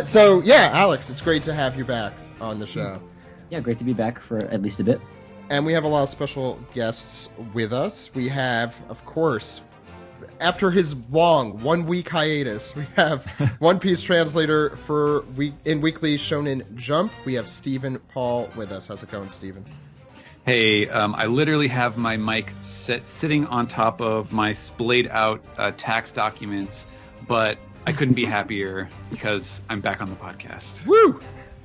So yeah, Alex, it's great to have you back on the show. Yeah, great to be back for at least a bit. And we have a lot of special guests with us. We have, of course, after his long 1 week hiatus, we have One Piece translator for Weekly Shonen Jump. We have Stephen Paul with us. How's it going, Stephen? Hey, I literally have my mic sitting on top of my splayed out tax documents, but I couldn't be happier because I'm back on the podcast. Woo!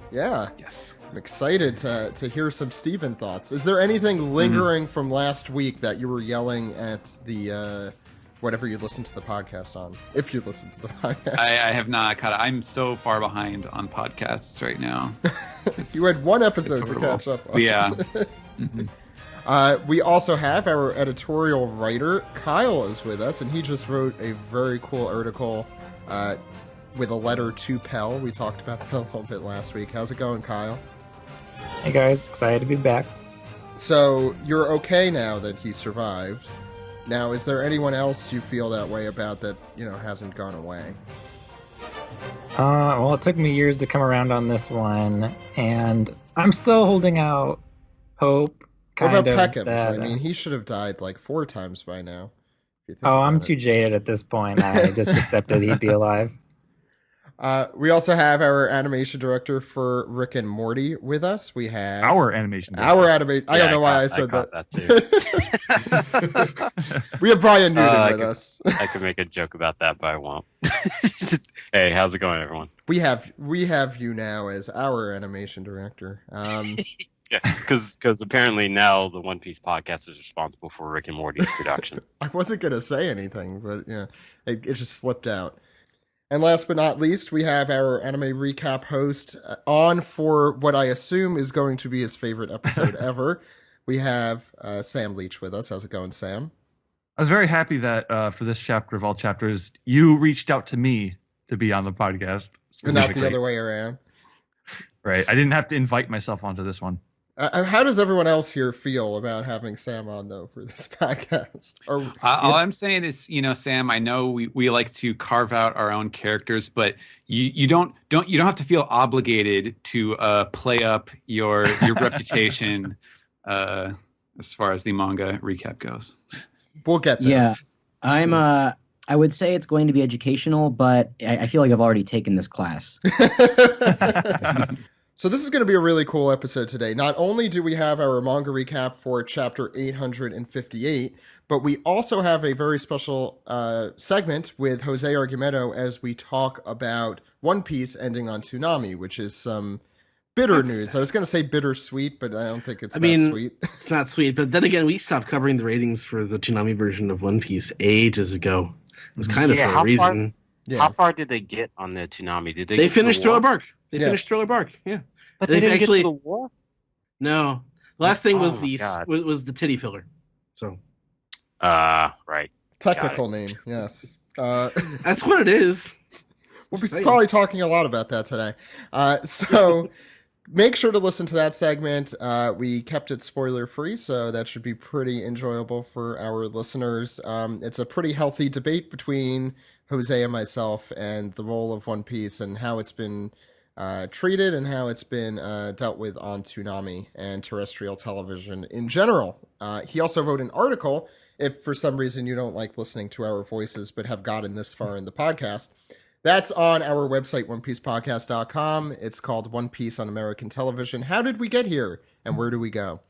Yeah. Yes. I'm excited to hear some Stephen thoughts. Is there anything lingering from last week that you were yelling at the whatever you listened to the podcast on? If you listened to the podcast. I have not caught it. I'm so far behind on podcasts right now. You had one episode to catch up on. Yeah. We also have our editorial writer, Kyle, is with us, and he just wrote a very cool article with a letter to Pell. We talked about that a little bit last week. How's it going, Kyle? Hey guys, excited to be back. So you're okay now that he survived. Now, is there anyone else you feel that way about that, hasn't gone away? Well, it took me years to come around on this one, and I'm still holding out hope. What about Peckham's? I mean, he should have died like 4 times by now. I'm too jaded at this point. I just accepted he'd be alive. We also have our animation director for Rick and Morty with us. We have our animation director. I don't know why I said that too. We have Brian Newton with us. I could make a joke about that, but I won't. Hey, how's it going, everyone? We have you now as our animation director. Yeah, because apparently now the One Piece podcast is responsible for Rick and Morty's production. I wasn't gonna say anything, but it just slipped out. And last but not least, we have our anime recap host on for what I assume is going to be his favorite episode ever. We have Sam Leach with us. How's it going, Sam? I was very happy that for this chapter of all chapters, you reached out to me to be on the podcast. And not the other way around. Right. I didn't have to invite myself onto this one. How does everyone else here feel about having Sam on, though, for this podcast? All I'm saying is, Sam, I know we like to carve out our own characters, but you don't have to feel obligated to play up your reputation as far as the manga recap goes. We'll get there. Yeah, I would say it's going to be educational, but I feel like I've already taken this class. So this is going to be a really cool episode today. Not only do we have our manga recap for chapter 858, but we also have a very special segment with Jose Argumedo as we talk about One Piece ending on Toonami, which is some bitter news. I was going to say bittersweet, but I don't think it's sweet. It's not sweet, but then again, we stopped covering the ratings for the Toonami version of One Piece ages ago. It was kind of for a reason. How far did they get on the Toonami? Did they finish Thriller Bark? They finished Thriller Bark, yeah. But they didn't actually get to the war? No. The last thing was the titty filler. So. Right. Technical name, yes. That's what it is. We'll be probably talking a lot about that today. So make sure to listen to that segment. We kept it spoiler free, so that should be pretty enjoyable for our listeners. It's a pretty healthy debate between Jose and myself and the role of One Piece and how it's been treated and how it's been dealt with on Toonami and terrestrial television in general. He also wrote an article, if for some reason you don't like listening to our voices but have gotten this far in the podcast. That's on our website, onepiecepodcast.com. It's called One Piece on American Television. How did we get here and where do we go?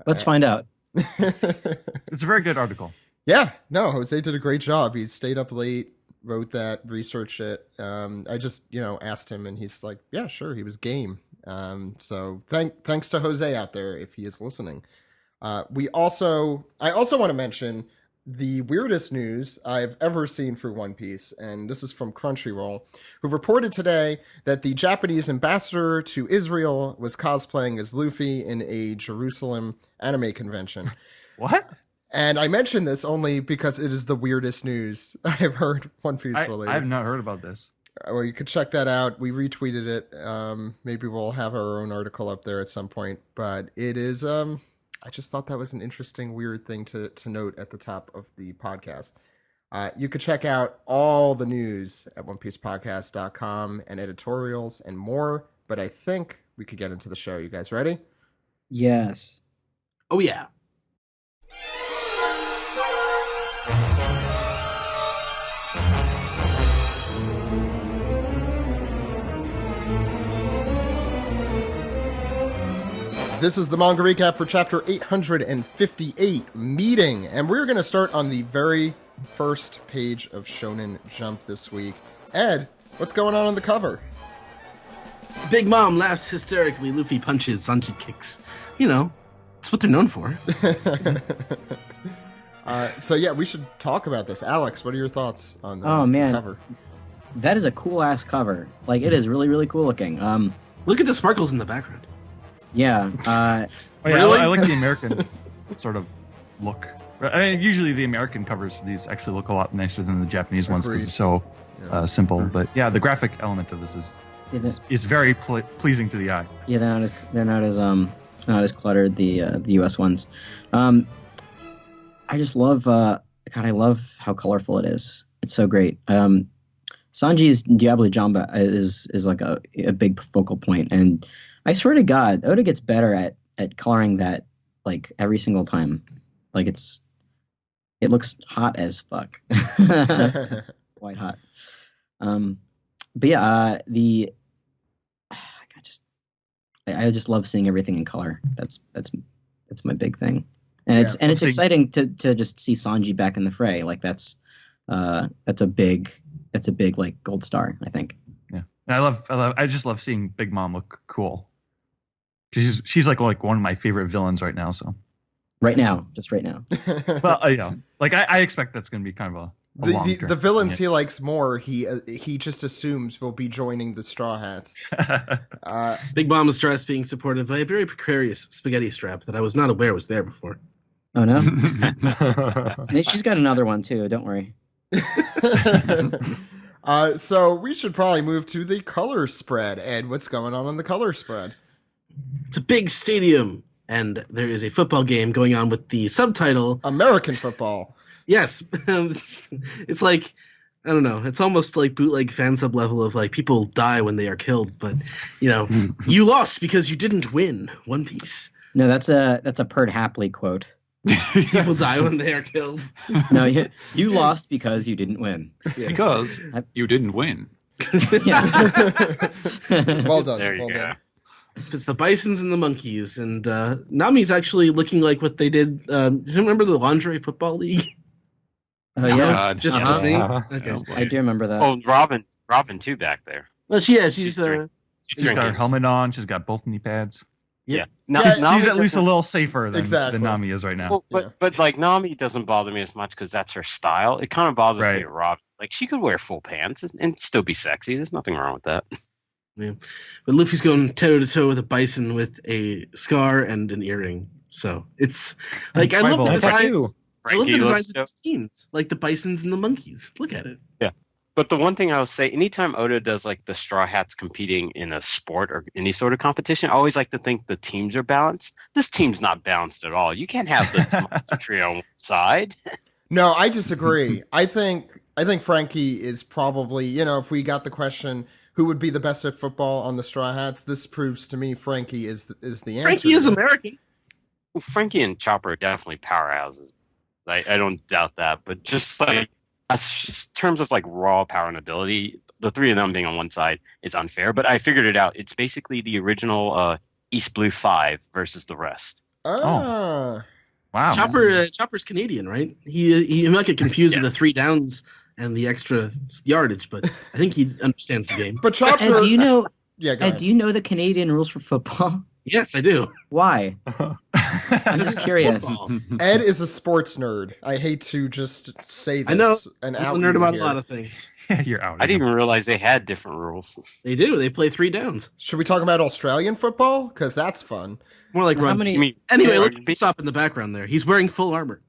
Let's find out. It's a very good article. Yeah, no, Jose did a great job. He stayed up late, wrote that, researched it. I just, asked him and he's like, yeah, sure. He was game. So thanks to Jose out there if he is listening. I also want to mention the weirdest news I've ever seen for One Piece, and this is from Crunchyroll, who reported today that the Japanese ambassador to Israel was cosplaying as Luffy in a Jerusalem anime convention. What? And I mention this only because it is the weirdest news I've heard One Piece related. I have not heard about this. Well, you could check that out. We retweeted it. Maybe we'll have our own article up there at some point. But it is... I just thought that was an interesting, weird thing to note at the top of the podcast. You could check out all the news at OnePiecePodcast.com and editorials and more. But I think we could get into the show. You guys ready? Yes. Oh yeah. This is the manga recap for chapter 858, Meeting. And we're going to start on the very first page of Shonen Jump this week. Ed, what's going on the cover? Big Mom laughs hysterically. Luffy punches. Sanji kicks. You know, it's what they're known for. So yeah, we should talk about this. Alex, what are your thoughts on the cover? That is a cool ass cover. Like, it is really, really cool looking. Look at the sparkles in the background. Yeah. Really? I like the American sort of look. I mean, usually the American covers for these actually look a lot nicer than the Japanese ones because they're so simple. But yeah, the graphic element of this is very pleasing to the eye. Yeah, they're not as cluttered, the US ones. I just love I love how colorful it is. It's so great. Sanji's Diablo Jamba is like a big focal point, and I swear to God, Oda gets better at coloring that like every single time. Like it looks hot as fuck. It's quite hot. But yeah, I just love seeing everything in color. That's my big thing. And it's exciting to just see Sanji back in the fray. Like that's a big like gold star, I think. Yeah. And I just love seeing Big Mom look cool. She's like one of my favorite villains right now. So just right now. Well, like I expect that's going to be kind of the villains he likes more. He just assumes will be joining the Straw Hats. Big Mom's dress being supported by a very precarious spaghetti strap that I was not aware was there before. Oh no, she's got another one too. Don't worry. So we should probably move to the color spread. Ed, what's going on the color spread? It's a big stadium, and there is a football game going on with the subtitle American football. Yes. It's like, I don't know, it's almost like bootleg fan sub level of like people die when they are killed, but you lost because you didn't win One Piece. No, that's a Perd Hapley quote. People die when they are killed. No, you lost because you didn't win. Yeah. Because you didn't win. Well done. There you well go. done. It's the bisons and the monkeys, and Nami's actually looking like what they did. Do you remember the Lingerie Football League? Oh yeah, God. Just Yeah. the same. Uh-huh. Okay. I do remember that. Oh, Robin too back there. Well, she's She's she's got drinking. her helmet on. She's got both knee pads. Yeah. Yeah, Nami She's at least a doesn't- little safer than Exactly. Nami is right now. Well, Yeah. but like Nami doesn't bother me as much because that's her style. It kind of bothers Right. me with Robin. Like she could wear full pants and still be sexy. There's nothing wrong with that. Yeah. But Luffy's going toe to toe with a bison with a scar and an earring. So it's like I love the Tribal. designs. Tattoo. I love the Frankie designs looks of the teams, like the bisons and the monkeys. Look at it. But the one thing I will say, anytime Oda does like the Straw Hats competing in a sport or any sort of competition, I always like to think the teams are balanced. This team's not balanced at all. You can't have the monster trio on one side. No, I disagree. I think Frankie is probably, if we got the question, who would be the best at football on the Straw Hats, this proves to me Frankie is the answer. Frankie is American. Well, Frankie and Chopper are definitely powerhouses. I don't doubt that. But just like in terms of like raw power and ability, the three of them being on one side is unfair. But I figured it out. It's basically the original East Blue 5 versus the rest. Ah. Wow. Chopper's Canadian, right? He might get confused with the 3 downs and the extra yardage, but I think he understands the game. But Chopper... Ed, do you know? Yeah, go Ed, ahead. do you know the Canadian rules for football? Yes, I do. Why? I'm just curious. Football. Ed is a sports nerd. I hate to just say this I know. and I'm out a nerd you about here. a lot of things. You're out. I didn't even realize they had different rules. They do. They play 3 downs. Should we talk about Australian football? Because that's fun. More like How run. many? You mean, Anyway, Yeah, let's stop in the background there. He's wearing full armor.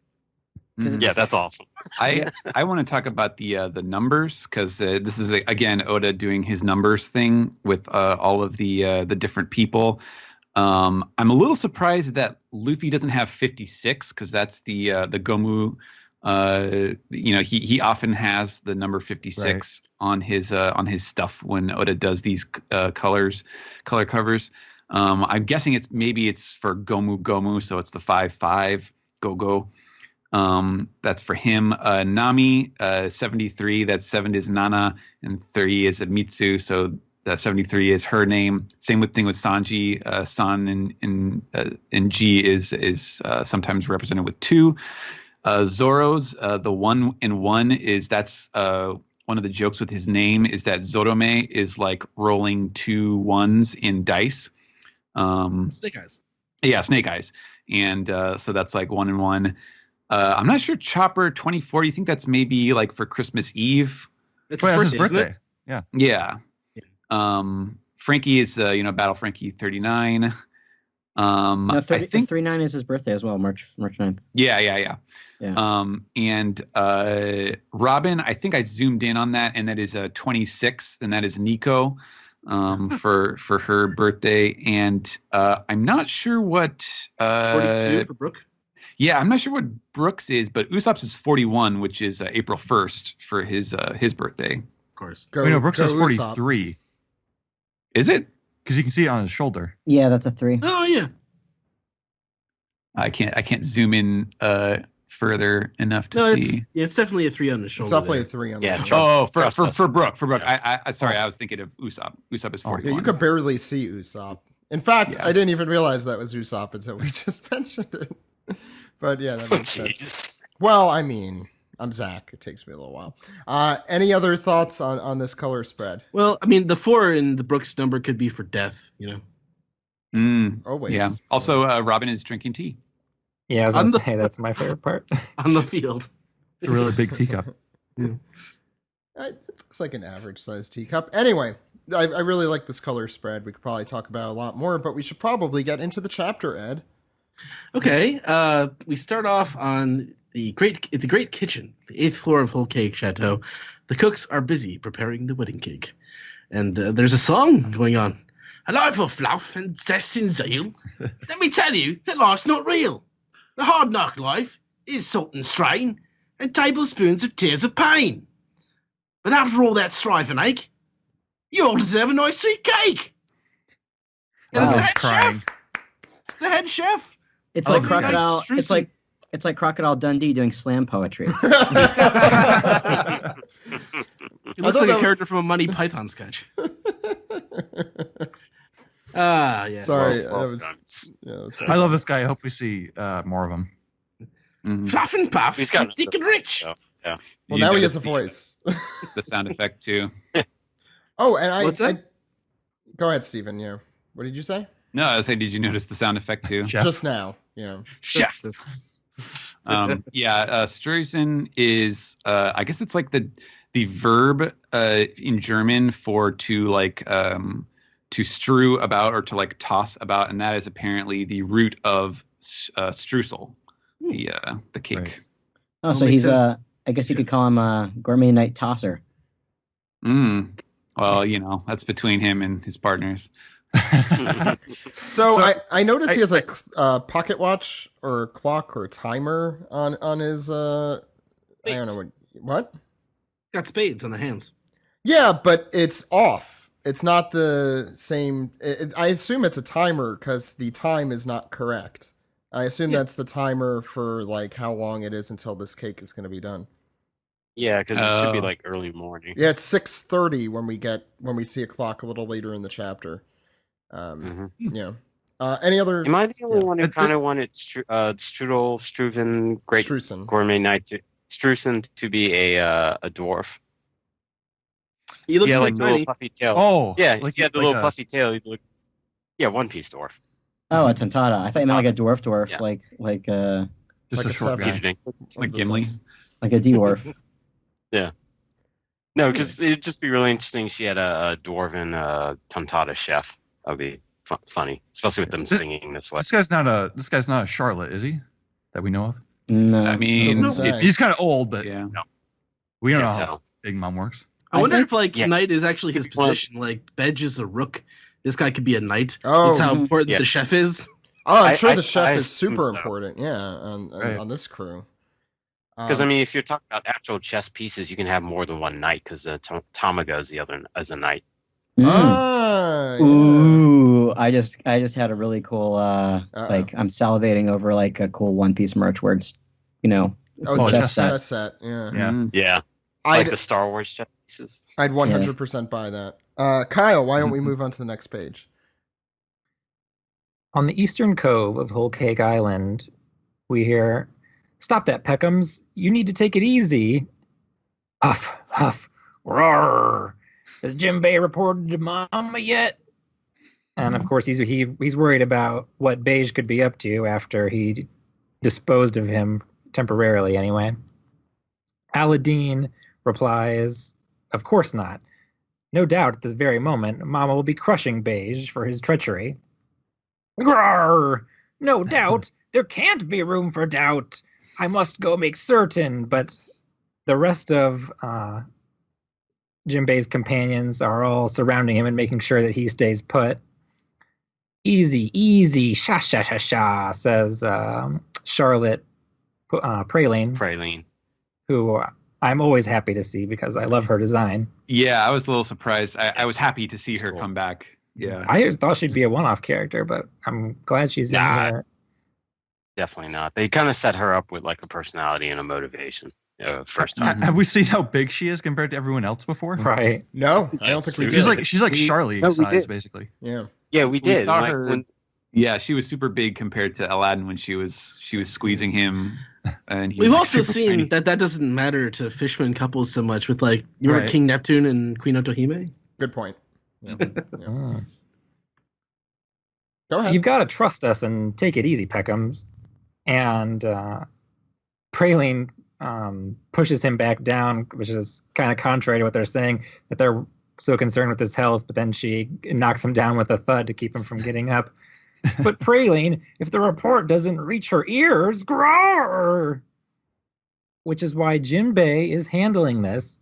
yeah, that's awesome. I want to talk about the numbers because this is again Oda doing his numbers thing with all of the different people. I'm a little surprised that Luffy doesn't have 56 because that's the Gomu he often has the number 56 on his stuff when Oda does these color covers. I'm guessing it's for Gomu Gomu, so it's the 5-5 Go. That's for him. Nami, 73. That's 7 is Nana, and 30 is Mitsu. So that 73 is her name. Same thing with Sanji. San in G is sometimes represented with 2. Zoro's the 1 in 1 is that's one of the jokes with his name is that Zorome is like rolling 2 1s in dice. Snake Eyes. Yeah, Snake Eyes, and so that's like 1 in 1. I'm not sure. Chopper 24. You think that's maybe like for Christmas Eve? It's his his birthday. isn't it? Yeah. Frankie is Battle Frankie 39. No, I think 39 is his birthday as well, March 9th. Yeah. Yeah. And Robin, I think I zoomed in on that, and that is 26, and that is Nico for her birthday. And I'm not sure what 42 for Brooke. Yeah, I'm not sure what Brooks is, but Usopp's is 41, which is April 1st for his birthday. Of course. Brooks is Usopp. 43 Is it? because you can see it on his shoulder. Yeah, that's a 3. Oh yeah. I can't zoom in further enough to No, see. it's definitely a 3 on the shoulder. It's definitely there. a 3 on Yeah, the trust- For Brooke. Yeah. I sorry, I was thinking of Usopp. Usopp is 41. Yeah, you could barely see Usopp. In fact, Yeah. I didn't even realize that was Usopp until we just mentioned it. But yeah, that makes sense. Jesus. Well, I mean, I'm Zach. It takes me a little while. Any other thoughts on this color spread? Well, I mean, the 4 in the Brooks number could be for death. Always. Yeah. Also, Robin is drinking tea. Yeah, I was On going the- to say that's my favorite part. on the field. It's a really big teacup. It looks like an average sized teacup. Anyway, I really like this color spread. We could probably talk about it a lot more, but we should probably get into the chapter, Ed. Okay, we start off on the great kitchen, the 8th floor of Whole Cake Chateau. The cooks are busy preparing the wedding cake, and there's a song going on. A life of fluff and zest and zeal. Let me tell you that life's not real. The hard knock life is salt and strain, and tablespoons of tears of pain. But after all that strife and ache, you all deserve a nice sweet cake. And Wow. it's the head Crying. chef. It's the head chef. It's Oh, like okay, Crocodile. nice. It's like Crocodile Dundee doing slam poetry. He looks like a character from a Monty Python sketch. Yeah. Sorry, Well that was. done. Yeah, that was I love this guy. I hope we see more of him. Mhm. Fluff and puff, He's got thick and rich. so. Well, You now he notice has a voice. the sound effect too. Oh, and What's that? Go ahead, Steven. Yeah. What did you say? No, I was saying, did you notice the sound effect too? Chef. Just now. Yeah. Chef. Streusen is I guess it's like the verb in German for to strew about or to like toss about, and that is apparently the root of streusel, the cake. Right. Oh, so makes he's sense. I guess you could call him a gourmet night tosser. Well, that's between him and his partners. So I noticed he has a pocket watch or a clock or a timer on his. I don't know what. Got spades on the hands. Yeah, but it's off. It's not the same. I assume it's a timer because the time is not correct. I assume that's the timer for like how long it is until this cake is going to be done. Yeah, because it should be Oh. like early morning. Yeah, it's 6:30 when we see a clock a little later in the chapter. Mhm. Yeah. Any other? Am I the only one who It- kind of wanted Struven, Great Streusen. Gourmet Night, Struven to be a dwarf? You look Yeah, like like the little tiny. puffy tail. Oh, Yeah, like he had the like little a- puffy tail. He'd look, One Piece dwarf. Oh, a tontata. I thought you meant like a dwarf, Yeah. like Just like a a short guy. Evening. Like Gimli. like a dwarf. No, because it'd just be really interesting. She had a dwarven tontata chef. That would be funny, especially with them singing this way. This guy's not a Charlotte, is he? That we know of. No, I mean, Doesn't say. He's kind of old, but yeah. we don't know Can't how tell. Big Mom works. I I wonder think- if like Yeah. knight is actually his position. Like Bedge is a rook. This guy could be a knight. Oh. That's how important Yeah. the chef is. Oh, I'm I- sure I- the chef I is assume super so. important. Yeah, on Right. this crew. Because I mean, if you're talking about actual chess pieces, you can have more than one knight. Because Tamago is the other as a knight. Yeah. Ooh, I just had a really cool like I'm salivating over like a cool One Piece merch where it's it's a chess set. Chess set. Yeah. Yeah. Like the Star Wars chess pieces. I'd 100% buy that. Kyle, why don't we move on to the next page? On the eastern cove of Whole Cake Island, we hear, "Stop that, Peckham's. You need to take it easy." Huff, huff, roar. Has Jimbei reported to Mama yet? And of course, he's worried about what Beige could be up to after he disposed of him temporarily, anyway. Aladdin replies, "Of course not. No doubt at this very moment, Mama will be crushing Beige for his treachery." Grrr! No doubt. There can't be room for doubt. I must go make certain. But the rest of Jinbei's companions are all surrounding him and making sure that he stays put. "Easy, easy, sha sha sha sha," says Charlotte Praline, who I'm always happy to see because I love her design. Yeah, I was a little surprised. I was happy to see her come back. Yeah, I thought she'd be a one-off character, but I'm glad she's in here. Definitely not. They kind of set her up with like a personality and a motivation. First time. Have we seen how big she is compared to everyone else before? Right. No, I don't think we did. She's like Charlie size, basically. Yeah. Yeah, we did. We saw her. Yeah, she was super big compared to Aladdin when she was squeezing him. And we've also seen that doesn't matter to Fishman couples so much with like remember King Neptune and Queen Otohime? Good point. Yeah. Go ahead. You've got to trust us and take it easy, Peckham. And Praline pushes him back down, which is kind of contrary to what they're saying, that they're so concerned with his health, but then she knocks him down with a thud to keep him from getting up. But Praline, if the report doesn't reach her ears, grrr! Which is why Jinbei is handling this.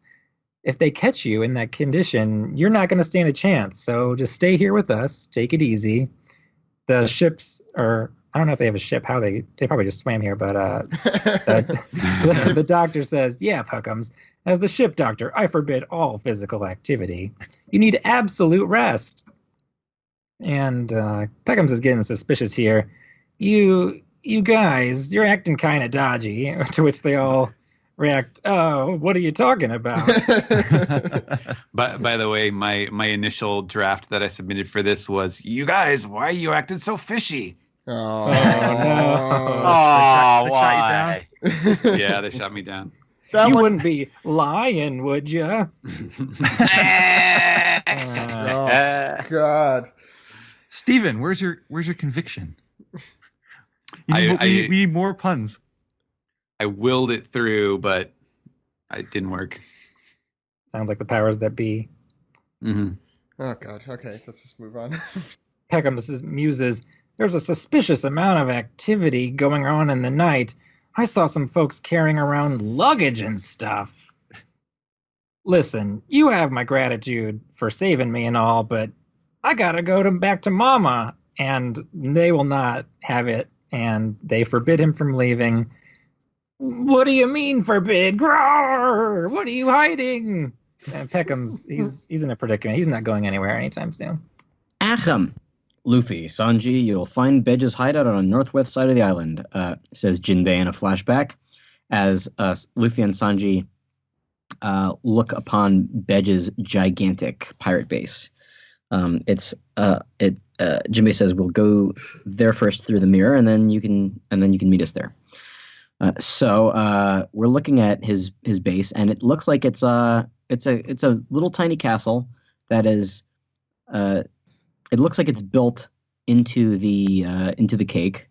If they catch you in that condition, you're not going to stand a chance. So just stay here with us. Take it easy. The ships are, I don't know if they have a ship, how they probably just swam here, but the doctor says, "Yeah, Puckums, as the ship doctor, I forbid all physical activity. You need absolute rest." And Peckham's is getting suspicious here. You guys, you're acting kind of dodgy. To which they all react, "Oh, what are you talking about?" By the way, my initial draft that I submitted for this was, "You guys, why you acted so fishy?" Oh, no. Oh, why? Yeah, they shot me down. You wouldn't be lying, would you? Oh, God. Steven, where's your conviction? We we need more puns. I willed it through, but it didn't work. Sounds like the powers that be. Mm-hmm. Oh, God. Okay, let's just move on. Peckham muses, "There's a suspicious amount of activity going on in the night. I saw some folks carrying around luggage and stuff. Listen, you have my gratitude for saving me and all, but I gotta go back to Mama, and they will not have it, and they forbid him from leaving." "What do you mean forbid? Grrr! What are you hiding?" And Peckham's, he's in a predicament. He's not going anywhere anytime soon. Acham. "Luffy, Sanji, you'll find Bedge's hideout on the northwest side of the island," says Jinbei in a flashback, as Luffy and Sanji look upon Bedge's gigantic pirate base. Jinbei says, "We'll go there first through the mirror, and then you can meet us there." So we're looking at his base, and it looks like it's a little tiny castle that is. It looks like it's built into the cake,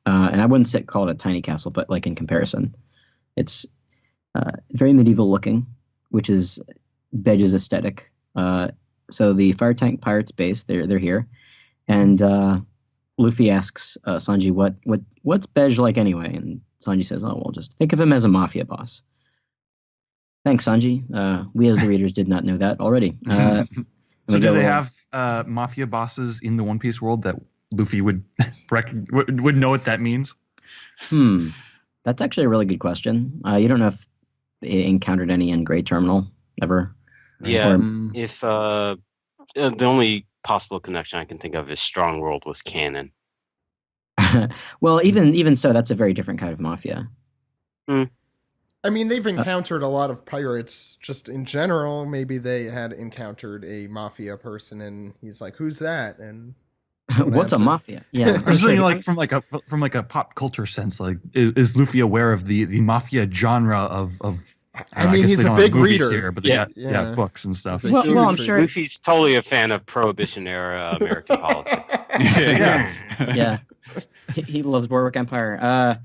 and I wouldn't call it a tiny castle, but like in comparison, it's very medieval looking, which is Bedge's aesthetic. So the Fire Tank Pirates base, they're here, and Luffy asks Sanji what's Bedge like anyway, and Sanji says, "Oh well, just think of him as a mafia boss." Thanks, Sanji. We as the readers did not know that already. So do they have mafia bosses in the One Piece world that Luffy would know what that means? That's actually a really good question. You don't know if they encountered any in Great Terminal ever? Yeah, Or- if the only possible connection I can think of is Strong World was canon. well, even so, that's a very different kind of mafia. I mean, they've encountered a lot of pirates just in general. Maybe they had encountered a mafia person, and he's like, "Who's that?" And someone What's a answered. mafia? Yeah, I'm just thinking, like from like a pop culture sense, like is Luffy aware of the mafia genre of I mean, guess he's they a don't have big movies reader. here, but they Yeah. got books and stuff. He's a Well, huge I'm reader. sure- Luffy's totally a fan of Prohibition era American politics. yeah. He loves Boardwalk Empire.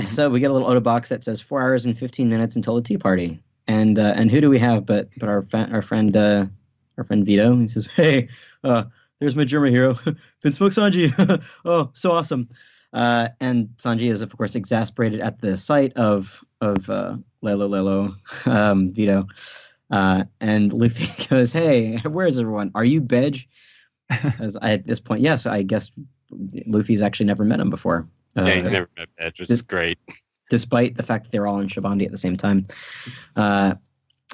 So we get a little Oda box that says 4 hours and 15 minutes until the tea party, and who do we have but our friend Vito? He says, "Hey, there's my German hero, been smoke Sanji. Oh, so awesome!" And Sanji is of course exasperated at the sight of Lelo Vito, and Luffy goes, "Hey, where is everyone? Are you Bedge?" At this point, yes, I guess Luffy's actually never met him before. Yeah, he never met Edge, which is great. Despite the fact that they're all in Shabandi at the same time.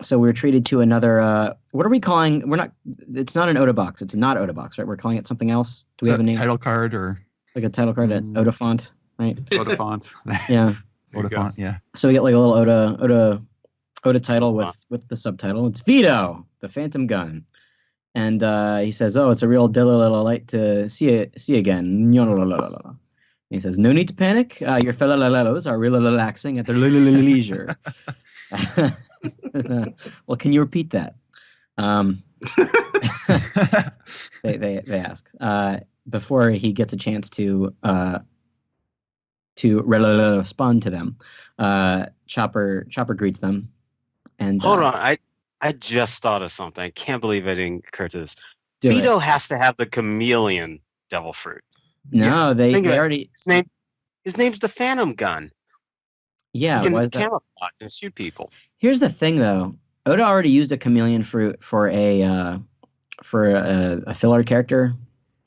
So we're treated to another. What are we calling? We're not. It's not an Oda box. It's not Oda box, right? We're calling it something else. Do we have a name? Title card or Like a title card at Oda font, right? Oda font. Yeah. There you Oda go. font? Yeah. So we get like a little Oda title with the subtitle. It's Vito, the Phantom Gun, and he says, "Oh, it's a real delight to see again." And he says, "No need to panic. Your fellow Lelelos are really relaxing at their leisure." Well, can you repeat that? They ask before he gets a chance to respond to them. Chopper greets them, and Hold on, I just thought of something. I can't believe I didn't occur to this. do it. Vito has to have the chameleon devil fruit. No, they Think of it. already. His name's the Phantom Gun. Yeah, He can why is that? camouflage and shoot people. Here's the thing, though. Oda already used a chameleon fruit for a filler character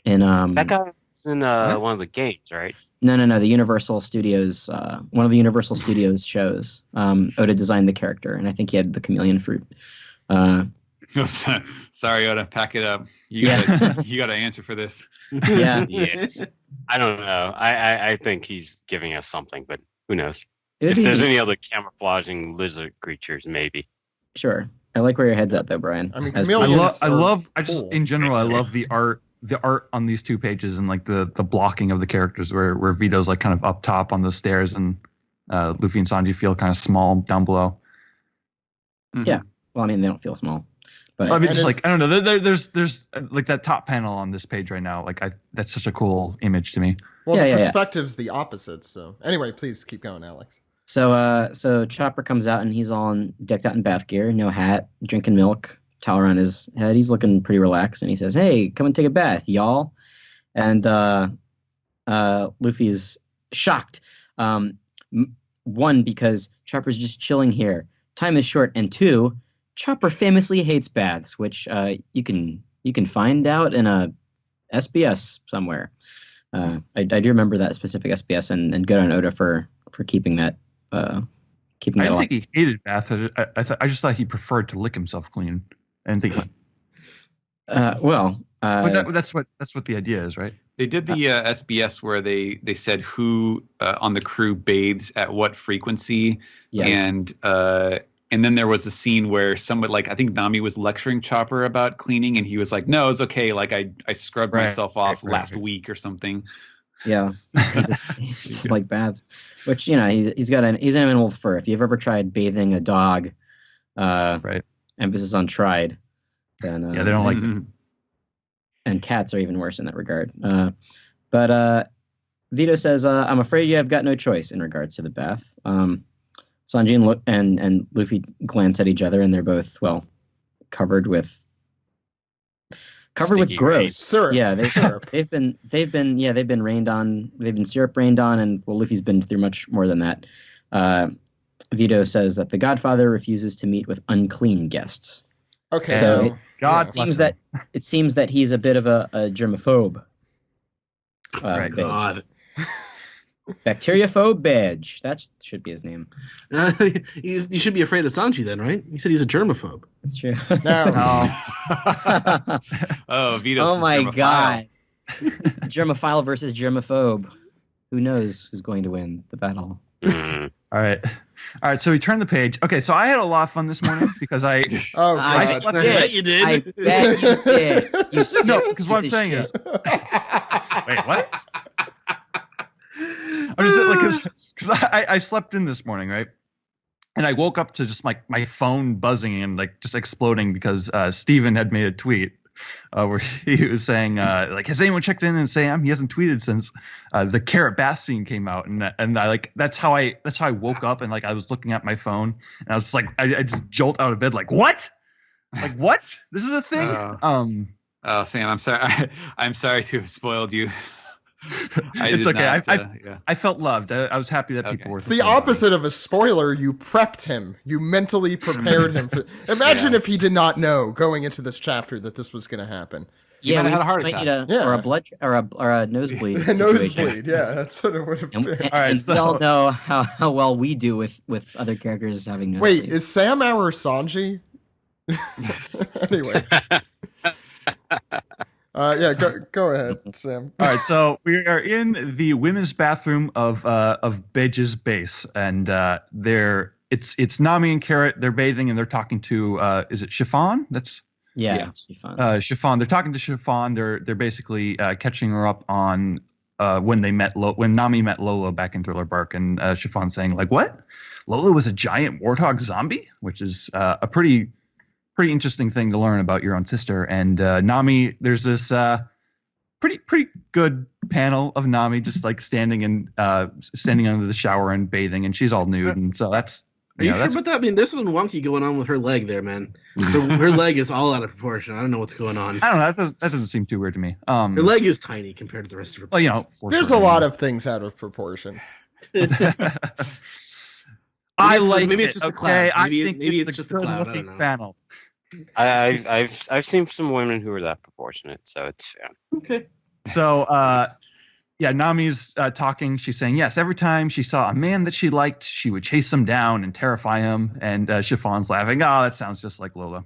in That guy was in one of the games, right? No, the Universal Studios one of the Universal Studios shows. Oda designed the character, and I think he had the chameleon fruit. Sorry, Oda, pack it up. You got to answer for this. Yeah, Yeah. I don't know. I think he's giving us something, but who knows? it would If be there's any other camouflaging lizard creatures, maybe. sure. I like where your head's at, though, Brian. I mean, As- chameleons I are love I just cool. in general I love the art on these two pages and like the blocking of the characters where Vito's like kind of up top on the stairs and Luffy and Sanji feel kind of small down below. Yeah. Well, I mean, they don't feel small, but I mean, And just it- like I don't know. There's like that top panel on this page right now. Like that's such a cool image to me. Well, Yeah, the yeah, yeah. perspective's the opposite. So anyway, please keep going, Alex. So Chopper comes out and he's all decked out in bath gear, no hat, drinking milk, towel around his head. He's looking pretty relaxed, and he says, "Hey, come and take a bath, y'all." And Luffy's shocked. One, because Chopper's just chilling here. Time is short, and two, Chopper famously hates baths, which you can find out in a SBS somewhere. I do remember that specific SBS, and good on Oda for keeping that. Keeping I that don't alive. think he hated bath. I just thought he preferred to lick himself clean. I didn't think. But that's what the idea is, right? They did the SBS where they said who on the crew bathes at what frequency, Yeah. and then there was a scene where someone, like, I think Nami was lecturing Chopper about cleaning, and he was like, "No, it's okay. Like I scrubbed Right, myself off right, last right. week or something." Yeah, he's just like baths, which he's an animal with fur. If you've ever tried bathing a dog, Right. emphasis on tried, then Yeah, they don't like. Mhm. and cats are even worse in that regard. But Vito says, "I'm afraid you have got no choice in regards to the bath." Sanji and Luffy glance at each other, and they're both covered with Sticky gross Syrup. Yeah, Syrup. they've been rained on. They've been syrup rained on, and Luffy's been through much more than that. Vito says that the Godfather refuses to meet with unclean guests. Okay. So now- it- God yeah. bless Seems him. it seems that he's a bit of a germaphobe. Right. Vito. God. Bacteriophobe Badge. That should be his name. You should be afraid of Sanji then, right? You said he's a germaphobe. That's true. Now, Oh, Vito's Oh is my germophile. god. Germophile versus germaphobe. Who knows who's going to win the battle? Mm. All right. So we turn the page. Okay, so I had a lot of fun this morning because I oh I god. slept- I bet you did. I bet you did. You sick no, because what I'm piece of saying shit. is, wait, what? I'm just like, because I slept in this morning, right? And I woke up to just like my phone buzzing and like just exploding because Steven had made a tweet where he was saying like, has anyone checked in and Sam? He hasn't tweeted since the Carrot Bath scene came out, and I like that's how I woke up, and like I was looking at my phone and I was just like I just jolt out of bed like, what? Like, what? This is a thing? Oh, Sam, I'm sorry. I'm sorry to have spoiled you. It's okay. I felt loved. I was happy that Okay. people were. It's the opposite of a spoiler. You prepped him. You mentally prepared him for. Imagine if he did not know going into this chapter that this was going to happen. You might have had a we heart might attack. need Yeah. or a blood or a nosebleed. A situation. nosebleed. Yeah, that's what it would have And, been. and, All right, and so- we all know how well we do with other characters having nosebleeds. Wait, is Sam our Sanji? Anyway. Yeah, go ahead, Sam. All right, so we are in the women's bathroom of Bedge's base, and it's Nami and Carrot. They're bathing and they're talking to is it Chiffon? That's yeah, it's fun. Chiffon. They're talking to Chiffon. They're basically catching her up on when Nami met Lola back in Thriller Bark, and Chiffon saying like, "What? Lola was a giant warthog zombie," which is a pretty interesting thing to learn about your own sister. And Nami, there's this pretty good panel of Nami just like standing under the shower and bathing, and she's all nude, and so that's. Are you sure about that? I mean, there's something wonky going on with her leg there, man. Her leg is all out of proportion. I don't know what's going on. I don't know. That doesn't seem too weird to me. Her leg is tiny compared to the rest of her. Well, you know, There's a lot of things out of proportion. I like maybe it, it's just the okay? cloud. Maybe I think it's just the cloud. I don't good-looking know. panel. I've seen some women who are that proportionate, so it's fair. Okay. So, yeah, Nami's talking. She's saying, yes, every time she saw a man that she liked, she would chase him down and terrify him. And Chiffon's laughing. Oh, that sounds just like Lola.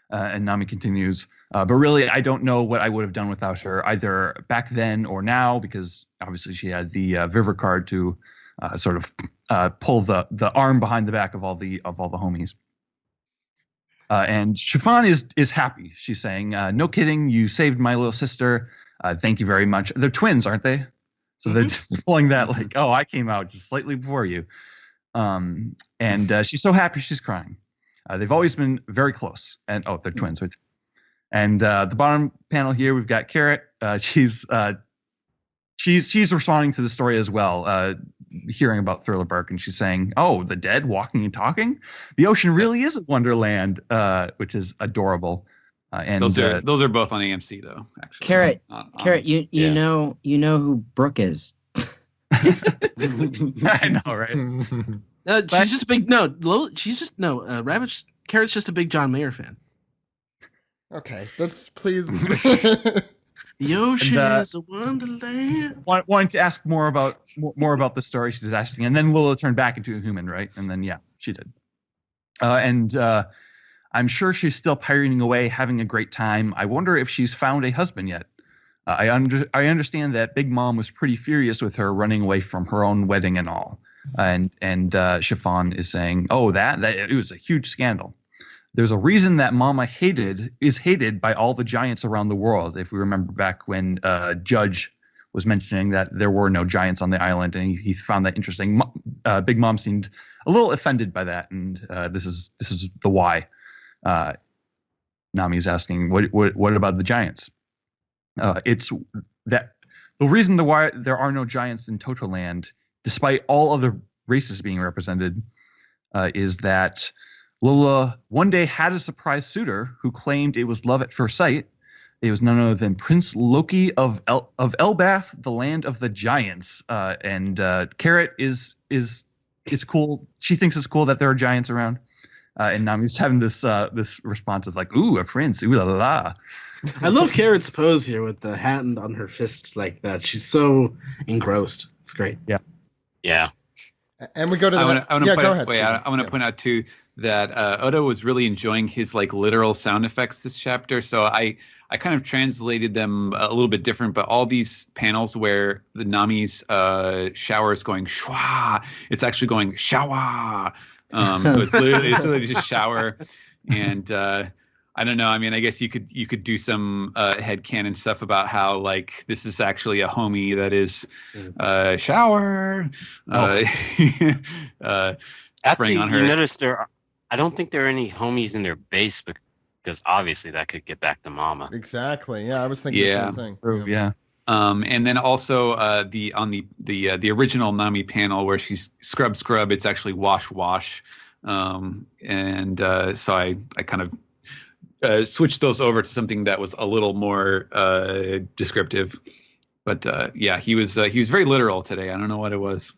And Nami continues, but really, I don't know what I would have done without her, either back then or now, because obviously she had the Viver card to sort of pull the arm behind the back of all the homies. And Chiffon is happy. She's saying, no kidding, you saved my little sister. Thank you very much. They're twins, aren't they? So they're just pulling that like, oh, I came out just slightly before you. And she's so happy she's crying. They've always been very close. And they're twins. Right? And the bottom panel here, we've got Carrot. She's responding to the story as well, hearing about Thriller Bark, and she's saying, "Oh, the dead walking and talking. The ocean really is a wonderland," which is adorable. And those are both on AMC though. Actually, Carrot, Not Carrot, on- you know who Brooke is. I know, right? She's just a big Rabbit Carrot's just a big John Mayer fan. Okay, let's please. The ocean And, is a wonderland. Wanting to ask more about the story, she's asking, and then Lola turned back into a human, right? And then yeah, she did. And I'm sure she's still pirating away, having a great time. I wonder if she's found a husband yet. I understand that Big Mom was pretty furious with her running away from her own wedding and all. And Chiffon is saying, oh, that it was a huge scandal. There's a reason that Mama is hated by all the giants around the world. If we remember back when Judge was mentioning that there were no giants on the island, and he found that interesting. Big Mom seemed a little offended by that, and this is the why. Nami's asking, what about the giants? It's that the reason why there are no giants in Totoland, despite all other races being represented, is that Lola one day had a surprise suitor who claimed it was love at first sight. It was none other than Prince Loki of Elbath, the land of the giants. And Carrot is cool. She thinks it's cool that there are giants around. And Nami's having this response of like, ooh, a prince, ooh la la la. I love Carrot's pose here with the hand on her fist like that. She's so engrossed. It's great. Yeah. And we go to the go ahead. I want to point out too that Oda was really enjoying his like literal sound effects this chapter. So I kind of translated them a little bit different, but all these panels where the Nami's shower is going shwa, it's actually going shower. So it's literally just shower, and I don't know. I mean, I guess you could do some headcanon stuff about how like this is actually a homie that is shower. Actually, on her. you notice I don't think there are any homies in their base because obviously that could get back to Mama. Exactly. Yeah, I was thinking the same thing. Yeah. And then also on the original Nami panel where she's scrub, it's actually wash. So I kind of switched those over to something that was a little more descriptive. But yeah, he was very literal today. I don't know what it was.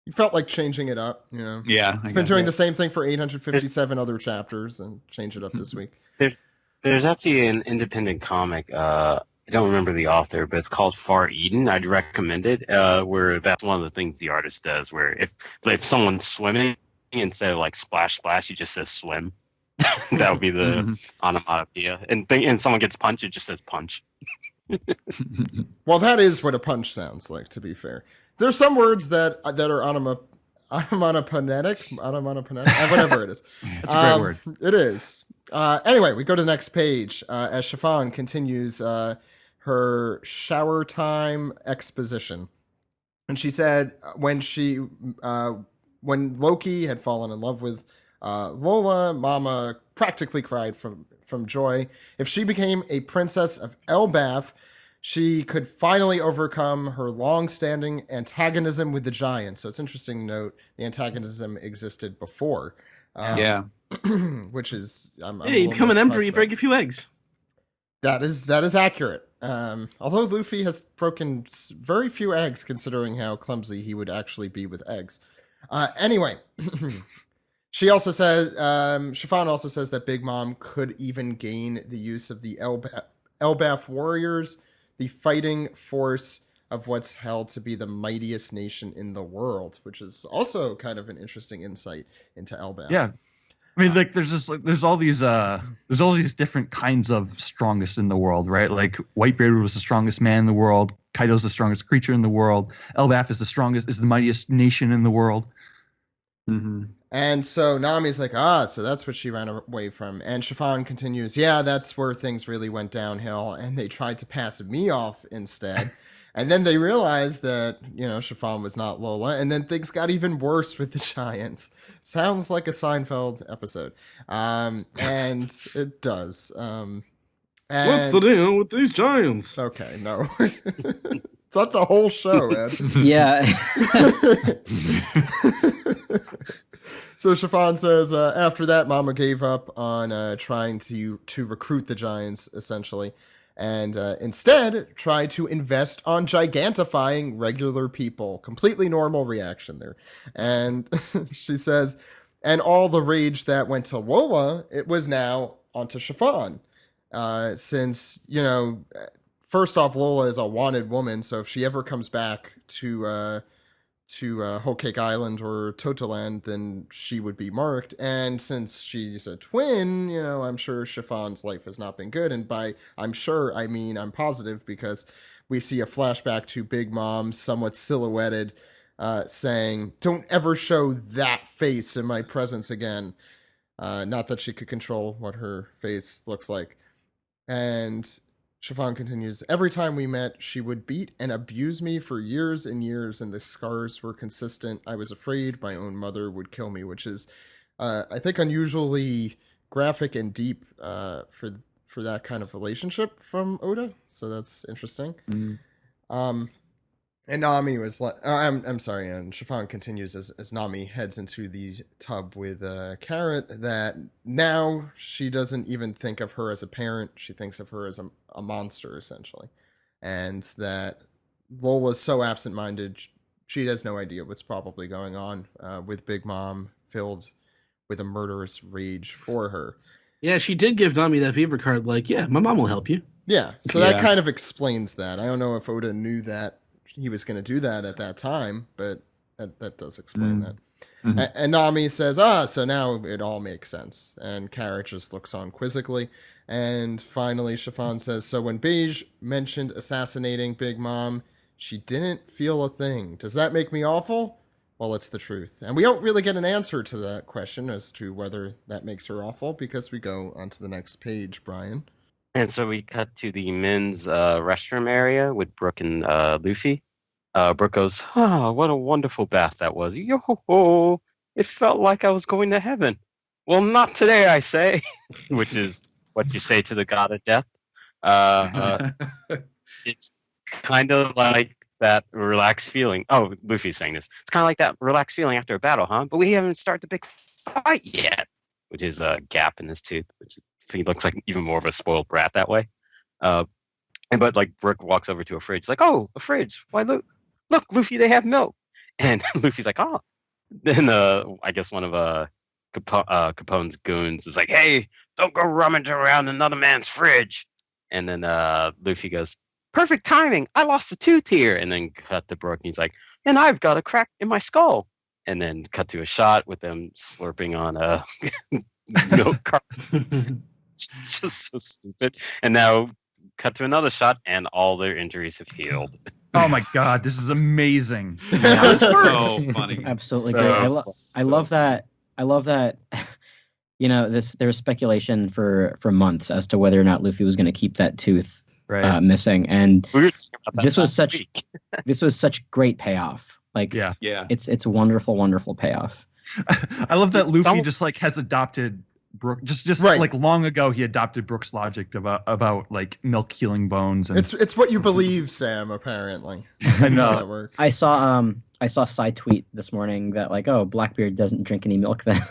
You felt like changing it up, you know. Yeah, it's been doing the same thing for 857 other chapters, and change it up this week. There's actually an independent comic. I don't remember the author, but it's called Far Eden. I'd recommend it. Where that's one of the things the artist does. Where if someone's swimming, instead of like splash splash, he just says swim. That would be the onomatopoeia. And someone gets punched, it just says punch. Well, that is what a punch sounds like. To be fair, there's some words that are onomatopoetic, whatever it is. That's a great word. It is. Anyway, we go to the next page as Chiffon continues her shower time exposition, and she said when Loki had fallen in love with Lola, Mama practically cried from joy. If she became a princess of Elbaf, she could finally overcome her long-standing antagonism with the giants. So it's interesting to note the antagonism existed before. Which is hey, you become an emperor, you break a few eggs. That is accurate. Although Luffy has broken very few eggs, considering how clumsy he would actually be with eggs. Anyway, she also says, Chiffon also says that Big Mom could even gain the use of the Elbaf warriors, the fighting force of what's held to be the mightiest nation in the world, which is also kind of an interesting insight into Elbaf. Yeah. I mean, like, there's all these different kinds of strongest in the world, right? Like, Whitebeard was the strongest man in the world. Kaido's the strongest creature in the world. Elbaf is the mightiest nation in the world. Mm-hmm. And so Nami's like, so that's what she ran away from. And Chiffon continues, yeah, that's where things really went downhill. And they tried to pass me off instead. And then they realized that, Chiffon was not Lola. And then things got even worse with the giants. Sounds like a Seinfeld episode. And it does. What's the deal with these giants? Okay, no. It's not the whole show, Ed. Yeah. So Chiffon says, after that, Mama gave up on trying to recruit the giants, essentially, and instead tried to invest on gigantifying regular people. Completely normal reaction there. And she says, and all the rage that went to Lola, it was now onto Chiffon. Since, first off, Lola is a wanted woman, so if she ever comes back to Whole Cake Island or Totoland, then she would be marked. And since she's a twin, I'm sure Chiffon's life has not been good. And by I'm sure, I mean I'm positive, because we see a flashback to Big Mom, somewhat silhouetted, saying, "Don't ever show that face in my presence again." Not that she could control what her face looks like. And Chiffon continues, every time we met, she would beat and abuse me for years and years, and the scars were consistent. I was afraid my own mother would kill me, which is, I think, unusually graphic and deep for that kind of relationship from Oda. So that's interesting. Mm. And Nami was like, I'm sorry, and Chiffon continues as Nami heads into the tub with Carrot, that now she doesn't even think of her as a parent. She thinks of her as a monster, essentially. And that Lola's so absent-minded, she has no idea what's probably going on with Big Mom, filled with a murderous rage for her. Yeah, she did give Nami that favor card. Like, yeah, my mom will help you. Yeah, so that Yeah. kind of explains that. I don't know if Oda knew that he was going to do that at that time, but that does explain that. Mhm. And Nami says, so now it all makes sense. And Carrot just looks on quizzically. And finally, Chiffon says, so when Beige mentioned assassinating Big Mom, she didn't feel a thing. Does that make me awful? Well, it's the truth. And we don't really get an answer to that question as to whether that makes her awful because we go on to the next page, Brian. And so we cut to the men's restroom area with Brooke and Luffy. Brooke goes, what a wonderful bath that was. Yo-ho-ho, it felt like I was going to heaven. Well, not today, I say, which is what you say to the god of death. It's kind of like that relaxed feeling. Oh, Luffy's saying this. It's kind of like that relaxed feeling after a battle, huh? But we haven't started the big fight yet, which is a gap in his tooth, which he looks like even more of a spoiled brat that way. But like Brooke walks over to a fridge, like, oh, a fridge. Why, look, Luffy, they have milk. And Luffy's like, oh. Then I guess one of Capone's goons is like, hey, don't go rummaging around another man's fridge. And then Luffy goes, perfect timing. I lost a tooth here. And then cut to Brooke, and he's like, and I've got a crack in my skull. And then cut to a shot with them slurping on a milk carton. It's just so stupid. And now cut to another shot, and all their injuries have healed. Oh my god, this is amazing. That's so funny. Absolutely So- great. I love that. I love that. There was speculation for months as to whether or not Luffy was going to keep that tooth Right. missing, and We were talking about that This was last such- week. this was such great payoff. Like, Yeah. Yeah. it's wonderful, wonderful payoff. I love that Luffy almost- just like has adopted Brooke. Just Right. like long ago, he adopted Brooke's logic about like milk healing bones. And It's what you believe, Sam, apparently. I That's know. how that works. I saw a side tweet this morning that like, oh, Blackbeard doesn't drink any milk then.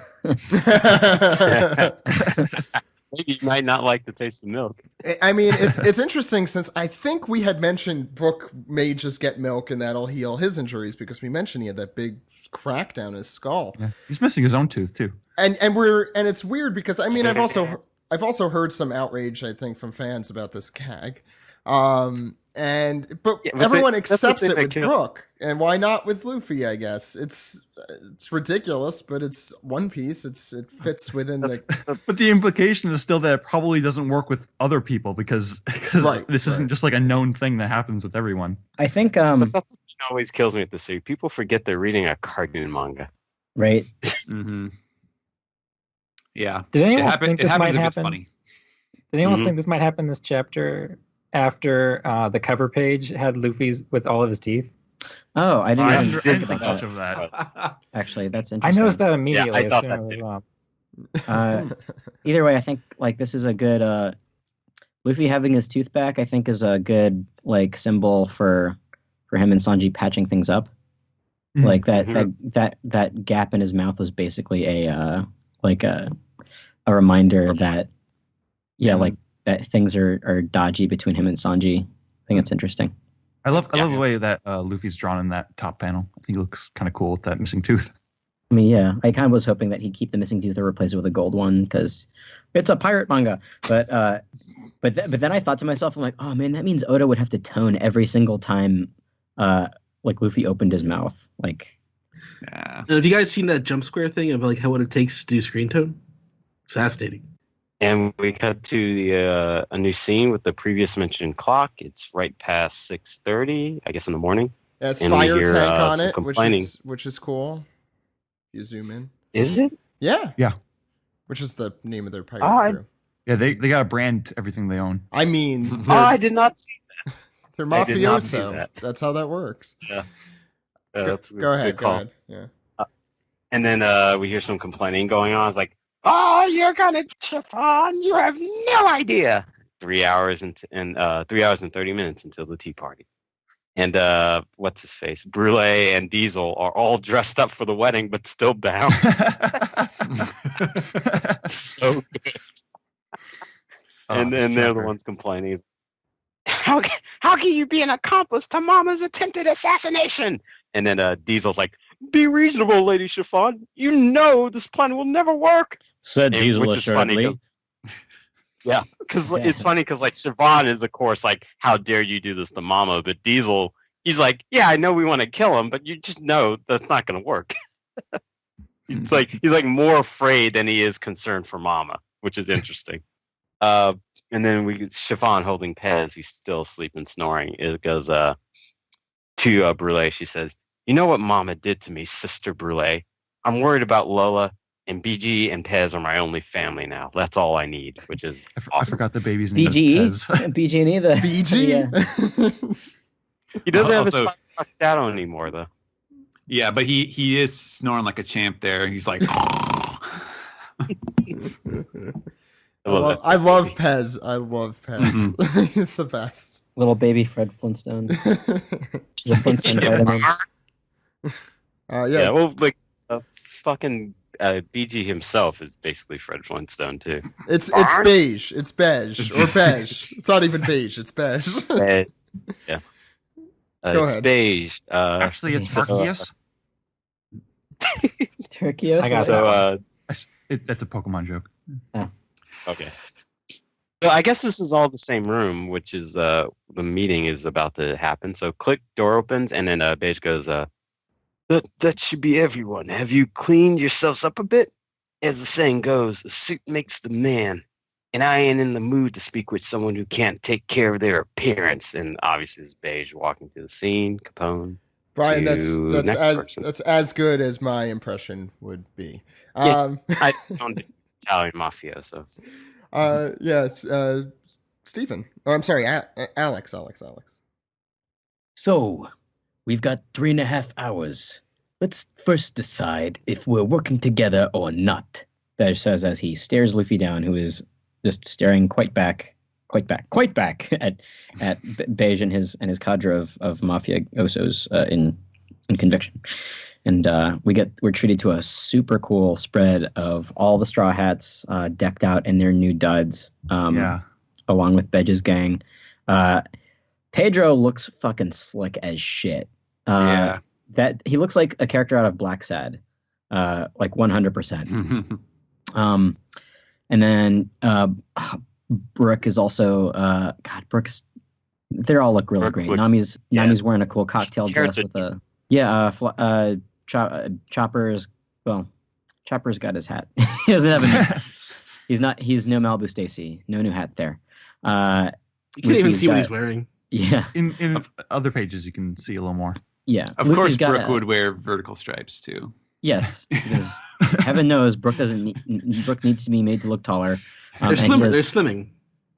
Maybe you might not like the taste of milk. I mean, it's interesting since I think we had mentioned Brooke may just get milk and that'll heal his injuries because we mentioned he had that big crack down his skull. Yeah. He's missing his own tooth too. And it's weird because I mean I've also heard some outrage I think from fans about this gag. But Yeah, but everyone that's the accepts thing it that with kills- Brooke, and why not with Luffy? I guess it's ridiculous, but it's One Piece. It fits within the But the implication is still that it probably doesn't work with other people because Right, this isn't just like a known thing that happens with everyone. I think That's what always kills me at the city. People forget they're reading a cartoon manga. right. Mm-hmm. Yeah. Did anyone It, else happen, think it this happens might if it's happen? funny. Did anyone else Mhm. think this might happen this chapter after the cover page had Luffy's with all of his teeth? Oh, I didn't I even didn't think think about much of that. Actually, that's I interesting. noticed that immediately I as thought soon that as it was too. up. Either way, I think like this is a good Luffy having his tooth back. I think is a good like symbol for him and Sanji patching things up. Mhm. Like that gap in his mouth was basically a reminder that like that things are dodgy between him and Sanji. I think it's interesting. I love Yeah. the way that Luffy's drawn in that top panel. I think he looks kind of cool with that missing tooth. I mean, yeah, I kind of was hoping that he'd keep the missing tooth or replace it with a gold one because it's a pirate manga. But then I thought to myself, I'm like, oh man, that means Oda would have to tone every single time, like Luffy opened his mouth. Like, Yeah. Have you guys seen that jump square thing of like how what it takes to do screen tone? It's fascinating. And we cut to the a new scene with the previous mentioned clock. It's right past 6:30, I guess, in the morning. It has And we fire hear, tank on some it, complaining. which is cool. You zoom in. Is it? Yeah. Yeah. Which is the name of their pirate Oh, I- crew. Yeah, they got to brand everything they own. I mean, Oh, they're, I did not see they're I did not see mafioso. that. That's how that works. that. That's a Go ahead. good Go call. ahead. Yeah. And then we hear some complaining going on. It's like, oh, you're gonna Chiffon. You have no idea. 3 hours and 3 hours and 30 minutes until the tea party. And what's his face? Brule and Diesel are all dressed up for the wedding, but still bound. So good. And then they're the ones complaining. How can you be an accomplice to Mama's attempted assassination? And then Diesel's like, be reasonable, Lady Chiffon. You know this plan will never work. said And- which is funny, Yeah, because it's funny because like Siobhan is of course like, how dare you do this to Mama? But Diesel, he's like, yeah, I know we want to kill him, but you just know that's not going to work. He's like more afraid than he is concerned for Mama, which is interesting. And then we get Siobhan holding Pez, who's still asleep and snoring. It goes to Brule. She says, "You know what Mama did to me, Sister Brule? I'm worried about Lola. And BG and Pez are my only family now. That's all I need," which is I awesome. forgot the baby's name. BGE? Is Pez. BG&E, the BG? He doesn't have his Also- 5 shadow anymore, though. Yeah, but he is snoring like a champ there. He's like, I love Pez. I love Pez. He's the best. little baby Fred Flintstone. The Flintstone vitamin. Yeah, well, like fucking BG himself is basically Fred Flintstone too. It's beige. It's beige or beige. It's not even beige. It's beige. Yeah. Go it's ahead. beige. Actually, it's Arceus. Turkios. I got So That's a Pokemon joke. okay. So I guess this is all the same room, which is the meeting is about to happen. So click, door opens, and then Beige goes, that should be everyone. Have you cleaned yourselves up a bit? As the saying goes, a suit makes the man. And I ain't in the mood to speak with someone who can't take care of their appearance. And obviously, it's Beige walking through the scene. Capone. Brian, To that's next as person. that's as good as my impression would be. Yeah. I don't do Italian mafioso. Yes, Stephen. Oh, I'm sorry, Alex. So, we've got 3.5 hours. Let's first decide if we're working together or not. Beige says as he stares Luffy down, who is just staring quite back at Beige and his cadre of mafiosos in conviction. And we're treated to a super cool spread of all the Straw Hats decked out in their new duds, along with Beige's gang. Pedro looks fucking slick as shit. yeah. That he looks like a character out of Black Sad, like 100%. And then Brooke is also Brooke's. They all look really Brooke great. looks- Nami's wearing a cool cocktail dress Character- with a Chopper's. Well, Chopper's got his hat. He doesn't have a. He's no Malibu Stacy. No new hat there. You can't even Luffy's see what got- he's wearing. Yeah, In other pages, you can see a little more. yeah. Of Luffy's course, got Brooke a- would wear vertical stripes too. Yes, because heaven knows Brooke Brooke needs to be made to look taller. They're and he slimmer. has- They're slimming.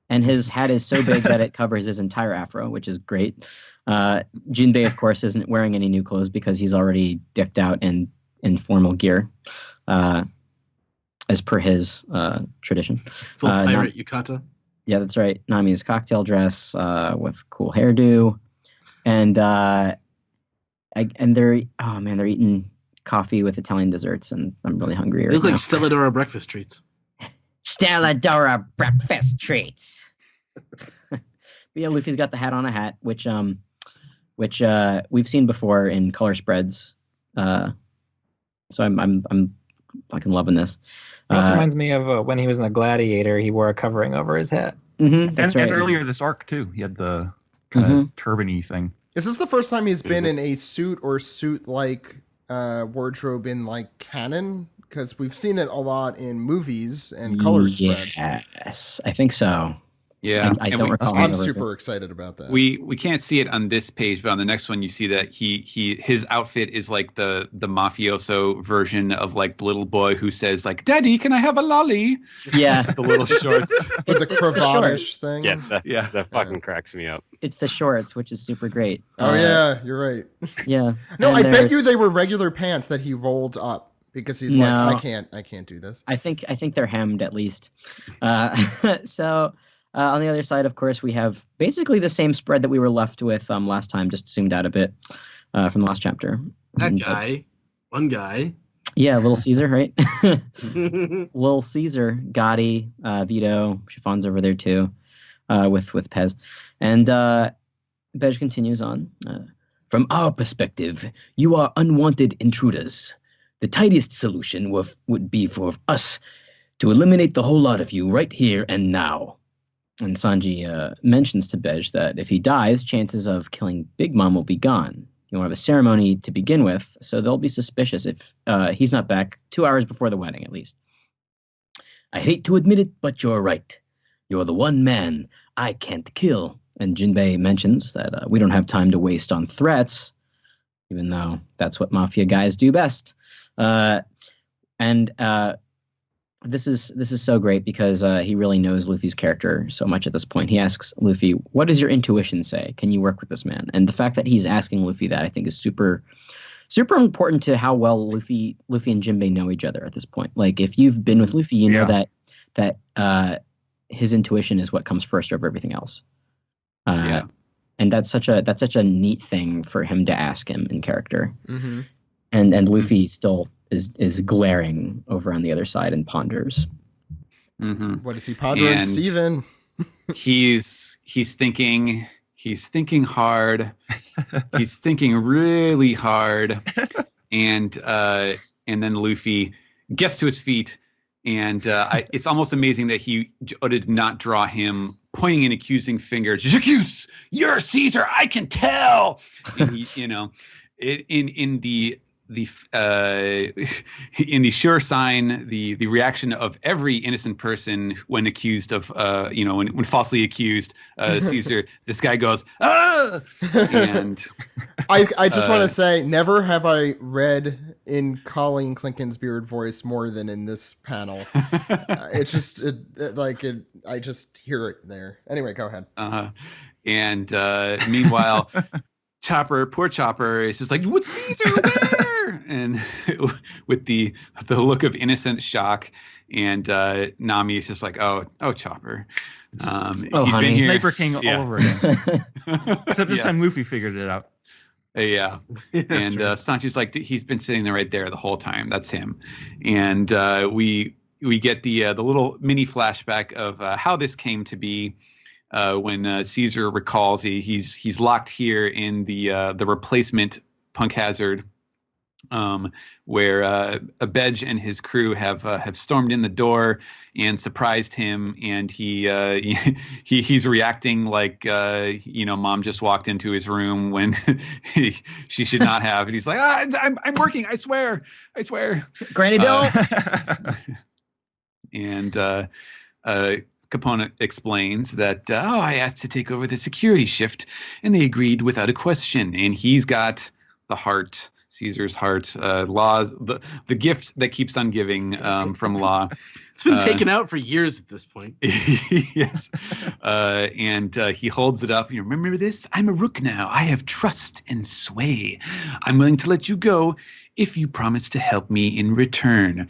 And his hat is so big that it covers his entire afro, which is great. Jinbei, of course, isn't wearing any new clothes because he's already decked out in formal gear, as per his tradition. Full pirate yukata. Yeah, that's right. Nami's cocktail dress with cool hairdo, and they're eating coffee with Italian desserts, and I'm really hungry They right look now. like Stelladora breakfast treats. Stelladora breakfast treats. But yeah, Luffy's got the hat on a hat, which we've seen before in color spreads. So I'm fucking loving this. It also reminds me of when he was in the Gladiator. He wore a covering over his hat. That's right. And earlier this arc too, he had the kind of turban-y thing. Is this the first time he's been in a suit or suit-like wardrobe in like canon? Because we've seen it a lot in movies and color spreads. Yes, I think so. Yeah, I and don't recall. I'm ever- super excited about that. We can't see it on this page, but on the next one, you see that his outfit is like the mafioso version of like the little boy who says like, "Daddy, can I have a lolly?" Yeah, The little shorts. With the it's the cravatish thing. Yeah, that fucking cracks me up. it's the shorts, which is super great. Oh yeah, you're right. Yeah. No, And I bet you there's- they were regular pants that he rolled up because he's No. like, I can't do this. I think they're hemmed at least. So on the other side, of course, we have basically the same spread that we were left with last time, just zoomed out a bit from the last chapter. That guy. One guy. Yeah, Little Caesar, right? Little Caesar, Gotti, Vito, Chiffon's over there too, with Pez. And Beige continues on. From our perspective, you are unwanted intruders. The tidiest solution would be for us to eliminate the whole lot of you right here and now. And Sanji mentions to Bej that if he dies, chances of killing Big Mom will be gone. You won't have a ceremony to begin with, so they'll be suspicious if he's not back 2 hours before the wedding, at least. I hate to admit it, but you're right. You're the one man I can't kill. And Jinbei mentions that we don't have time to waste on threats, even though that's what mafia guys do best. This is so great because he really knows Luffy's character so much at this point. He asks Luffy, what does your intuition say? Can you work with this man? And the fact that he's asking Luffy that, I think, is super, super important to how well Luffy and Jinbei know each other at this point. Like, if you've been with Luffy, you know that his intuition is what comes first over everything else. And that's such a neat thing for him to ask him in character. Mm-hmm. And Luffy still is glaring over on the other side and ponders. Mm-hmm. What is he pondering, Steven? he's thinking hard. He's thinking really hard, and then Luffy gets to his feet, and it's almost amazing that Oda did not draw him pointing an accusing finger. J'accuse, you're Caesar. I can tell. And he, in the sure sign, the reaction of every innocent person when accused of, when falsely accused, Caesar, this guy goes, ah! And I just want to say, never have I read in Colleen Clinton's beard voice more than in this panel. I just hear it there. Anyway, go ahead. And meanwhile, poor Chopper is just like, what's Caesar there? And with the look of innocent shock, and Nami is just like, oh Chopper. He's honey. been here. Sniper King all over again. Except this time Luffy figured it out. Yeah. And Sanji's like, he's been sitting there right there the whole time. That's him. And we get the little mini flashback of how this came to be. When Caesar recalls he's locked here in the replacement Punk Hazard, where Abedge and his crew have stormed in the door and surprised him, and he's reacting like Mom just walked into his room when she should not have, and he's like, I'm working, I swear, Granny Bill. And Capone explains that, I asked to take over the security shift, and they agreed without a question. And he's got the heart, Caesar's heart, Law's, the gift that keeps on giving from Law. It's been taken out for years at this point. Yes. And he holds it up. You remember this? I'm a rook now. I have trust and sway. I'm willing to let you go if you promise to help me in return.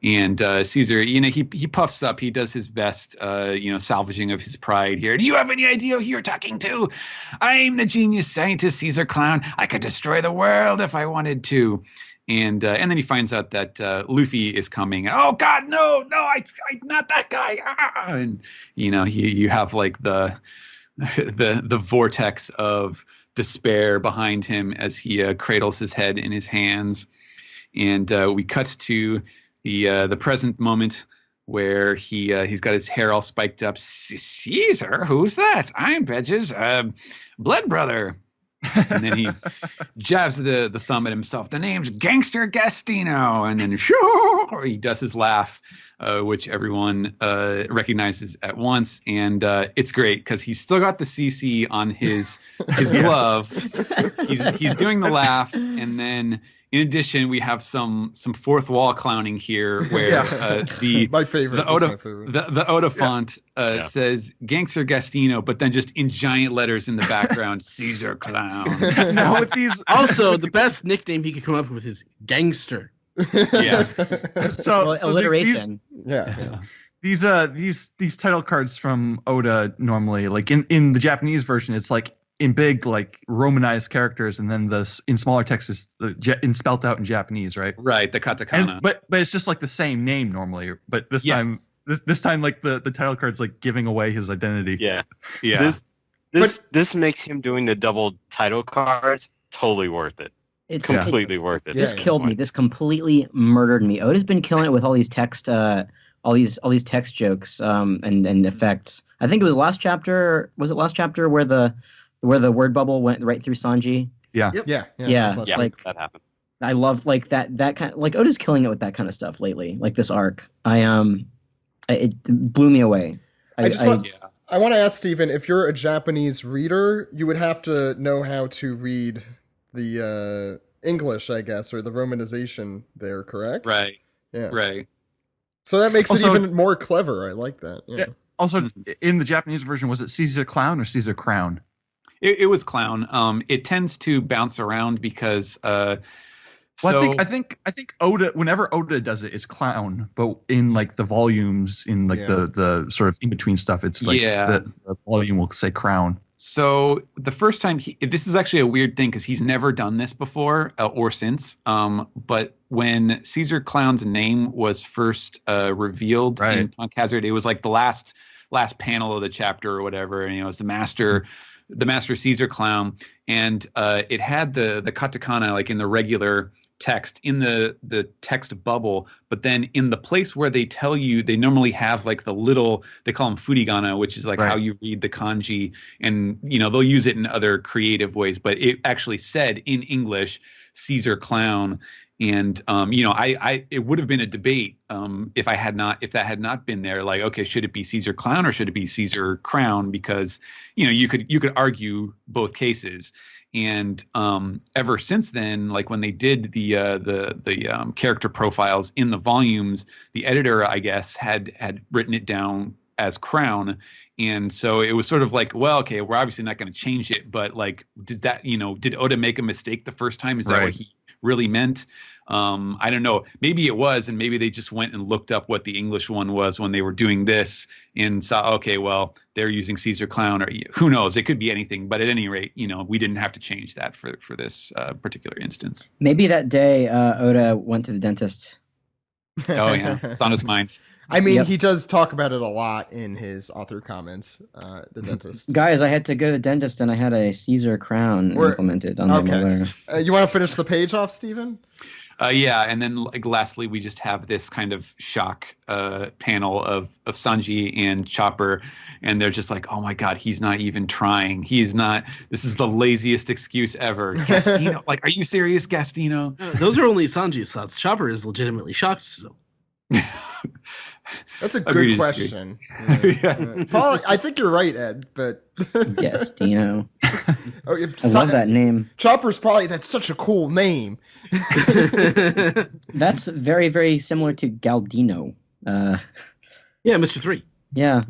And Caesar, he puffs up. He does his best, salvaging of his pride here. Do you have any idea who you're talking to? I'm the genius scientist, Caesar Clown. I could destroy the world if I wanted to. And then he finds out that Luffy is coming. Oh God, no, I not that guy. Ah! And you have like the vortex of despair behind him as he cradles his head in his hands. And we cut to the present moment where he's got his hair all spiked up. Caesar, who's that? I'm Bedge's blood brother. And then he jabs the thumb at himself. The name's Gangster Gastino. And then he does his laugh, which everyone recognizes at once. And it's great because he's still got the CC on his glove. He's doing the laugh. And then in addition, we have some fourth wall clowning here where my favorite. The Oda font says Gangster Gastino, but then just in giant letters in the background, Caesar Clown. Now with these, also the best nickname he could come up with is Gangster. Yeah. So alliteration. These title cards from Oda normally, like in the Japanese version, it's like in big like Romanized characters, and then in smaller text is spelt out in Japanese, right? Right, the katakana. But it's just like the same name normally. But this time, like the title card's like giving away his identity. Yeah. This makes him doing the double title cards totally worth it. It's completely worth it. This killed me. This completely murdered me. Oda's been killing it with all these text all these text jokes and effects. I think it was last chapter. Was it last chapter where the word bubble went right through Sanji? Yeah. Yep. Yeah. Yeah, that's Yeah, like that happened. I love like that kind. Like Oda's killing it with that kind of stuff lately. Like this arc, it blew me away. I want Yeah. to ask Steven, if you're a Japanese reader, you would have to know how to read the English, I guess, or the romanization there, correct? Right. Yeah. Right. So that makes Also- it even more clever. I like that. Yeah. Also, in the Japanese version, was it Caesar Clown or Caesar Crown? It was clown. It tends to bounce around because Well, I think Oda, whenever Oda does it, it's clown, but in like the volumes, in like the sort of in between stuff, it's like the volume will say crown. So the first time this is actually a weird thing because he's never done this before or since. But when Caesar Clown's name was first revealed in Punk Hazard, it was like the last panel of the chapter or whatever, and it was the master Caesar Clown, and it had the katakana like in the regular text in the text bubble, but then in the place where they tell you, they normally have like the little, they call them furigana, which is like how you read the kanji, and they'll use it in other creative ways, but it actually said in English Caesar Clown. And it would have been a debate if that had not been there. Like, okay, should it be Caesar Clown or should it be Caesar Crown? Because you could argue both cases. And ever since then, like when they did the character profiles in the volumes, the editor, I guess, had written it down as Crown. And so it was sort of like, well, okay, we're obviously not going to change it, but like, did Oda make a mistake the first time? Is that what he really meant? I don't know. Maybe it was, and maybe they just went and looked up what the English one was when they were doing this and saw, okay, well, they're using Caesar Clown, or who knows? It could be anything. But at any rate, we didn't have to change that for this particular instance. Maybe that day Oda went to the dentist. Oh yeah, it's on his mind. I mean, he does talk about it a lot in his author comments, the dentist. Guys, I had to go to the dentist and I had a Caesar Crown implemented on my molar. You want to finish the page off, Steven? Yeah, and then like lastly, we just have this kind of shock panel of Sanji and Chopper, and they're just like, oh my god, he's not even trying. He's not. This is the laziest excuse ever. Gastino, like, are you serious, Gastino? Those are only Sanji's thoughts. Chopper is legitimately shocked still. That's a good question. Yeah. Paul, I think you're right, Ed, but Gastino. Oh, I love that name. Chopper's that's such a cool name. That's very, very similar to Galdino. Yeah, Mr. 3. Yeah.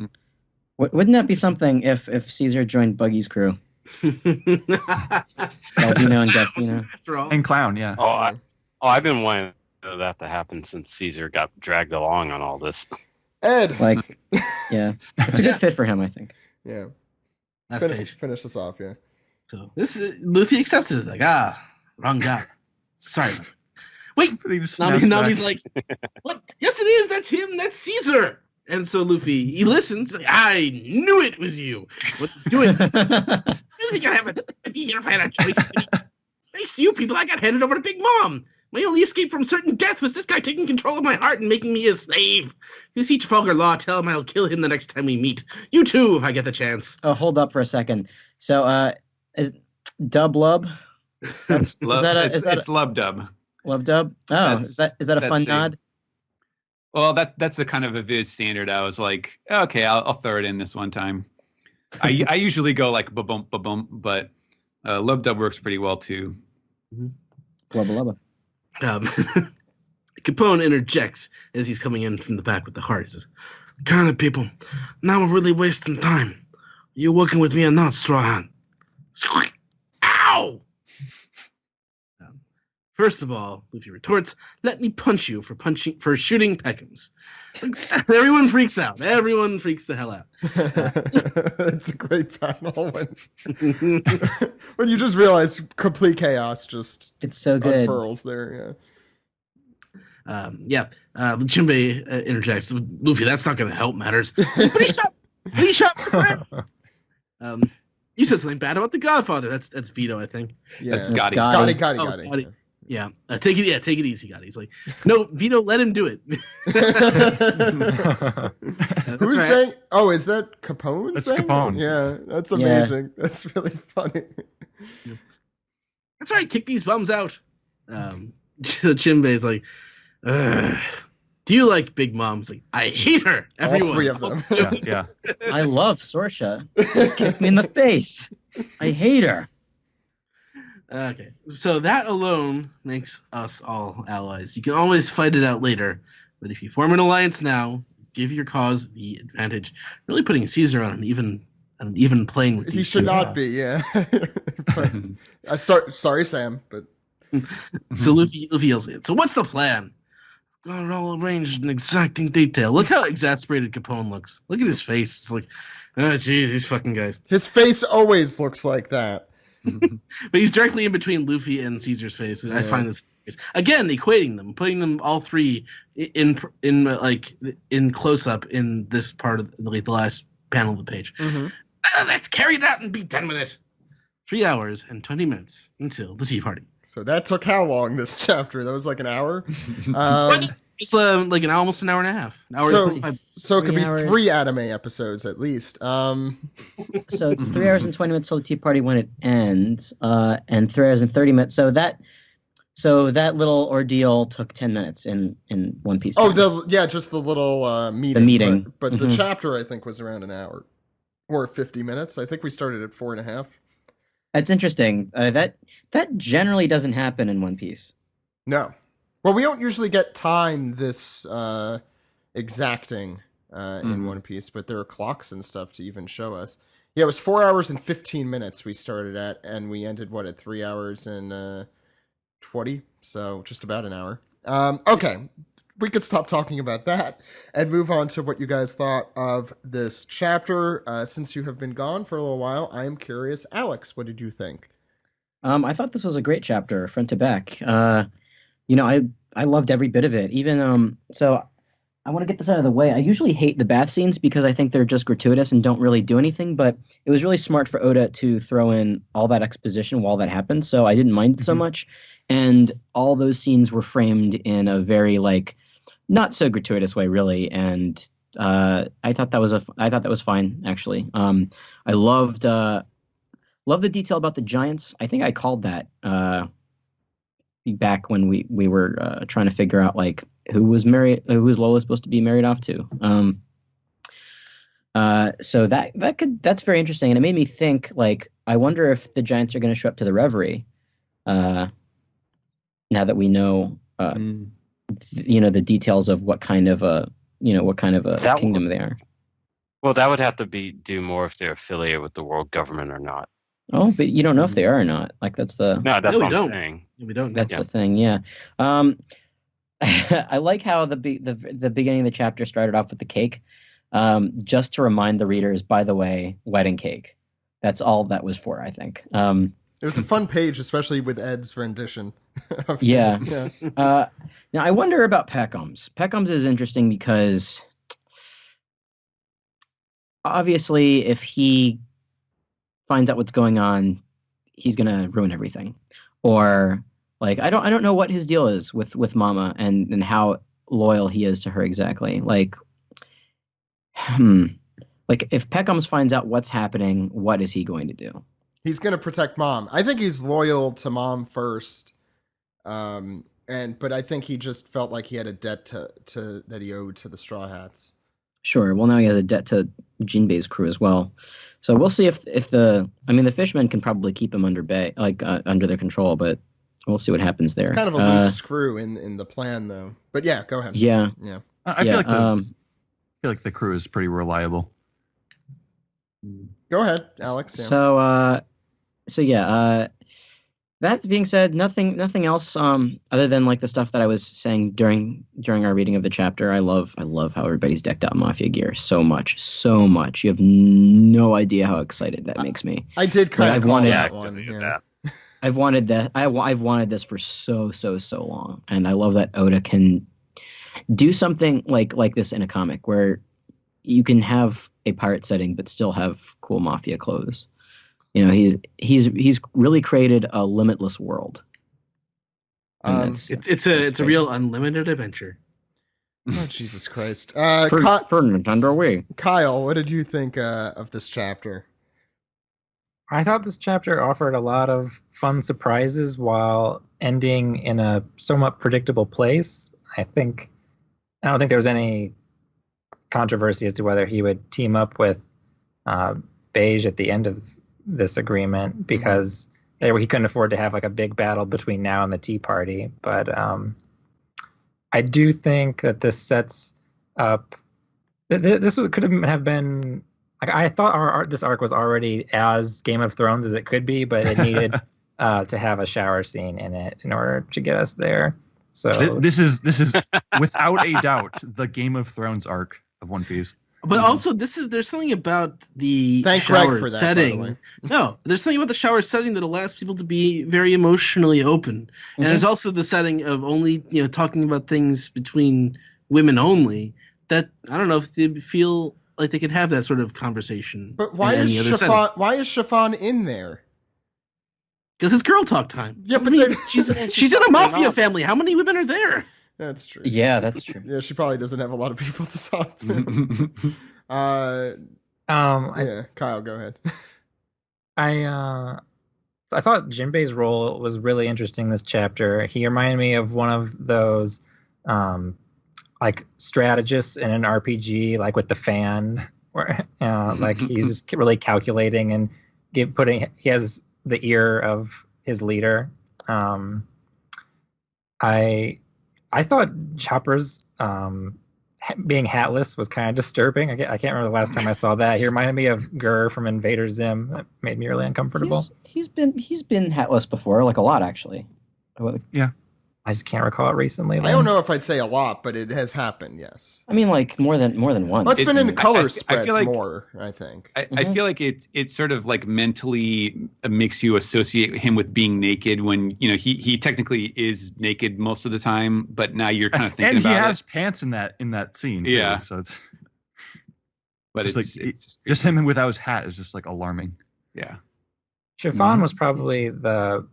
Wouldn't that be something if Caesar joined Buggy's crew? Galdino and Gastino. And Clown, yeah. I've been wanting that to happen since Caesar got dragged along on all this. Ed. Like, yeah. It's a good fit for him, I think. Yeah. Page. Finish this off, yeah. So this is Luffy accepts it. It's like, wrong guy. Sorry. Wait, Nami's like, what? Yes, it is. That's him. That's Caesar. And so Luffy, he listens. Like, I knew it was you. What are you doing? I think I haven't be here if I had a choice. Thanks to you people, I got handed over to Big Mom. My only escape from certain death was this guy taking control of my heart and making me his slave. If you see Trafalgar Law, tell him I'll kill him the next time we meet. You too, if I get the chance. Oh, hold up for a second. So, is Dub Lub? It's Lub Dub. Lub Dub? Oh, is that a fun nod? Well, that's a kind of a Viz standard. I was like, okay, I'll throw it in this one time. I usually go like ba-bump, ba-bump, but Lub Dub works pretty well too. Lubba lubba. Capone interjects as he's coming in from the back with the heart. He says, kind of people, now we're really wasting time. You working with me or not, Straw Hat? Ow! First of all, Luffy retorts, let me punch you for shooting Peckham's. Everyone freaks out. Everyone freaks the hell out. It's a great panel when you just realize complete chaos just it's so good. Unfurls there, yeah. Jinbei interjects, Luffy, that's not going to help matters. But he shot my friend. You said something bad about the Godfather. That's Vito, I think. Yeah, that's Gotti. Gotti. Gotti. Yeah, take it. Yeah, take it easy, God. He's like, no, Vito, let him do it. Who's right. saying? Oh, is that Capone That's saying? it? Capone. Yeah, that's Yeah. amazing. That's really funny. That's right. Kick these bums out. Jinbei's like, Ugh. Do you like Big Mom? He's like, I hate her. Everyone. All three of them. Yeah. I love Sorsha. Kick me in the face. I hate her. Okay, so that alone makes us all allies. You can always fight it out later, but if you form an alliance now, give your cause the advantage. Really putting Caesar on an even plane with He these should two. not be. Yeah. But, sorry, Sam, but So Luffy yells at it. So what's the plan? Got it all arranged in exacting detail. Look how exasperated Capone looks. Look at his face. It's like, oh jeez, these fucking guys. his face always looks like that. But he's directly in between Luffy and Caesar's face. I find this again equating them, putting them all three in close up in this part of the last panel of the page. Mm-hmm. Let's carry that and be done with it. 3 hours and 20 minutes until the tea party. So that took how long? This chapter? That was like an hour. It's like almost an hour and a half. An hour So- and 25. So it could be 3 hours. 3 anime episodes at least. So it's 3 hours and 20 minutes till the tea party when it ends, and 3 hours and 30 minutes. So that little ordeal took 10 minutes in One Piece. Oh, time. just the little meeting. The meeting. But the Mhm. chapter I think was around an hour or 50 minutes. I think we started at 4.5. That's interesting. That generally doesn't happen in One Piece. No. Well, we don't usually get time this exacting in One Piece, but there are clocks and stuff to even show us. Yeah, it was 4 hours and 15 minutes we started at, and we ended, at 3 hours and 20? So just about an hour. Okay, we could stop talking about that and move on to what you guys thought of this chapter. Since you have been gone for a little while, I am curious. Alex, what did you think? I thought this was a great chapter, front to back. I loved every bit of it. Even so, I want to get this out of the way. I usually hate the bath scenes because I think they're just gratuitous and don't really do anything. But it was really smart for Oda to throw in all that exposition while that happened, so I didn't mind it so much. And all those scenes were framed in a very not so gratuitous way, really. And I thought that was fine, actually. I loved the detail about the giants. I think I called that back when we were trying to figure out who was Lola supposed to be married off to. So that's very interesting, and it made me think I wonder if the giants are going to show up to the Reverie. Now that we know, the details of what kind of a kingdom they are. Well, that would have to do more if they're affiliated with the world government or not. Oh, but you don't know if they are or not. That's the No, that's No, what we I'm don't. saying. We don't. that's the thing. Yeah. I like how the beginning of the chapter started off with the cake, just to remind the readers. By the way, wedding cake. That's all that was for, I think. It was a fun page, especially with Ed's rendition. Yeah. Yeah. Now I wonder about Peckham's. Peckham's is interesting because obviously, if he finds out what's going on, he's gonna ruin everything. Or I don't know what his deal is with Mama and how loyal he is to her exactly. If Peckham's finds out what's happening, what is he going to do? He's going to protect Mom. I think he's loyal to Mom first. But I think he just felt like he had a debt to that he owed to the Straw Hats. Sure. Well, now he has a debt to Jinbei's crew as well. So we'll see if the fishmen can probably keep him under under their control, but we'll see what happens there. It's kind of a loose screw in the plan, though. But yeah, go ahead. Yeah. Yeah. I feel like the crew is pretty reliable. Go ahead, Alex. Yeah. So yeah. That being said, nothing else other than the stuff that I was saying during our reading of the chapter. I love how everybody's decked out in Mafia gear so much. You have no idea how excited that makes me. I did kind of I've wanted that one. Yeah. I've wanted that. I've wanted this for so long, and I love that Oda can do something like this in a comic where you can have a pirate setting but still have cool mafia clothes. He's really created a limitless world. It's a real unlimited adventure. Oh, Jesus Christ. for Nintendo Wii. Kyle, what did you think of this chapter? I thought this chapter offered a lot of fun surprises while ending in a somewhat predictable place. I don't think there was any controversy as to whether he would team up with Beige at the end of this agreement, because he couldn't afford to have like a big battle between now and the Tea Party. But I do think that this sets up. Could have been. I thought this arc was already as Game of Thrones as it could be, but it needed to have a shower scene in it in order to get us there. So this is without a doubt the Game of Thrones arc of One Piece. But also, there's something about the Thank shower Greg for that, setting. by the way. No, there's something about the shower setting that allows people to be very emotionally open, and there's also the setting of only talking about things between women only. That I don't know if they feel like they could have that sort of conversation. But why is Chiffon in there? Because it's girl talk time. Yeah, but she's in a mafia family. How many women are there? That's true. Yeah, that's true. Yeah, she probably doesn't have a lot of people to talk to. Kyle, go ahead. I thought Jinbei's role was really interesting this chapter. He reminded me of one of those like strategists in an RPG, like with the fan, where like he's just really calculating and he has the ear of his leader. I thought Chopper's being hatless was kind of disturbing. I can't remember the last time I saw that. He reminded me of Gur from Invader Zim. That made me really uncomfortable. He's been hatless before, like a lot actually. Yeah. I just can't recall it recently. I don't know if I'd say a lot, but it has happened, yes. I mean, like more than once. Well, it's been in color spreads more, I think. I feel like it's sort of like mentally makes you associate him with being naked when he technically is naked most of the time, but now you're kind of thinking about it. And he has pants in that scene. Yeah. Too, so it's. But it's just him without his hat is just like alarming. Yeah. Chiffon was probably the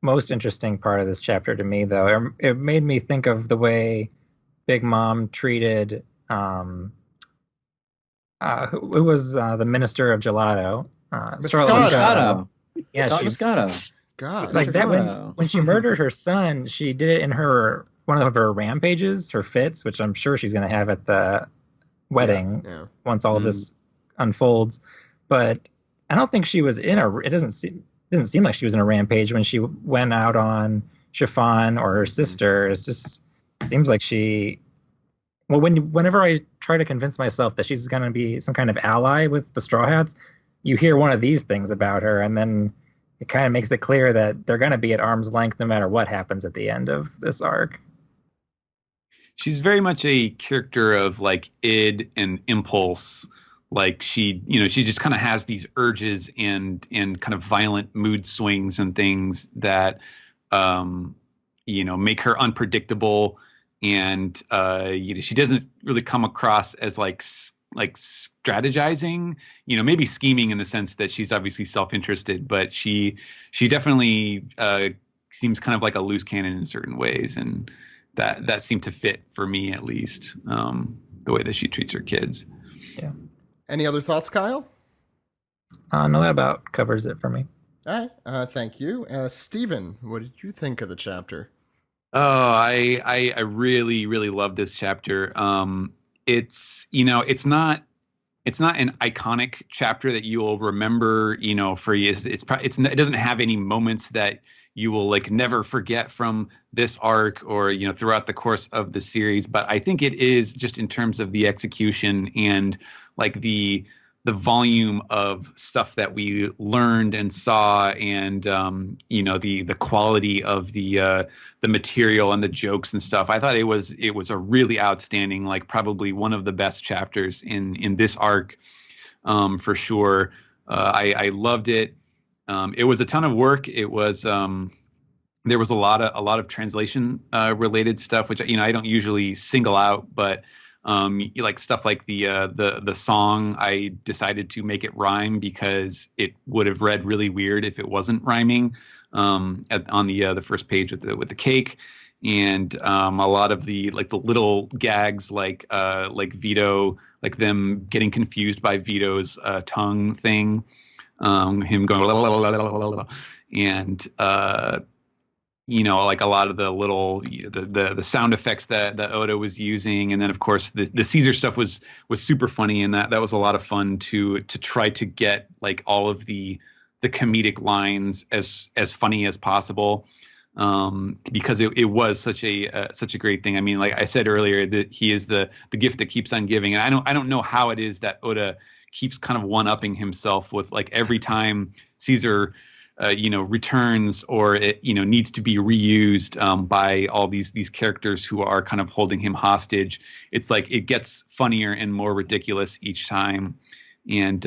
most interesting part of this chapter to me, though. It made me think of the way Big Mom treated who was the minister of Gelato? Moscato. Yeah, Moscato. God, like that when she murdered her son, she did it in one of her rampages, her fits, which I'm sure she's going to have at the wedding once all of this unfolds. But I don't think she was it doesn't seem like she was in a rampage when she went out on Chiffon or her sister. It seems like whenever I try to convince myself that she's going to be some kind of ally with the Straw Hats, you hear one of these things about her, and then it kind of makes it clear that they're going to be at arm's length no matter what happens at the end of this arc. She's very much a character of like id and impulse. Like she just kind of has these urges and kind of violent mood swings and things that, make her unpredictable. And, she doesn't really come across as like strategizing, maybe scheming in the sense that she's obviously self-interested, but she definitely seems kind of like a loose cannon in certain ways. And that seemed to fit for me, at least, the way that she treats her kids. Yeah. Any other thoughts, Kyle? No, that about covers it for me. All right. Thank you. Steven, what did you think of the chapter? Oh, I really, really love this chapter. It's not an iconic chapter that you will remember, for years. It doesn't have any moments that you will like never forget from this arc or, throughout the course of the series. But I think it is just in terms of the execution and like the volume of stuff that we learned and saw, and the quality of the material and the jokes and stuff. I thought it was a really outstanding, like probably one of the best chapters in this arc, for sure. I loved it. It was a ton of work. It was there was a lot of translation related stuff, which I don't usually single out, but Like stuff like the song, I decided to make it rhyme because it would have read really weird if it wasn't rhyming on the first page with the cake. And a lot of the little gags like Vito, like them getting confused by Vito's tongue thing, him going la, la, la, la, la, la, la, and like a lot of the little the sound effects that Oda was using, and then of course the Caesar stuff was super funny, and that was a lot of fun to try to get like all of the comedic lines as funny as possible. Because it was such a great thing. I mean, like I said earlier, that he is the gift that keeps on giving, and I don't know how it is that Oda keeps kind of one-upping himself with like every time Caesar returns or it needs to be reused by all these characters who are kind of holding him hostage. It's like it gets funnier and more ridiculous each time. And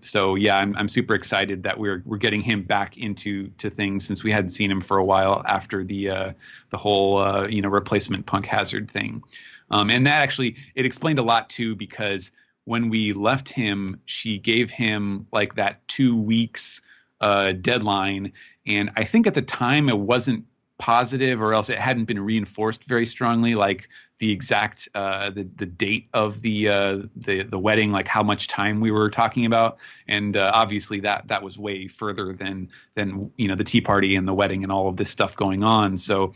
so, yeah, I'm super excited that we're getting him back into things since we hadn't seen him for a while after the whole replacement Punk Hazard thing. And that actually it explained a lot too, because when we left him, she gave him like that 2 weeks deadline, and I think at the time it wasn't positive, or else it hadn't been reinforced very strongly, like the exact the date of the wedding, like how much time we were talking about. And obviously that was way further than the tea party and the wedding and all of this stuff going on. So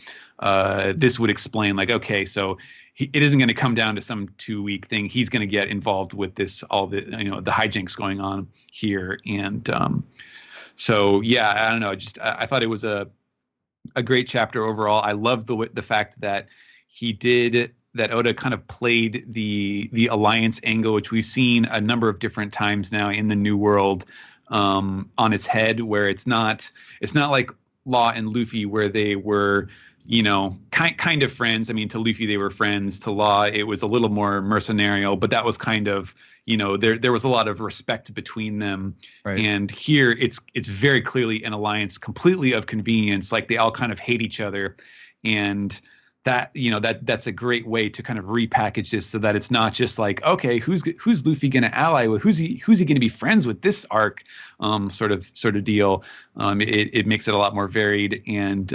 this would explain, like, okay, so it isn't going to come down to some 2-week thing. He's going to get involved with this, all the the hijinks going on here. And so yeah, I don't know, just I thought it was a great chapter overall. I love the fact that that Oda kind of played the alliance angle, which we've seen a number of different times now in the New World, on its head, where it's not like Law and Luffy where they were kind of friends. I mean, to Luffy they were friends, to Law it was a little more mercenarial, but that was kind of there was a lot of respect between them. Right. And here it's very clearly an alliance completely of convenience, like they all kind of hate each other. And that that's a great way to kind of repackage this so that it's not just like, okay, who's Luffy going to ally with, who's he going to be friends with this arc, sort of deal. It makes it a lot more varied, and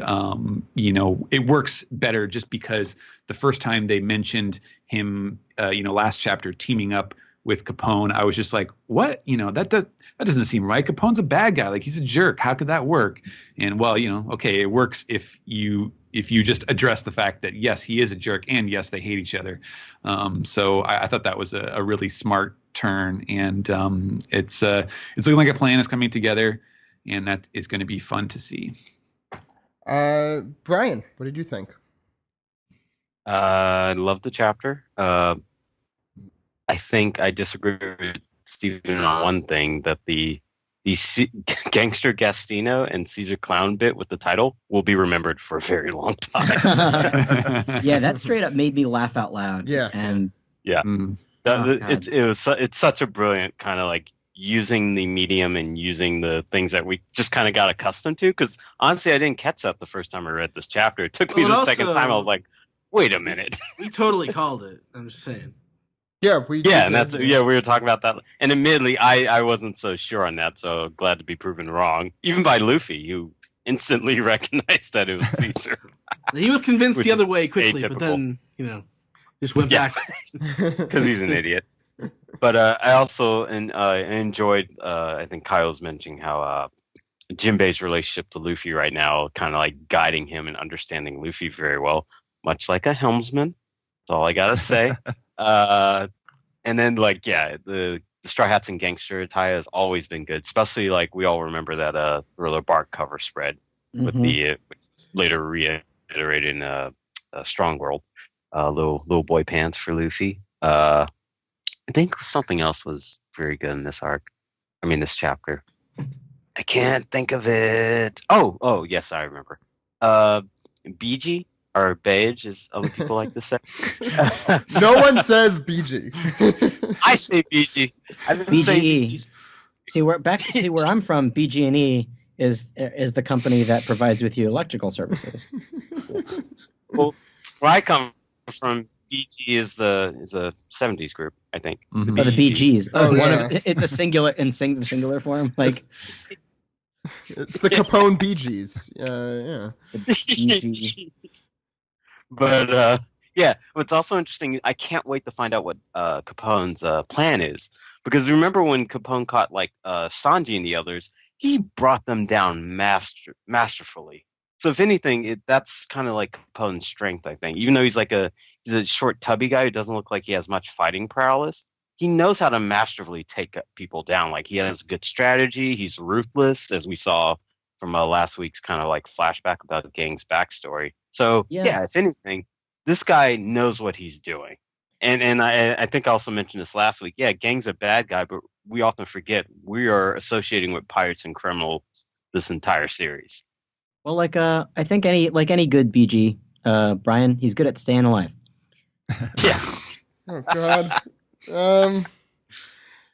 it works better just because the first time they mentioned him, last chapter, teaming up with Capone, I was just like, what? That doesn't seem right. Capone's a bad guy. Like, he's a jerk. How could that work? And well, okay, it works if you just address the fact that yes, he is a jerk, and yes, they hate each other. So I thought that was a really smart turn, and it's looking like a plan is coming together, and that is going to be fun to see. Brian, what did you think? I loved the chapter. I think I disagree with Steven on one thing, that the Gangster Gastino and Caesar Clown bit with the title will be remembered for a very long time. Yeah, that straight up made me laugh out loud. Yeah. And yeah, it's such a brilliant kind of like using the medium and using the things that we just kind of got accustomed to. Because honestly, I didn't catch that the first time I read this chapter. It took me the second time. I was like, wait a minute. We totally called it. I'm just saying. Yeah, we were talking about that, and admittedly, I wasn't so sure on that. So glad to be proven wrong, even by Luffy, who instantly recognized that it was Caesar. He was convinced the other way quickly, atypical. But then just went back because he's an idiot. But I also enjoyed. I think Kyle's mentioning how Jinbei's relationship to Luffy right now, kind of like guiding him and understanding Luffy very well, much like a helmsman. That's all I gotta say. And then the Straw Hats and Gangster tie has always been good, especially like we all remember that Thriller Bark cover spread with the which was later reiterated in Strong World, little boy pants for Luffy. I think something else was very good in this arc. I mean, this chapter. I can't think of it. Oh yes, I remember. BG. Or beige, as other people like to say. No one says BG. I say BG. I've been saying BG. See, where I'm from, BG&E is the company that provides with you electrical services. Well, where I come from, BG is a '70s group, I think. Mhm. Oh, the BGs. Oh, One yeah. of it's a singular in the singular form. Like It's the Capone Bee Gees. Yeah. the BG. But yeah, what's also interesting, I can't wait to find out what Capone's plan is. Because remember when Capone caught like Sanji and the others, he brought them down masterfully. So if anything, that's kind of like Capone's strength, I think. Even though he's a short, tubby guy who doesn't look like he has much fighting prowess, he knows how to masterfully take people down. Like he has good strategy. He's ruthless, as we saw from last week's kind of like flashback about Gang's backstory. So yeah, if anything, this guy knows what he's doing. And I think I also mentioned this last week. Yeah, Gang's a bad guy, but we often forget we are associating with pirates and criminals this entire series. Well, like I think any good BG, Brian, he's good at staying alive. Yeah. Oh God.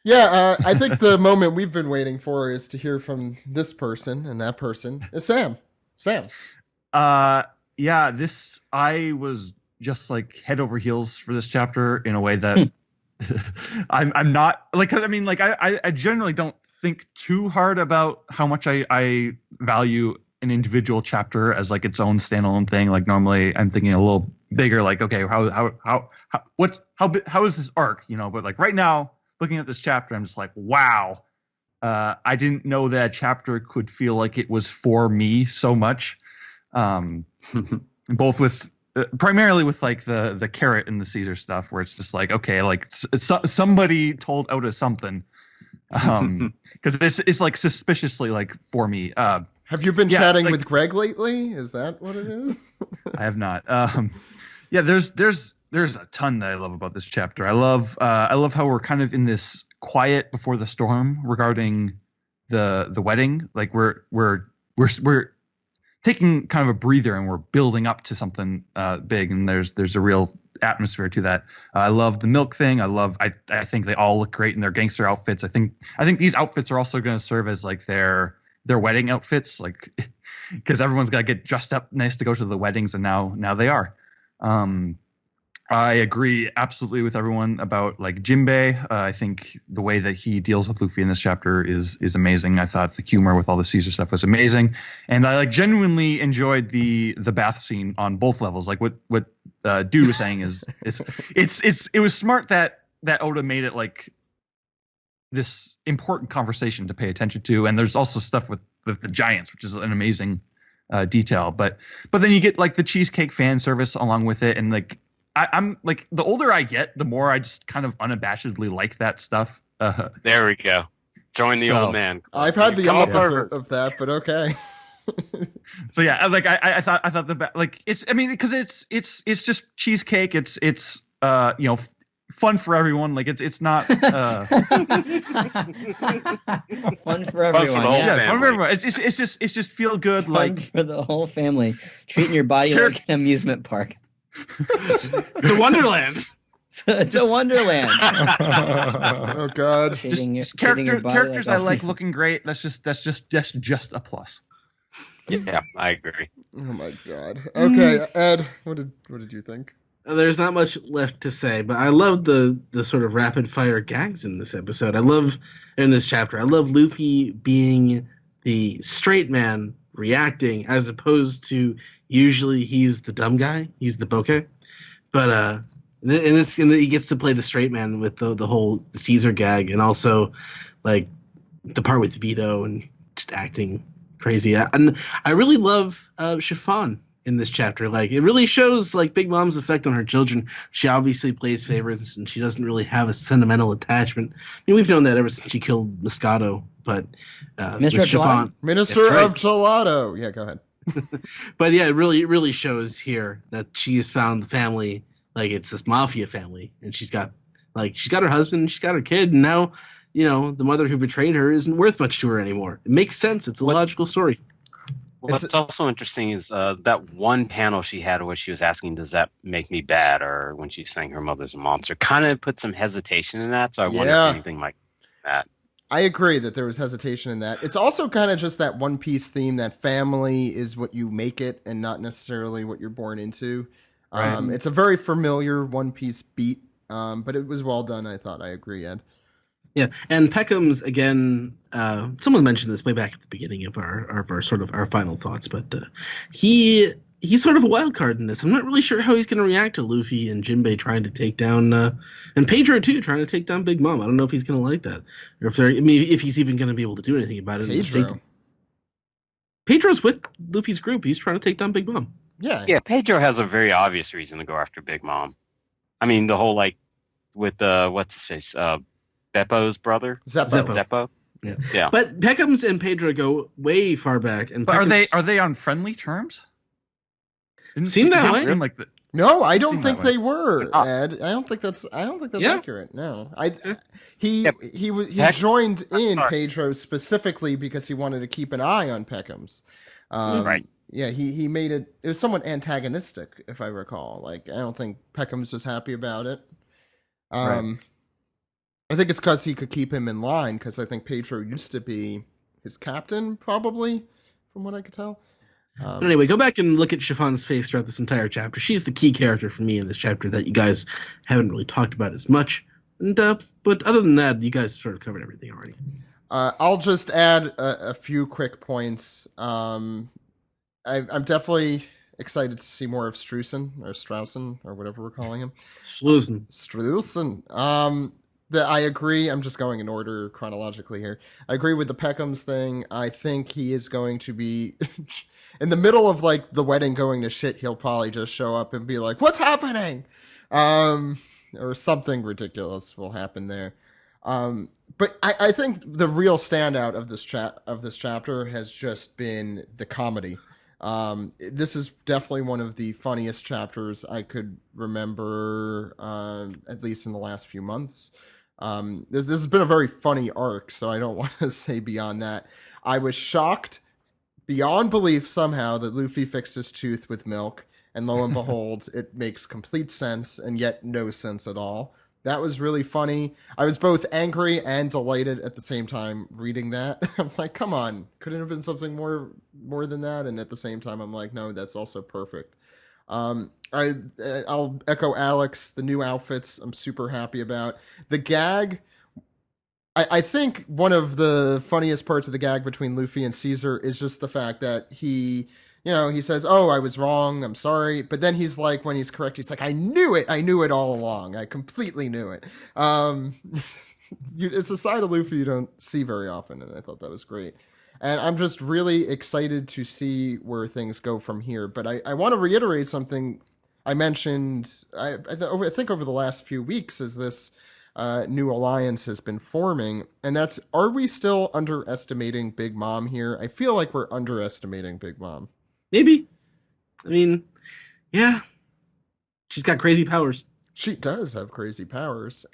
Yeah, I think the moment we've been waiting for is to hear from this person, and that person is Sam. Sam. Yeah, I was just like head over heels for this chapter in a way that I'm not like. I mean, like I generally don't think too hard about how much I value an individual chapter as like its own standalone thing. Like normally I'm thinking a little bigger, like okay, how is this arc, you know? But like right now, looking at this chapter, I'm just like, wow, I didn't know that chapter could feel like it was for me so much. Both with primarily with like the carrot and the Caesar stuff, where it's just like okay, like somebody told Oda something, because it's like suspiciously like for me. Have you been chatting with Greg lately? Is that what it is? I have not. Yeah, there's a ton that I love about this chapter. I love how we're kind of in this quiet before the storm regarding the wedding. Like we're taking kind of a breather and we're building up to something big, and there's a real atmosphere to that. I love the milk thing. I think they all look great in their gangster outfits. I think these outfits are also going to serve as like their wedding outfits, like because everyone's got to get dressed up nice to go to the weddings, and now they are. I agree absolutely with everyone about like Jinbei. I think the way that he deals with Luffy in this chapter is amazing. I thought the humor with all the Caesar stuff was amazing, and I like genuinely enjoyed the bath scene on both levels. Like what Dude was saying is it was smart that Oda made it like this important conversation to pay attention to, and there's also stuff with the giants, which is an amazing detail. But then you get like the cheesecake fan service along with it, and like I'm like the older I get, the more I just kind of unabashedly like that stuff. There we go. Join the old man. I've had the opposite of that, but okay. So yeah, like I thought like it's because it's just cheesecake. It's you know, fun for everyone. Like it's not fun for everyone. Yeah, fun for everyone. It's just feel good. Fun like for the whole family. Treating your body like an amusement park. It's a wonderland. It's a wonderland. Oh God! Just characters I like looking great. That's just a plus. Yeah, I agree. Oh my God. Okay, Ed, what did you think? There's not much left to say, but I love the sort of rapid fire gags in this episode. In this chapter. I love Luffy being the straight man reacting, as opposed to usually he's the dumb guy, he's the bokeh. But he gets to play the straight man with the whole Caesar gag, and also like the part with Vito and just acting crazy. And I really love Chiffon in this chapter. Like it really shows like Big Mom's effect on her children. She obviously plays favorites, and she doesn't really have a sentimental attachment. I mean, we've known that ever since she killed Moscato. But Mr. Chiffon, Minister of Gelato. Yeah, go ahead. But yeah, it really shows here that she has found the family. Like it's this mafia family, and she's got her husband, she's got her kid, and now, you know, the mother who betrayed her isn't worth much to her anymore. It makes sense. It's a logical story. What's also interesting is that one panel she had where she was asking, "Does that make me bad?" Or when she's saying her mother's a monster, kind of put some hesitation in that. So I wonder if anything like that. I agree that there was hesitation in that. It's also kind of just that One Piece theme that family is what you make it and not necessarily what you're born into. Right. It's a very familiar One Piece beat, but it was well done. I thought. I agree, Ed. Yeah, and Peckham's again. Someone mentioned this way back at the beginning of our sort of our final thoughts, but he's sort of a wild card in this. I'm not really sure how he's going to react to Luffy and Jinbei trying to take down, and Pedro too, trying to take down Big Mom. I don't know if he's going to like that, or if he's even going to be able to do anything about it. Pedro's with Luffy's group. He's trying to take down Big Mom. Yeah. Pedro has a very obvious reason to go after Big Mom. I mean, the whole with what's his face, Beppo's brother, Zeppo. Yeah. But Peckham's and Pedro go way far back, and But are they on friendly terms? Seem that way. Like No, I don't think they were, Ed. I don't think that's accurate. No, he joined in Pedro specifically because he wanted to keep an eye on Peckham's. Right. Yeah, he made it. It was somewhat antagonistic, if I recall. Like, I don't think Peckham's was happy about it. Right. I think it's because he could keep him in line. Because I think Pedro used to be his captain, probably, from what I could tell. But anyway, go back and look at Chiffon's face throughout this entire chapter. She's the key character for me in this chapter that you guys haven't really talked about as much. And but other than that, you guys sort of covered everything already. I'll just add a few quick points. I'm definitely excited to see more of Straussen, or whatever we're calling him. Straussen. I agree. I'm just going in order chronologically here. I agree with the Peckhams thing. I think he is going to be in the middle of like the wedding going to shit. He'll probably just show up and be like, "What's happening?" Or something ridiculous will happen there. But I think the real standout of this chapter has just been the comedy. This is definitely one of the funniest chapters I could remember, at least in the last few months. This has been a very funny arc, so I don't want to say beyond that. I was shocked beyond belief somehow that Luffy fixed his tooth with milk, and lo and behold, it makes complete sense, and yet no sense at all. That was really funny. I was both angry and delighted at the same time reading that. I'm like, come on, couldn't it have been something more than that? And at the same time, I'm like, no, that's also perfect. I'll echo Alex. The new outfits, I'm super happy about. The gag, I think one of the funniest parts of the gag between Luffy and Caesar is just the fact that he says, "Oh, I was wrong. I'm sorry." But then he's like, when he's correct, he's like, "I knew it all along. I completely knew it." It's a side of Luffy you don't see very often, and I thought that was great. And I'm just really excited to see where things go from here. But I want to reiterate something I mentioned, I think over the last few weeks as this new alliance has been forming. And that's, are we still underestimating Big Mom here? I feel like we're underestimating Big Mom. Maybe. I mean, yeah. She's got crazy powers. She does have crazy powers.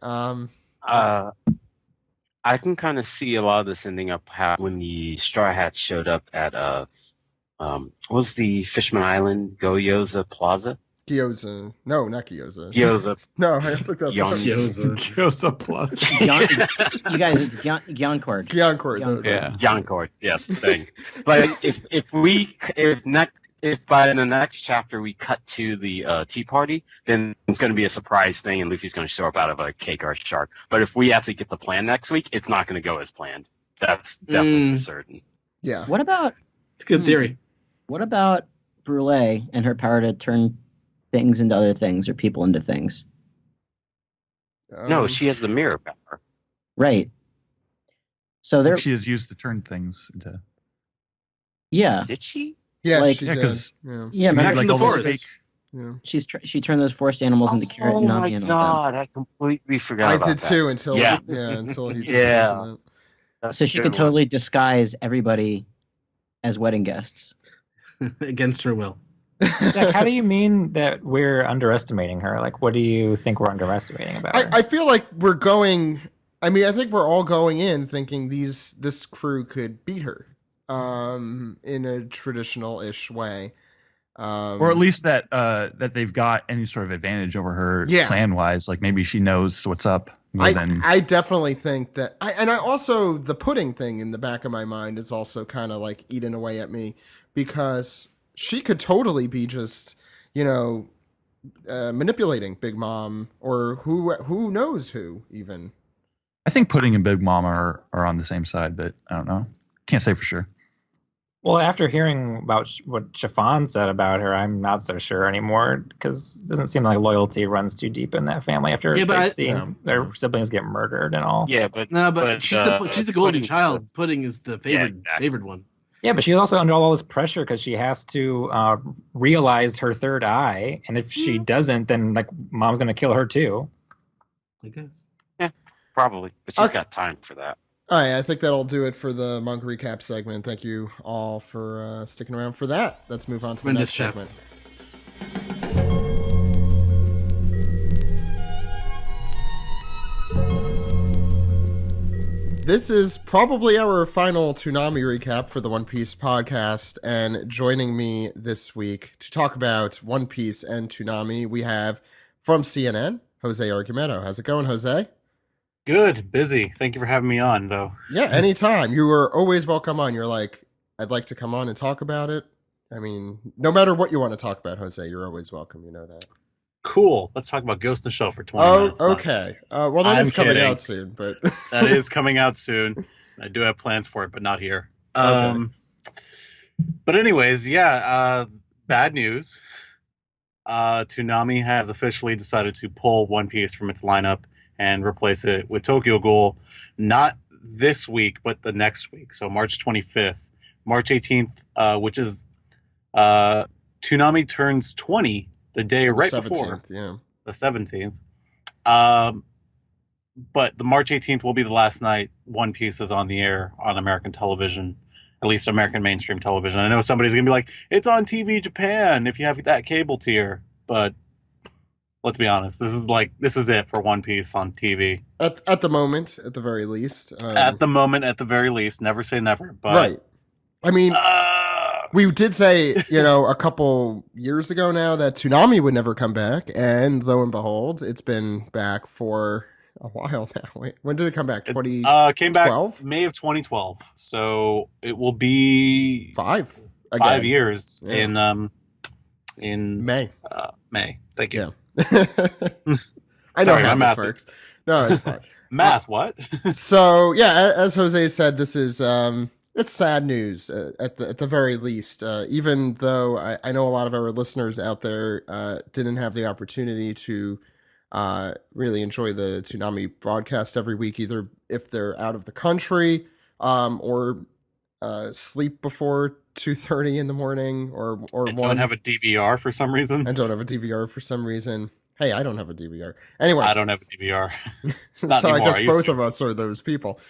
I can kind of see a lot of this ending up when the Straw Hats showed up at what was the Fishman Island Gyoza Plaza? Gyoza. No, not Gyoza. Gyoza. No, I don't think that's Gyoza Plaza. You guys, it's Gyancourt. Gyancourt. Yeah. Gyancourt, yes, thing. But if by the next chapter we cut to the tea party, then it's going to be a surprise thing, and Luffy's going to show up out of a cake or a shark. But if we actually get the plan next week, it's not going to go as planned. That's definitely for certain. Yeah. What about? It's a good theory. What about Brule and her power to turn things into other things or people into things? No, she has the mirror power. Right. So there. She is used to turn things into. Yeah. Did she? Yeah, like, she yeah, did. Yeah, Back like in the all those forest. Yeah. she turned those forest animals into carrots and Nami and all God, I completely forgot. I did too until he just mentioned that. So she could totally disguise everybody as wedding guests Against her will. Zach, how do you mean that we're underestimating her? Like, what do you think we're underestimating about her? I feel like we're going. I mean, I think we're all going in thinking this crew could beat her, in a traditional-ish way, or at least that they've got any sort of advantage over her plan-wise. Like maybe she knows what's up. I definitely think that. I also, the pudding thing in the back of my mind is also kind of like eating away at me, because she could totally be just, manipulating Big Mom or who knows who even. I think Pudding and Big Mom are on the same side, but I don't know. Can't say for sure. Well, after hearing about what Chiffon said about her, I'm not so sure anymore because it doesn't seem like loyalty runs too deep in that family after they've seen their siblings get murdered and all. Yeah, but she's the golden child. Pudding is the favored one. Yeah, but she's also under all this pressure because she has to realize her third eye, and if she doesn't, then like Mom's gonna kill her too. I guess. Yeah, probably, but she's got time for that. All right, I think that'll do it for the Manga Recap segment. Thank you all for sticking around for that. Let's move on to the next segment. This is probably our final Toonami recap for the One Piece podcast, and joining me this week to talk about One Piece and Toonami, we have from CNN, Jose Argumento. How's it going, Jose? Good, busy. Thank you for having me on, though. Yeah, anytime. You were always welcome on. You're like, I'd like to come on and talk about it. I mean, no matter what you want to talk about, Jose, you're always welcome. You know that. Cool. Let's talk about Ghost in the Shell for 20 minutes. Oh, okay. Well, that is coming out soon, but that is coming out soon. I do have plans for it, but not here. Okay. But anyways, yeah. Bad news. Toonami has officially decided to pull One Piece from its lineup and replace it with Tokyo Ghoul, not this week, but the next week. So March 25th. March 18th, which is Toonami turns 20 the day right 17th, before. yeah. The 17th. But the March 18th will be the last night One Piece is on the air on American television, at least American mainstream television. I know somebody's going to be like, it's on TV Japan if you have that cable tier, but let's be honest. This is it for One Piece on TV. At the moment, at the very least. At the moment, at the very least. Never say never. But, right. I mean, we did say, a couple years ago now that Toonami would never come back. And lo and behold, it's been back for a while now. Wait, when did it come back? 2012? Came back May of 2012. So it will be 5 years in May. May. Thank you. Yeah. I know how this works. No, it's fine. Math, what? So yeah, as Jose said, this is it's sad news at the very least. Even though I know a lot of our listeners out there didn't have the opportunity to really enjoy the Toonami broadcast every week, either if they're out of the country or sleep before 2:30 in the morning or don't have a DVR for some reason. And don't have a DVR for some reason. Hey, I don't have a DVR. Anyway, I don't have a DVR. So I guess both of us are those people.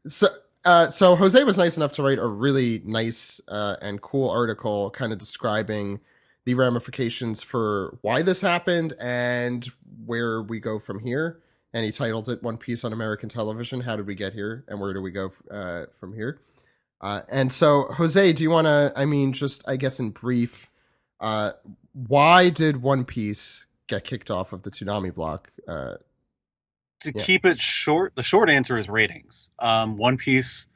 So Jose was nice enough to write a really nice and cool article kind of describing the ramifications for why this happened and where we go from here. And he titled it One Piece on American Television. How did we get here? And where do we go from here? And so, Jose, do you want to, just, I guess in brief, why did One Piece get kicked off of the Toonami block? Keep it short, the short answer is ratings. One Piece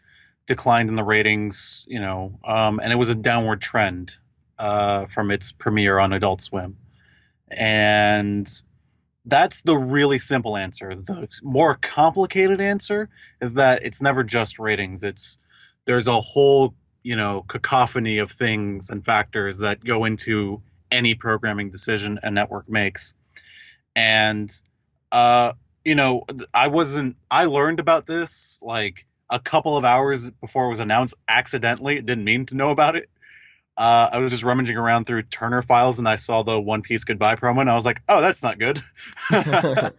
declined in the ratings, and it was a downward trend from its premiere on Adult Swim. And that's the really simple answer. The more complicated answer is that it's never just ratings. There's a whole, cacophony of things and factors that go into any programming decision a network makes. And, I learned about this like a couple of hours before it was announced accidentally. Didn't mean to know about it. I was just rummaging around through Turner files and I saw the One Piece goodbye promo and I was like, oh, that's not good. But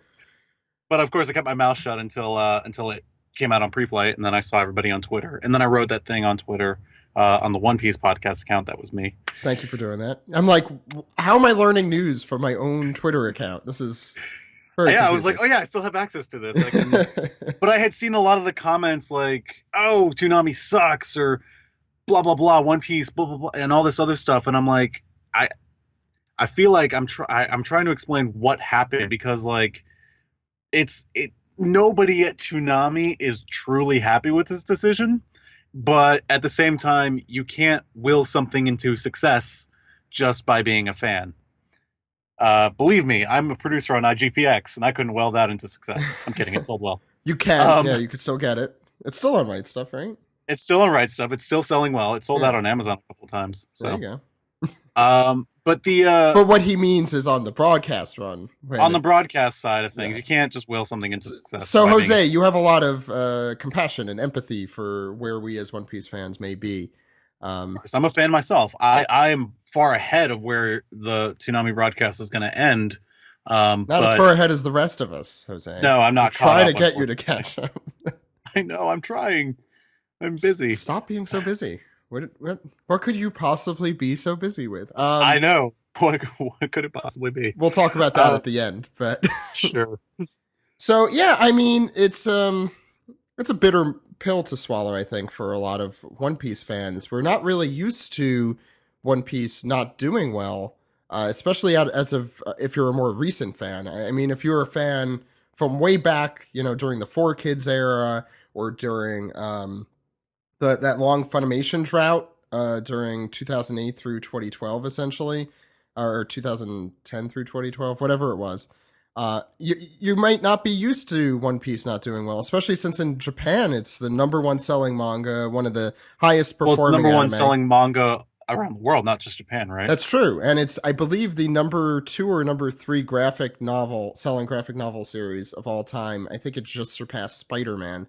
of course I kept my mouth shut until it came out on pre-flight, and then I saw everybody on Twitter, and then I wrote that thing on Twitter on the One Piece podcast account. That was me. Thank you for doing that. I'm like, how am I learning news from my own Twitter account? This is very confusing. I was like, oh yeah, I still have access to this. But I had seen a lot of the comments like, oh, Toonami sucks, or blah blah blah, One Piece, blah blah blah, and all this other stuff, and I'm like, I feel like I'm trying to explain what happened because like nobody at Toonami is truly happy with this decision, but at the same time, you can't will something into success just by being a fan. Believe me, I'm a producer on IGPX, and I couldn't weld that into success. I'm kidding. It sold well. You can, yeah, you can still get it. It's still on Right Stuff, right? It's still on Right Stuff. It's still selling well. It sold out on Amazon a couple times. So. There you go. But what he means is on the broadcast run. On the broadcast side of things, yes. You can't just will something into success. So Jose, you have a lot of compassion and empathy for where we as One Piece fans may be. I'm a fan myself. I am far ahead of where the Toonami broadcast is going to end. Not as far ahead as the rest of us, Jose. No, I'm not. Trying to get you to catch up. I know. I'm trying. I'm busy. Stop being so busy. What could you possibly be so busy with? I know. What could it possibly be? We'll talk about that at the end, but sure. So yeah, I mean, it's a bitter pill to swallow, I think, for a lot of One Piece fans. We're not really used to One Piece not doing well, especially if you're a more recent fan. I mean, if you're a fan from way back, during the 4Kids era or during that long Funimation drought during 2008 through 2012, essentially, or 2010 through 2012, whatever it was. You might not be used to One Piece not doing well, especially since in Japan it's the number one selling manga, one of the highest performing. Well, it's the number one anime. selling manga around the world, not just Japan, right? That's true, and it's, I believe, the number 2 or number 3 selling graphic novel series of all time. I think it just surpassed Spider-Man,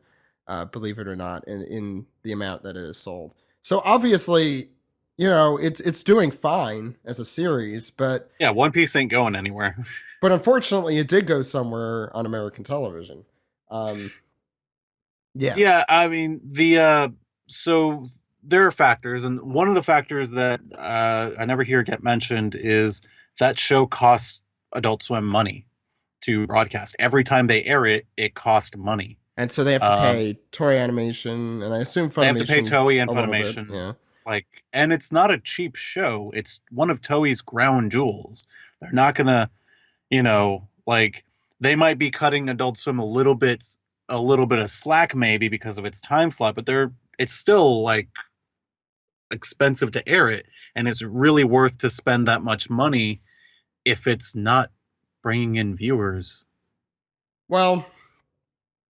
believe it or not, in the amount that it is sold. So obviously, it's doing fine as a series, but yeah, One Piece ain't going anywhere. But unfortunately, it did go somewhere on American television. Yeah, I mean, so there are factors, and one of the factors that I never hear get mentioned is that show costs Adult Swim money to broadcast. Every time they air it, it costs money. And so they have to pay Toei Animation, and I assume Funimation. They have to pay Toei and Funimation. Yeah. And it's not a cheap show. It's one of Toei's crown jewels. They're not gonna, they might be cutting Adult Swim a little bit of slack maybe because of its time slot, but it's still expensive to air it, and it's really worth to spend that much money if it's not bringing in viewers. Well,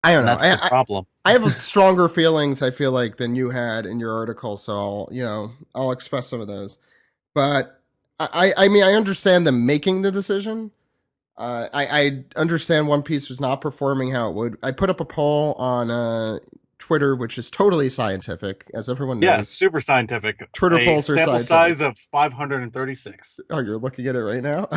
I don't know. That's the problem. I have stronger feelings, I feel like, than you had in your article, so I'll express some of those. But I mean, I understand them making the decision. I understand One Piece was not performing how it would. I put up a poll on Twitter, which is totally scientific, as everyone knows. Yeah, super scientific. Twitter polls are sample scientific. size of 536. Oh, you're looking at it right now?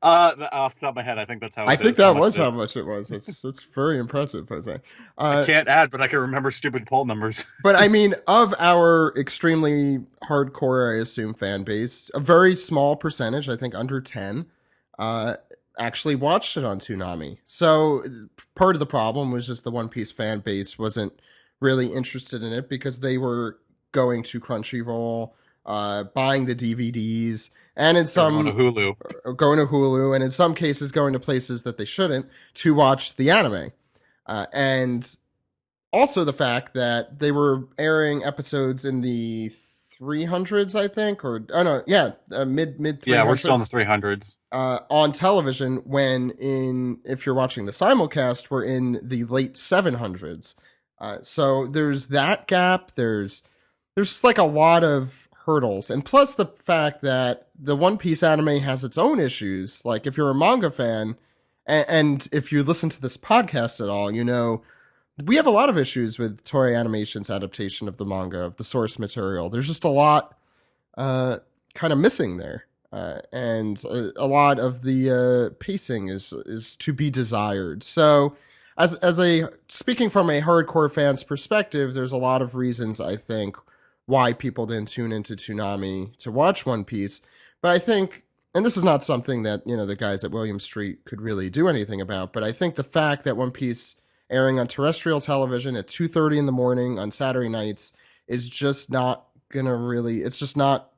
Off the top of my head, I think that's how. I think that was how much it was. It's very impressive, Jose. I can't add, but I can remember stupid poll numbers. But I mean, of our extremely hardcore, I assume, fan base, a very small percentage, I think under 10, actually watched it on Toonami. So part of the problem was just the One Piece fan base wasn't really interested in it because they were going to Crunchyroll, buying the DVDs, and in some going to Hulu, and in some cases going to places that they shouldn't to watch the anime. And also the fact that they were airing episodes in the 300s, I think, or mid 300s. Yeah, we're still in the 300s on television. When if you're watching the simulcast, we're in the late 700s. So there's that gap. There's just a lot of hurdles, and plus the fact that the One Piece anime has its own issues. Like if you're a manga fan, and if you listen to this podcast at all, we have a lot of issues with Toei Animation's adaptation of the manga, of the source material. There's just a lot kind of missing there. And a lot of the pacing is to be desired. So speaking from a hardcore fan's perspective, there's a lot of reasons, I think, why people didn't tune into Toonami to watch One Piece. But I think, and this is not something that, the guys at William Street could really do anything about, but I think the fact that One Piece airing on terrestrial television at 2:30 in the morning on Saturday nights is just not gonna really. It's not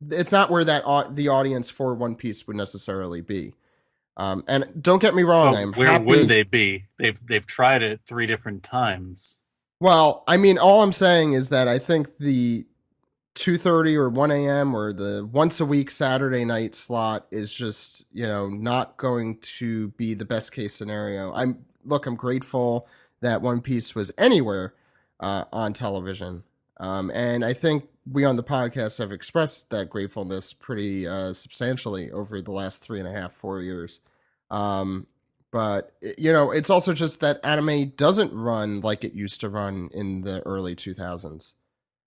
where the audience for One Piece would necessarily be. And don't get me wrong, where would they be? They've tried it 3 different times. Well, I mean, all I'm saying is that I think the 2:30 or 1 a.m. or the once a week Saturday night slot is just, not going to be the best case scenario. I'm grateful that One Piece was anywhere on television. And I think we on the podcast have expressed that gratefulness pretty substantially over the last 3.5, 4 years. But, it's also just that anime doesn't run like it used to run in the early 2000s.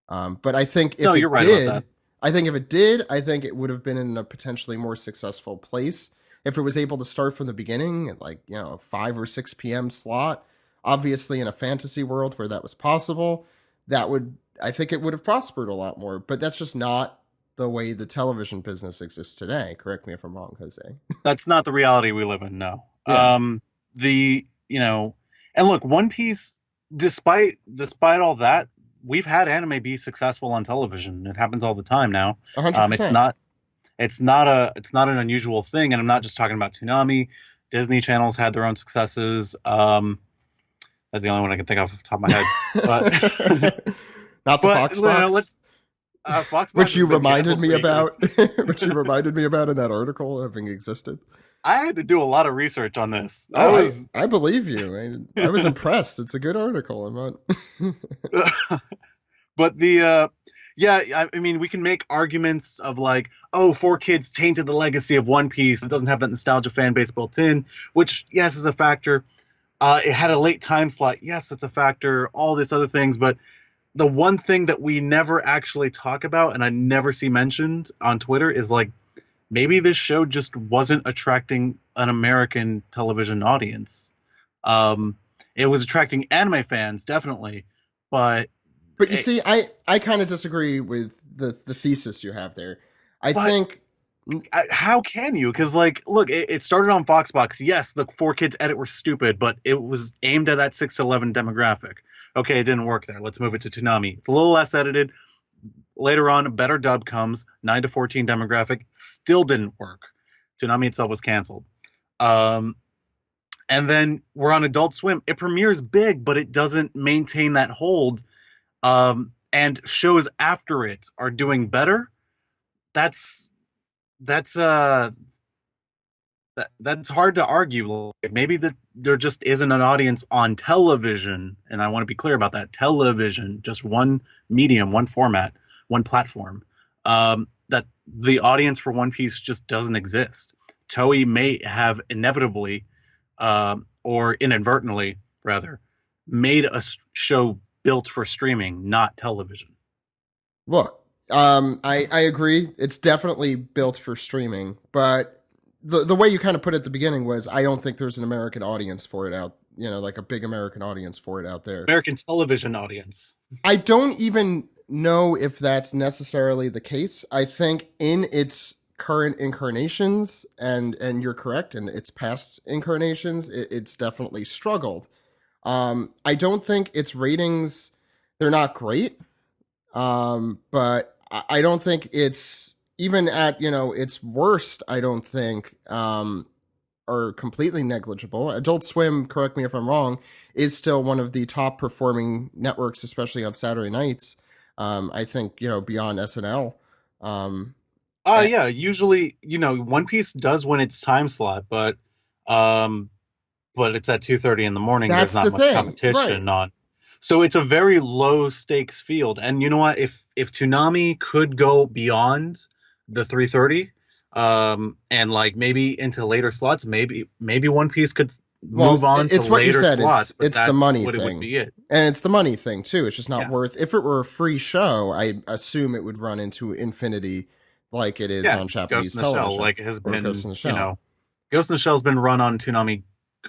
But I think if you're right about that. I think if it did, I think it would have been in a potentially more successful place. If it was able to start from the beginning at a 5 or 6 p.m. slot, obviously in a fantasy world where that was possible, I think it would have prospered a lot more. But that's just not the way the television business exists today. Correct me if I'm wrong, Jose. That's not the reality we live in. No. Yeah. And look, One Piece, despite all that, we've had anime be successful on television. It happens all the time now. 100%. It's not an unusual thing, and I'm not just talking about Toonami. Disney Channel's had their own successes. That's the only one I can think of off the top of my head. But not the Fox Box. Fox Box which you has been reminded canceled me for about. years. Which you reminded me about in that article having existed. I had to do a lot of research on this. I believe you. I was impressed. It's a good article. I'm not. But I mean, we can make arguments of 4Kids tainted the legacy of One Piece. It doesn't have that nostalgia fan base built in, which, yes, is a factor. It had a late time slot. Yes, that's a factor. All these other things. But the one thing that we never actually talk about, and I never see mentioned on Twitter, is maybe this show just wasn't attracting an American television audience. It was attracting anime fans, definitely. But you see, I kind of disagree with the thesis you have there. I think... How can you? Because, look, it started on Foxbox. Yes, the 4Kids edit were stupid, but it was aimed at that 6 to 11 demographic. Okay, it didn't work there. Let's move it to Toonami. It's a little less edited. Later on, a better dub comes. 9 to 14 demographic. Still didn't work. Toonami itself was canceled. And then we're on Adult Swim. It premieres big, but it doesn't maintain that hold. And shows after it are doing better. That's hard to argue. Maybe there just isn't an audience on television, and I want to be clear about that. Television, just one medium, one format, one platform. That the audience for One Piece just doesn't exist. Toei may have inevitably, or inadvertently, rather, made a show built for streaming, not television. Look, I agree. It's definitely built for streaming, but the way you kind of put it at the beginning was, I don't think there's an American audience for it out, a big American audience for it out there. American television audience. I don't even know if that's necessarily the case. I think in its current incarnations, and you're correct, in its past incarnations, it's definitely struggled. I don't think its ratings, they're not great. But I don't think it's, even at, its worst, I don't think, are completely negligible. Adult Swim, correct me if I'm wrong, is still one of the top performing networks, especially on Saturday nights. I think, beyond SNL. Yeah, usually, One Piece does win its time slot, but it's at 2:30 in the morning. That's There's not much thing. competition Right. on. So it's a very low stakes field. And you know what? If Toonami could go beyond the 3:30, and maybe into later slots, maybe One Piece could move on it's to what you later said. slots. It's the money It thing. would be it. And it's the money thing too. It's just not Yeah. worth, if it were a free show, I assume it would run into infinity like it is on Japanese Ghost in the television. Shell, has or been, Ghost in the Shell. Ghost in the Shell's been run on Toonami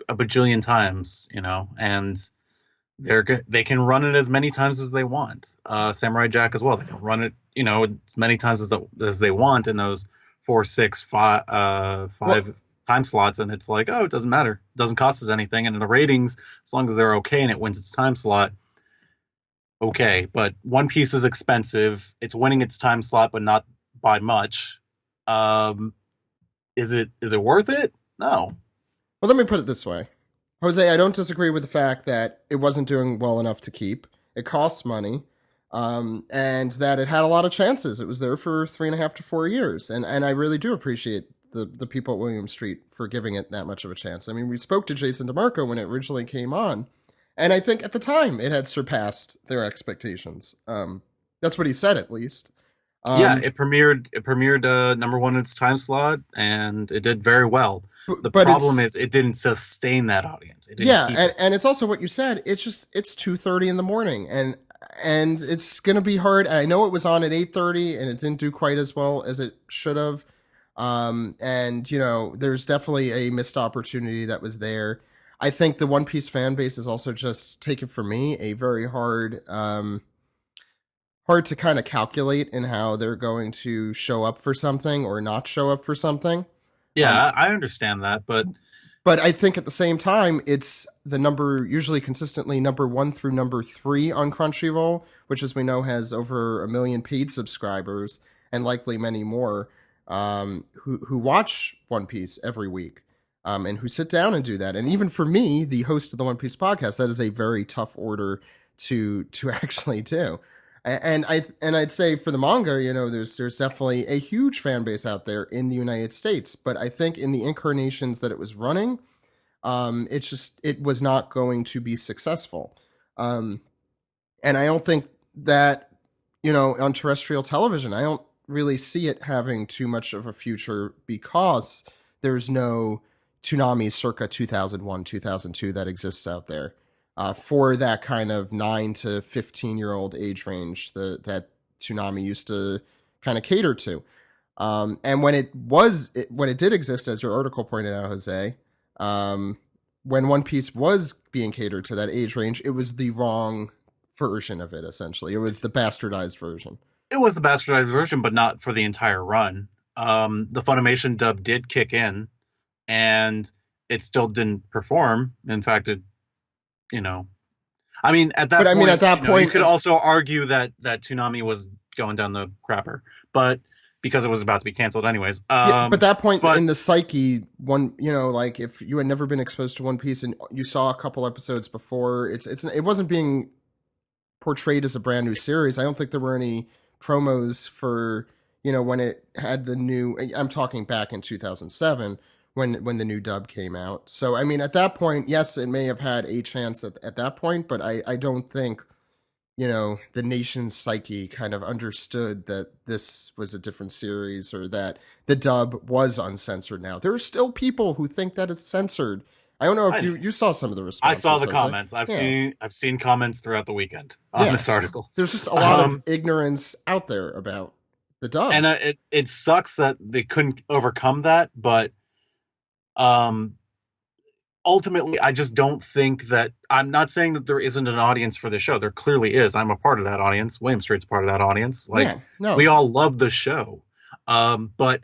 a bajillion times, and they can run it as many times as they want. Samurai Jack as well. They can run it, as many times as they want in those 4, 6, 5 time slots, and it's it doesn't matter. It doesn't cost us anything, and the ratings, as long as they're okay and it wins its time slot, okay. But One Piece is expensive. It's winning its time slot, but not by much. Is it worth it? No. Well, let me put it this way. Jose, I don't disagree with the fact that it wasn't doing well enough to keep. It costs money. and that it had a lot of chances. It was there for 3.5 to 4 years, and I really do appreciate the people at William Street for giving it that much of a chance. I mean, we spoke to Jason DeMarco when it originally came on, and I think at the time it had surpassed their expectations. That's what he said, at least. Yeah, it premiered #1 in its time slot, and it did very well. The problem is it didn't sustain that audience. It didn't and it's also what you said. It's 2:30 in the morning, and it's gonna be hard. I know it was on at 8:30, and it didn't do quite as well as it should have. And you know, there's definitely a missed opportunity that was there. I think the One Piece fan base is also just, take it from me, a very hard to kind of calculate in how they're going to show up for something or not show up for something. Yeah, I understand that, but I think at the same time, it's the number, usually consistently #1 through #3 on Crunchyroll, which, as we know, has over 1 million paid subscribers and likely many more, who watch One Piece every week, and who sit down and do that. And even for me, the host of the One Piece podcast, that is a very tough order to actually do. And I'd say for the manga, you know, there's definitely a huge fan base out there in the United States, but I think in the incarnations that it was running, it was not going to be successful. And I don't think that, you know, on terrestrial television, I don't really see it having too much of a future, because there's no Toonami circa 2001, 2002 that exists out there. For that kind of 9 to 15-year-old age range that Toonami used to kind of cater to. And when it did exist, as your article pointed out, Jose, when One Piece was being catered to that age range, it was the wrong version of it, essentially. It was the bastardized version. It was the bastardized version, but not for the entire run. The Funimation dub did kick in, and it still didn't perform. In fact, you know, I mean, at that point, you could also argue that Toonami was going down the crapper, but because it was about to be canceled anyways. But that point in the psyche, like if you had never been exposed to One Piece and you saw a couple episodes before, it wasn't being portrayed as a brand new series. I don't think there were any promos for, you know, when it had the new. I'm talking back in 2007. When the new dub came out. So, I mean, at that point, yes, it may have had a chance at that point, but I don't think, you know, the nation's psyche kind of understood that this was a different series, or that the dub was uncensored now. There are still people who think that it's censored. I don't know if you saw some of the responses. I saw the comments. I've seen comments throughout the weekend on this article. There's just a lot of ignorance out there about the dub. And it sucks that they couldn't overcome that, but ultimately, I just don't think that. I'm not saying that there isn't an audience for the show. There clearly is. I'm a part of that audience. William Street's part of that audience. We all love the show, but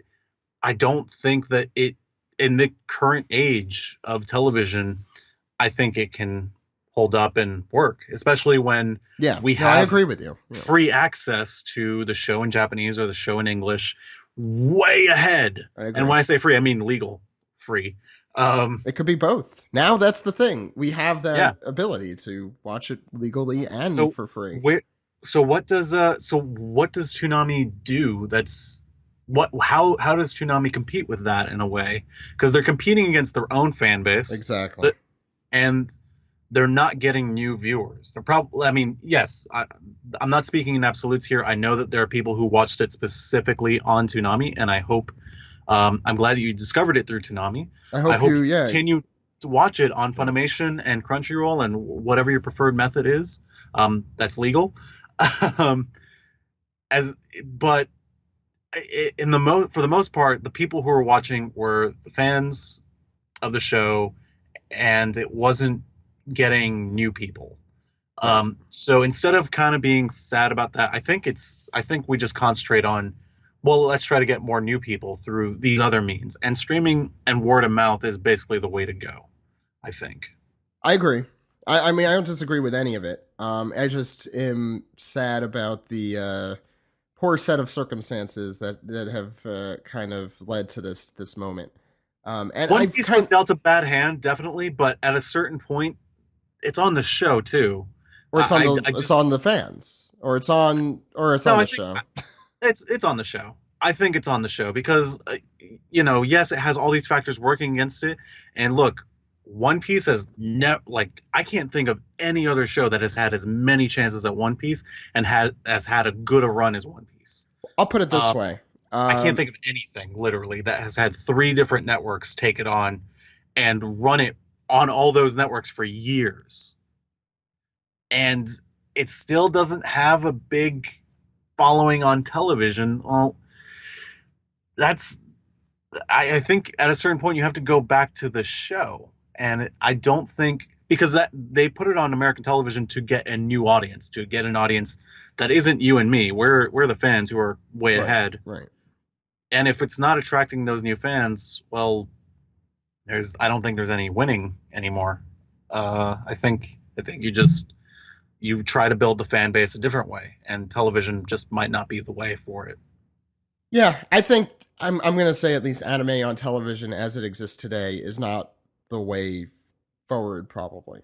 I don't think that it, in the current age of television, I think it can hold up and work, especially when we have I agree with you. Free access to the show in Japanese or the show in English way ahead. And when I say free, I mean legal. Free. It could be both. Now that's the thing. We have that ability to watch it legally and for free. So what does Toonami do? How does Toonami compete with that in a way? Because they're competing against their own fan base. Exactly. And they're not getting new viewers. They're probably. I mean, yes. I'm not speaking in absolutes here. I know that there are people who watched it specifically on Toonami, and I hope. I'm glad that you discovered it through Toonami. I hope you continue to watch it on Funimation and Crunchyroll and whatever your preferred method is. That's legal. For the most part, the people who were watching were the fans of the show, and it wasn't getting new people. So instead of kind of being sad about that, I think we just concentrate on, well, let's try to get more new people through these other means. And streaming and word of mouth is basically the way to go, I think. I agree. I mean, I don't disagree with any of it. I just am sad about the poor set of circumstances that have kind of led to this moment. And One Piece was dealt a bad hand, definitely, but at a certain point, it's on the show, too. Or it's on the I just, it's on the fans, or it's on No, the I show. it's on the show. I think it's on the show because yes, it has all these factors working against it. And look, One Piece has I can't think of any other show that has had as many chances at One Piece and has had a good a run as One Piece. I'll put it this way. I can't think of anything literally that has had 3 different networks take it on and run it on all those networks for years. And it still doesn't have a big following on television. Well, I think at a certain point you have to go back to the show, and I don't think, because that they put it on American television to get a new audience, to get an audience that isn't you and me. We're the fans who are way ahead, right? And if it's not attracting those new fans, well, I don't think there's any winning anymore. I think you try to build the fan base a different way, and television just might not be the way for it. Yeah, I think I'm going to say at least anime on television as it exists today is not the way forward, probably.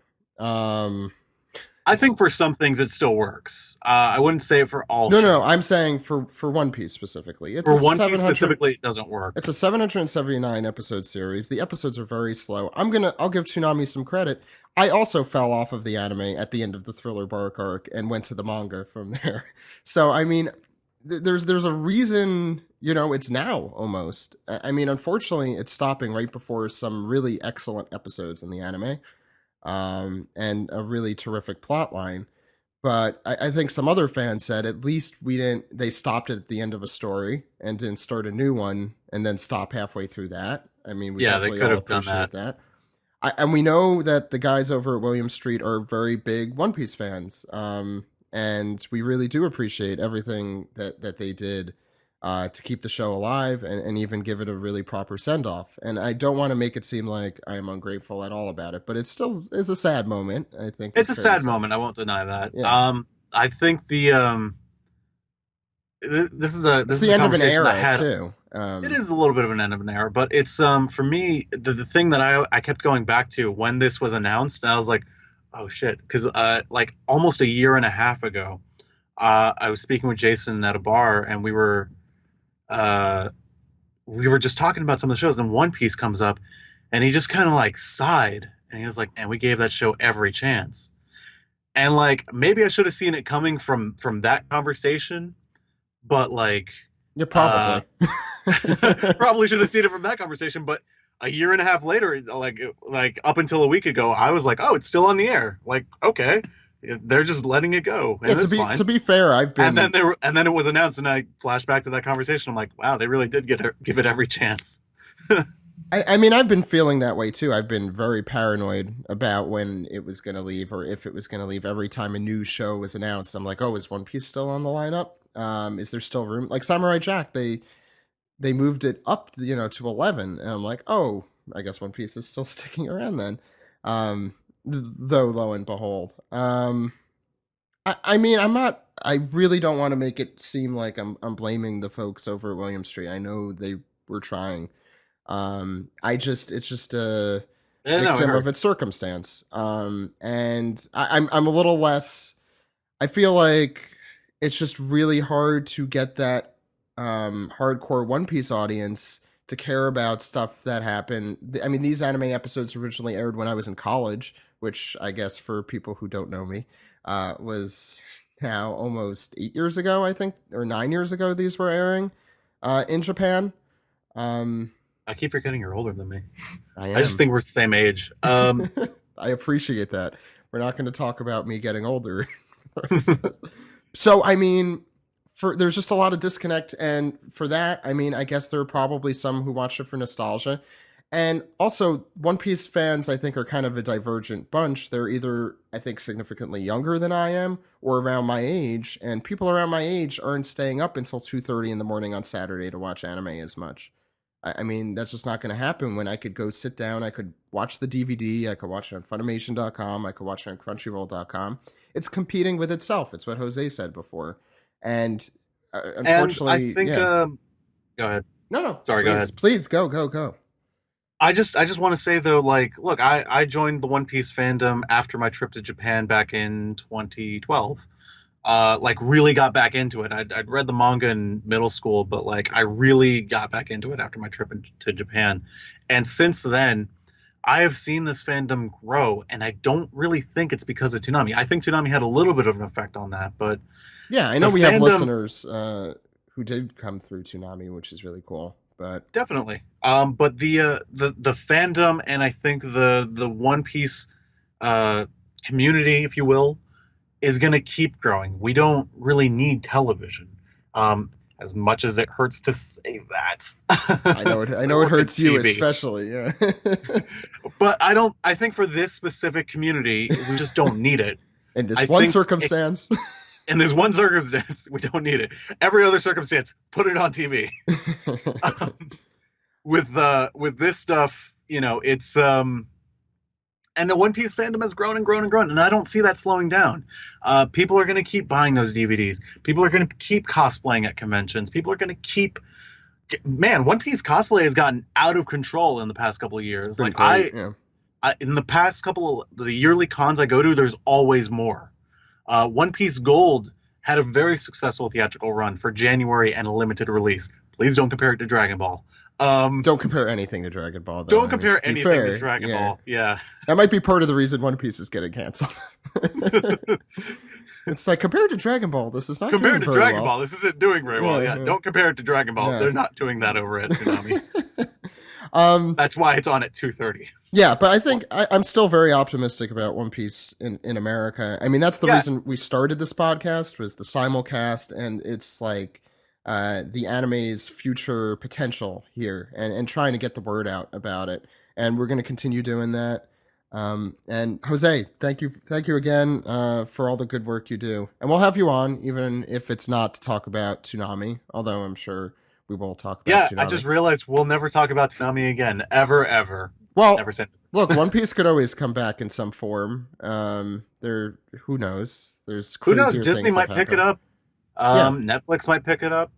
I think for some things it still works. I wouldn't say it for all. No, I'm saying for One Piece specifically. For One Piece specifically, it doesn't work. It's a 779 episode series. The episodes are very slow. I'll give Toonami some credit. I also fell off of the anime at the end of the Thriller Bark arc and went to the manga from there. So I mean, there's a reason, it's now almost. I mean, unfortunately, it's stopping right before some really excellent episodes in the anime. And a really terrific plot line. But I think some other fans said at least they stopped it at the end of a story and didn't start a new one and then stop halfway through that. I mean, we definitely all appreciate that. And we know that the guys over at William Street are very big One Piece fans. And we really do appreciate everything that they did to keep the show alive and even give it a really proper send-off. And I don't want to make it seem like I am ungrateful at all about it, but it still is a sad moment, I think. It's a sad moment. I won't deny that. Yeah. I think this is the end of an era, too. It is a little bit of an end of an era, but it's, for me, the thing that I kept going back to when this was announced, and I was like, oh, shit. Because, almost a year and a half ago, I was speaking with Jason at a bar, and we were just talking about some of the shows, and One Piece comes up, and he just kind of sighed, and he was like, "And we gave that show every chance." And maybe I should have seen it coming from that conversation, but you probably probably should have seen it from that conversation. But a year and a half later, up until a week ago, I was like, "Oh, it's still on the air." Okay. They're just letting it go, and fine. To be fair, I've been, and then it was announced, and I flashed back to that conversation. I'm like, wow, they really did give it every chance. I mean, I've been feeling that way too. I've been very paranoid about when it was going to leave, or if it was going to leave. Every time a new show was announced, I'm like, oh, is One Piece still on the lineup? Is there still room? Like Samurai Jack, they moved it up, to 11, and I'm like, oh, I guess One Piece is still sticking around then. Though lo and behold, I mean, I really don't want to make it seem like I'm blaming the folks over at William Street. I know they were trying. It's just a victim of its circumstance. And I'm a little less, I feel like it's just really hard to get that hardcore One Piece audience to care about stuff that happened. I mean, these anime episodes originally aired when I was in college, which I guess for people who don't know me, was now almost 8 years ago, I think, or 9 years ago these were airing in Japan. I keep forgetting you're older than me. I just think we're the same age. I appreciate that. We're not going to talk about me getting older. So, I mean, there's just a lot of disconnect, and for that, I mean, I guess there are probably some who watch it for nostalgia. And also, One Piece fans, I think, are kind of a divergent bunch. They're either, I think, significantly younger than I am or around my age. And people around my age aren't staying up until 2:30 in the morning on Saturday to watch anime as much. I mean, that's just not going to happen when I could go sit down. I could watch the DVD. I could watch it on Funimation.com. I could watch it on Crunchyroll.com. It's competing with itself. It's what Jose said before. And unfortunately... And I think... yeah. Go ahead. No. Sorry, please, go ahead. Please, go. I just want to say though, like, look, I joined the One Piece fandom after my trip to Japan back in 2012. Like really got back into it. I'd read the manga in middle school, but like I really got back into it after my trip to Japan. And since then, I have seen this fandom grow, and I don't really think it's because of Toonami. I think Toonami had a little bit of an effect on that, but yeah, I know we have listeners who did come through Toonami, which is really cool. But definitely. But the fandom, and I think the One Piece community, if you will, is going to keep growing. We don't really need television, as much as it hurts to say that. I know it hurts you especially, yeah. But I think for this specific community, we just don't need it. In this one circumstance. In this one circumstance, we don't need it. Every other circumstance, put it on TV. With this stuff, it's and the One Piece fandom has grown and grown and grown, and I don't see that slowing down. People are going to keep buying those DVDs. People are going to keep cosplaying at conventions. People are going to keep. Man, One Piece cosplay has gotten out of control in the past couple of years. Like in the past couple of the yearly cons I go to, there's always more. One Piece Gold had a very successful theatrical run for January and a limited release. Please don't compare it to Dragon Ball. Don't compare anything to Dragon Ball, though. Don't compare anything to Dragon Ball. Yeah. That might be part of the reason One Piece is getting canceled. It's like, compared to Dragon Ball, this is not compared doing to very Dragon well. Ball. This isn't doing very well. Yeah. Don't compare it to Dragon Ball. They're not doing that over at Toonami. That's why it's on at 2:30. Yeah, but I think I'm still very optimistic about One Piece in America. I mean, that's the reason we started this podcast, was the simulcast, and it's like the anime's future potential here, and trying to get the word out about it. And we're going to continue doing that. And Jose, thank you again for all the good work you do. And we'll have you on, even if it's not to talk about Toonami, although I'm sure we will talk about Toonami. I just realized we'll never talk about Toonami again, ever. Well, never said. Look, One Piece could always come back in some form. Who knows? There's who knows? Disney might pick it up. Netflix might pick it up.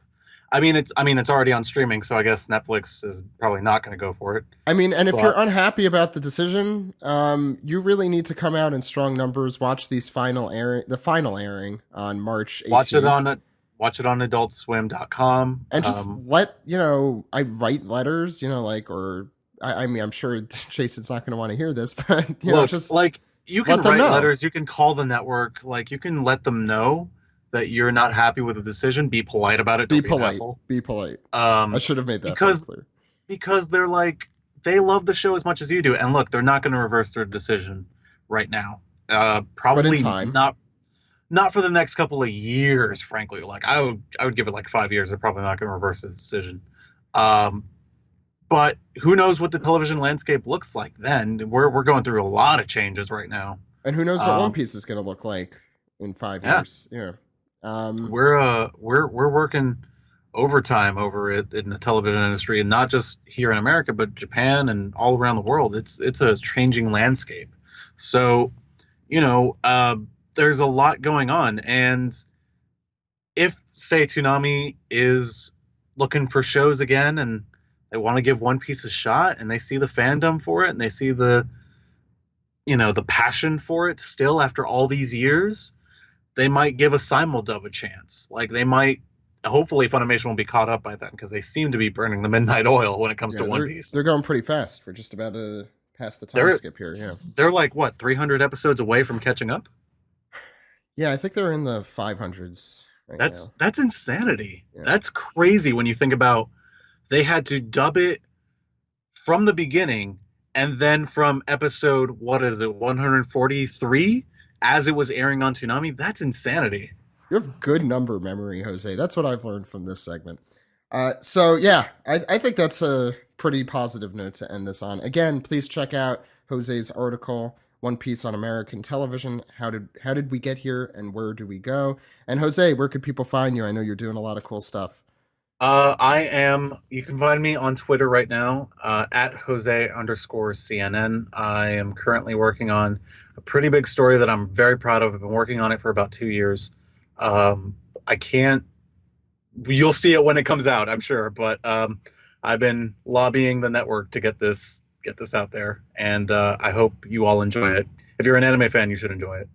I mean, it's already on streaming, so I guess Netflix is probably not going to go for it. I mean, and if you're unhappy about the decision, you really need to come out in strong numbers. Watch the final airing on March 18th. Watch it on AdultSwim.com. And just I write letters, I mean, I'm sure Jason's not going to want to hear this, but you can write letters, you can call the network, you can let them know that you're not happy with the decision. Be polite about it. Don't be polite. An asshole. Be polite. I should have made that clear. Because they're they love the show as much as you do, and look, they're not going to reverse their decision right now. Probably not for the next couple of years. Frankly, I would give it 5 years. They're probably not going to reverse the decision. But who knows what the television landscape looks like then? We're going through a lot of changes right now. And who knows what One Piece is going to look like in 5 years? Yeah. We're working overtime over it in the television industry, and not just here in America, but Japan and all around the world. It's a changing landscape. So, there's a lot going on. And if, say, Toonami is looking for shows again and they want to give One Piece a shot, and they see the fandom for it, and they see the passion for it still after all these years, they might give a simuldub a chance. They might, hopefully Funimation will be caught up by then, because they seem to be burning the midnight oil when it comes to One Piece. They're going pretty fast. We're just about to pass the time skip here. Yeah, they're 300 episodes away from catching up? Yeah, I think they're in the 500s right now. That's insanity. Yeah. That's crazy when you think about they had to dub it from the beginning, and then from episode, 143, as it was airing on Toonami. That's insanity. You have good number memory, Jose. That's what I've learned from this segment. So yeah, I think that's a pretty positive note to end this on. Again, please check out Jose's article, One Piece on American Television. How did we get here, and where do we go? And Jose, where could people find you? I know you're doing a lot of cool stuff. You can find me on Twitter right now, at Jose_CNN. I am currently working on a pretty big story that I'm very proud of. I've been working on it for about 2 years. You'll see it when it comes out, I'm sure, but, I've been lobbying the network to get this get this out there, and I hope you all enjoy it. If you're an anime fan, you should enjoy it.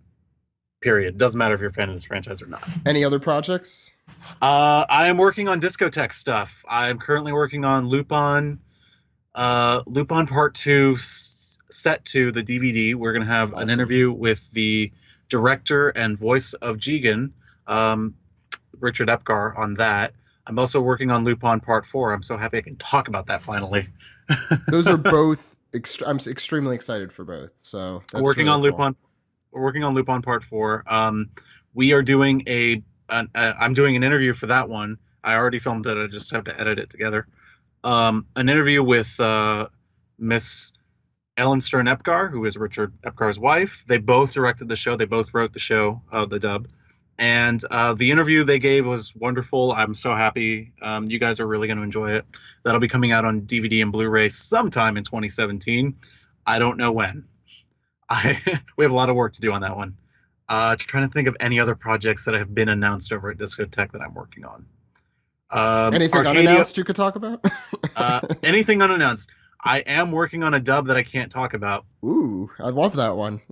Period. Doesn't matter if you're a fan of this franchise or not. Any other projects? I am working on discotheque stuff. I'm currently working on Lupin Part 2, Set 2, the DVD. We're going to have an interview with the director and voice of Jigen, Richard Epcar, on that. I'm also working on Lupin Part 4. I'm so happy I can talk about that finally. Those are both. I'm extremely excited for both. So that's working really on cool. Lupin. We're working on Lupin Part 4. We are doing I'm doing an interview for that one. I already filmed it. I just have to edit it together. An interview with Miss Ellen Stern Epcar, who is Richard Epcar's wife. They both directed the show. They both wrote the show, the dub. And the interview they gave was wonderful. I'm so happy. You guys are really going to enjoy it. That'll be coming out on DVD and Blu-ray sometime in 2017. I don't know when. We have a lot of work to do on that one. Trying to think of any other projects that have been announced over at Discotheque that I'm working on. Anything unannounced you could talk about? Anything unannounced. I am working on a dub that I can't talk about. Ooh, I love that one.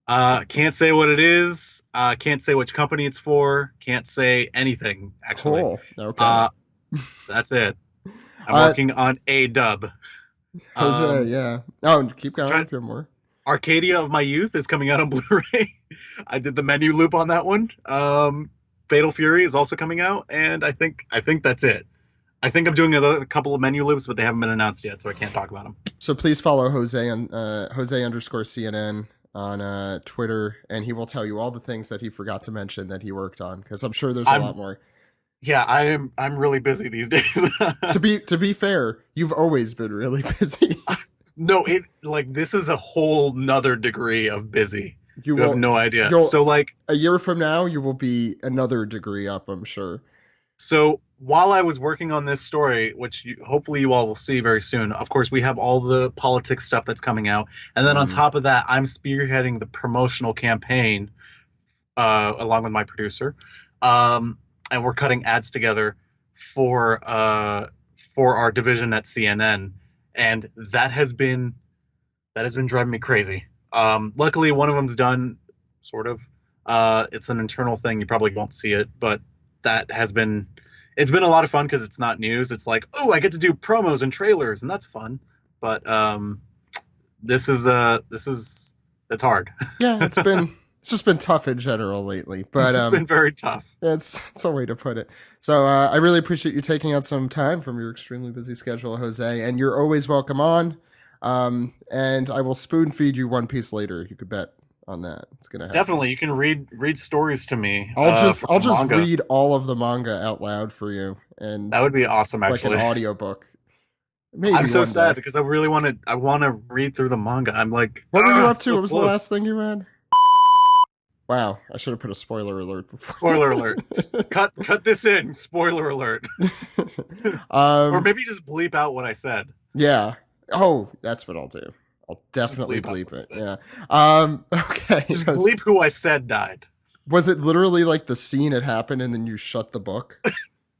Can't say what it is. Can't say which company it's for. Can't say anything, actually. Cool. Okay. That's it. I'm working on a dub. Jose, yeah. Oh, keep going if you have more. Arcadia of My Youth is coming out on Blu-ray. I did the menu loop on that one. Fatal Fury is also coming out, and I think that's it. I think I'm doing a couple of menu loops, but they haven't been announced yet, so I can't talk about them. So please follow Jose on Jose_CNN on Twitter, and he will tell you all the things that he forgot to mention that he worked on, because I'm sure there's a lot more. Yeah, I'm really busy these days. To be fair, you've always been really busy. No, this is a whole nother degree of busy. You have no idea. So a year from now, you will be another degree up, I'm sure. So while I was working on this story, which hopefully you all will see very soon, of course, we have all the politics stuff that's coming out. And then on top of that, I'm spearheading the promotional campaign along with my producer. And we're cutting ads together for our division at CNN. And that has been driving me crazy. Luckily, one of them's done, sort of. It's an internal thing. You probably won't see it, but it's been a lot of fun because it's not news. It's like, oh, I get to do promos and trailers, and that's fun. But it's hard. Yeah, it's just been tough in general lately. But it's been very tough. It's a way to put it. So I really appreciate you taking out some time from your extremely busy schedule, Jose, and you're always welcome on. And I will spoon feed you One Piece later. You could bet on that. It's gonna happen. Definitely. You can read stories to me. I'll just read all of the manga out loud for you, and that would be awesome. Actually, like an audiobook. Maybe I'm so sad because I really want to read through the manga. I'm like, what were you up to? So what was the last thing you read? Wow, I should have put a spoiler alert before. Spoiler alert. Cut this in. Spoiler alert. Or maybe just bleep out what I said. Yeah. Oh, that's what I'll do. I'll definitely bleep it. Yeah. Okay. Just bleep who I said died. Was it literally like the scene had happened and then you shut the book?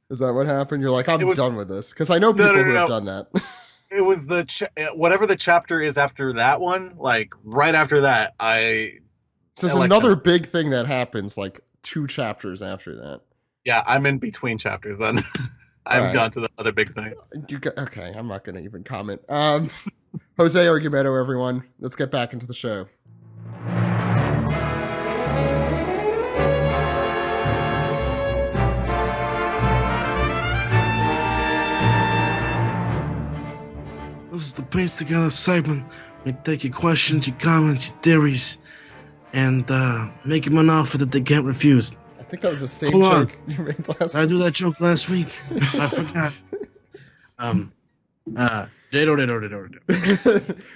Is that what happened? You're like, I'm done with this. Because I know people who have done that. It was whatever the chapter is after that one, like right after that, So there's another big thing that happens like 2 chapters after that. Yeah, I'm in between chapters then. I haven't gone to the other big thing. Okay, I'm not going to even comment. Jose Argumedo, everyone. Let's get back into the show. This is the Paste Together segment. We take your questions, your comments, your theories, and make them an offer that they can't refuse. I think that was the same joke you made last week. I do that joke last week. I forgot.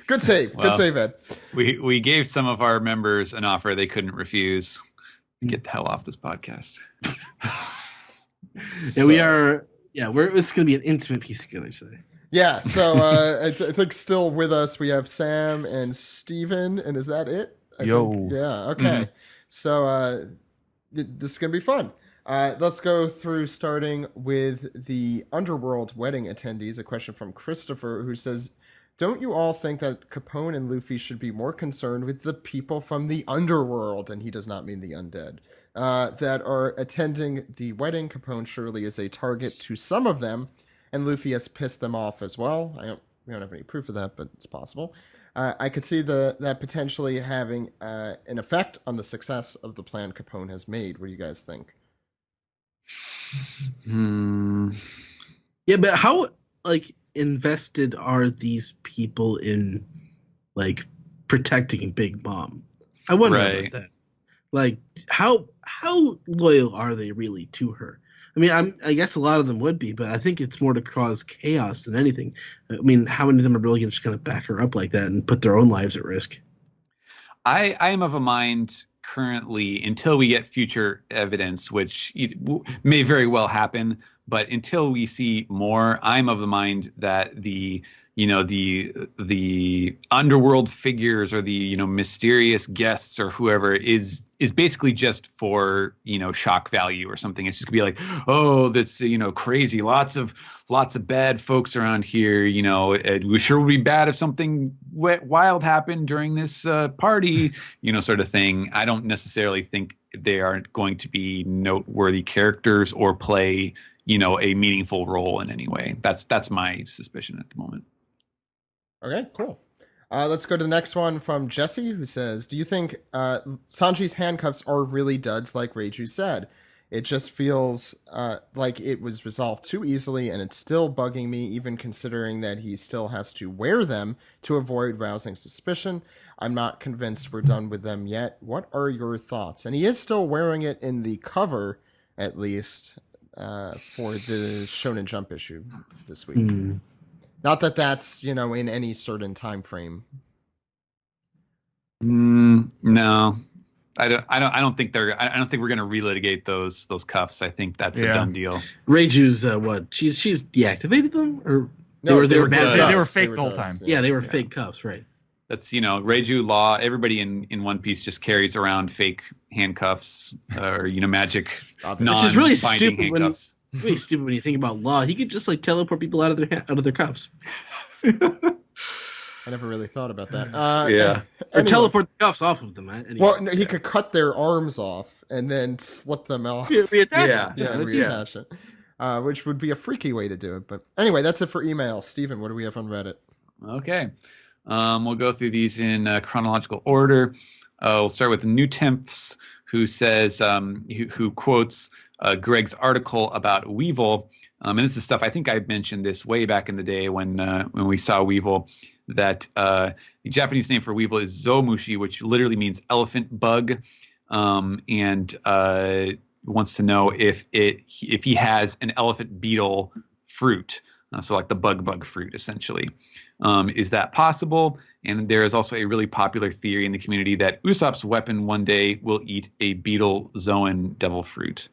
Good save. Good save, Ed. We gave some of our members an offer they couldn't refuse. Get the hell off this podcast. Yeah, we are. Yeah, it's going to be an intimate piece together today. Yeah, so I think still with us we have Sam and Steven, and is that it? Yo. Yeah, okay. Mm-hmm. So this is going to be fun. Let's go through starting with the Underworld wedding attendees. A question from Christopher who says, don't you all think that Capone and Luffy should be more concerned with the people from the underworld, and he does not mean the undead, that are attending the wedding? Capone surely is a target to some of them, and Luffy has pissed them off as well. We don't have any proof of that, but it's possible. I could see that potentially having an effect on the success of the plan Capone has made. What do you guys think? Yeah, but how invested are these people in protecting Big Mom? I wonder about that. How loyal are they really to her? I mean, I guess a lot of them would be, but I think it's more to cause chaos than anything. I mean, how many of them are really going to just kind of back her up like that and put their own lives at risk? I am of a mind currently, until we get future evidence, which may very well happen, but until we see more, I'm of the mind that the underworld figures or the mysterious guests or whoever is basically just for shock value or something. It's just gonna be like, oh, that's crazy, lots of bad folks around here. We sure would be bad if something wild happened during this party, sort of thing. I don't necessarily think they are going to be noteworthy characters or play a meaningful role in any way. That's my suspicion at the moment. Okay, cool. Let's go to the next one from Jesse, who says, do you think Sanji's handcuffs are really duds like Reiju said? It just feels like it was resolved too easily, and it's still bugging me, even considering that he still has to wear them to avoid rousing suspicion. I'm not convinced we're done with them yet. What are your thoughts? And he is still wearing it in the cover, at least, for the Shonen Jump issue this week. Not that that's, in any certain time frame. No, I don't think we're going to relitigate those cuffs. I think that's a done deal. Reiju's what? She's deactivated them, or they were fake the whole time. Yeah, they were fake cuffs, right? That's Reiju law. Everybody in One Piece just carries around fake handcuffs or magic non-binding really stupid handcuffs. Really stupid when you think about law. He could just teleport people out of their cuffs. I never really thought about that. Or teleport the cuffs off of them. Anyway. Well, no, he could cut their arms off and then slip them off. Reattach it, which would be a freaky way to do it. But anyway, that's it for email. Steven, what do we have on Reddit? Okay. We'll go through these in chronological order. We'll start with New Temps, who says, who quotes Greg's article about Weevil. And this is stuff, I think I mentioned this way back in the day when we saw Weevil, that the Japanese name for Weevil is Zomushi, which literally means elephant bug, and wants to know if he has an elephant beetle fruit, so like the bug fruit, essentially. Is that possible? And there is also a really popular theory in the community that Usopp's weapon one day will eat a beetle zoan devil fruit.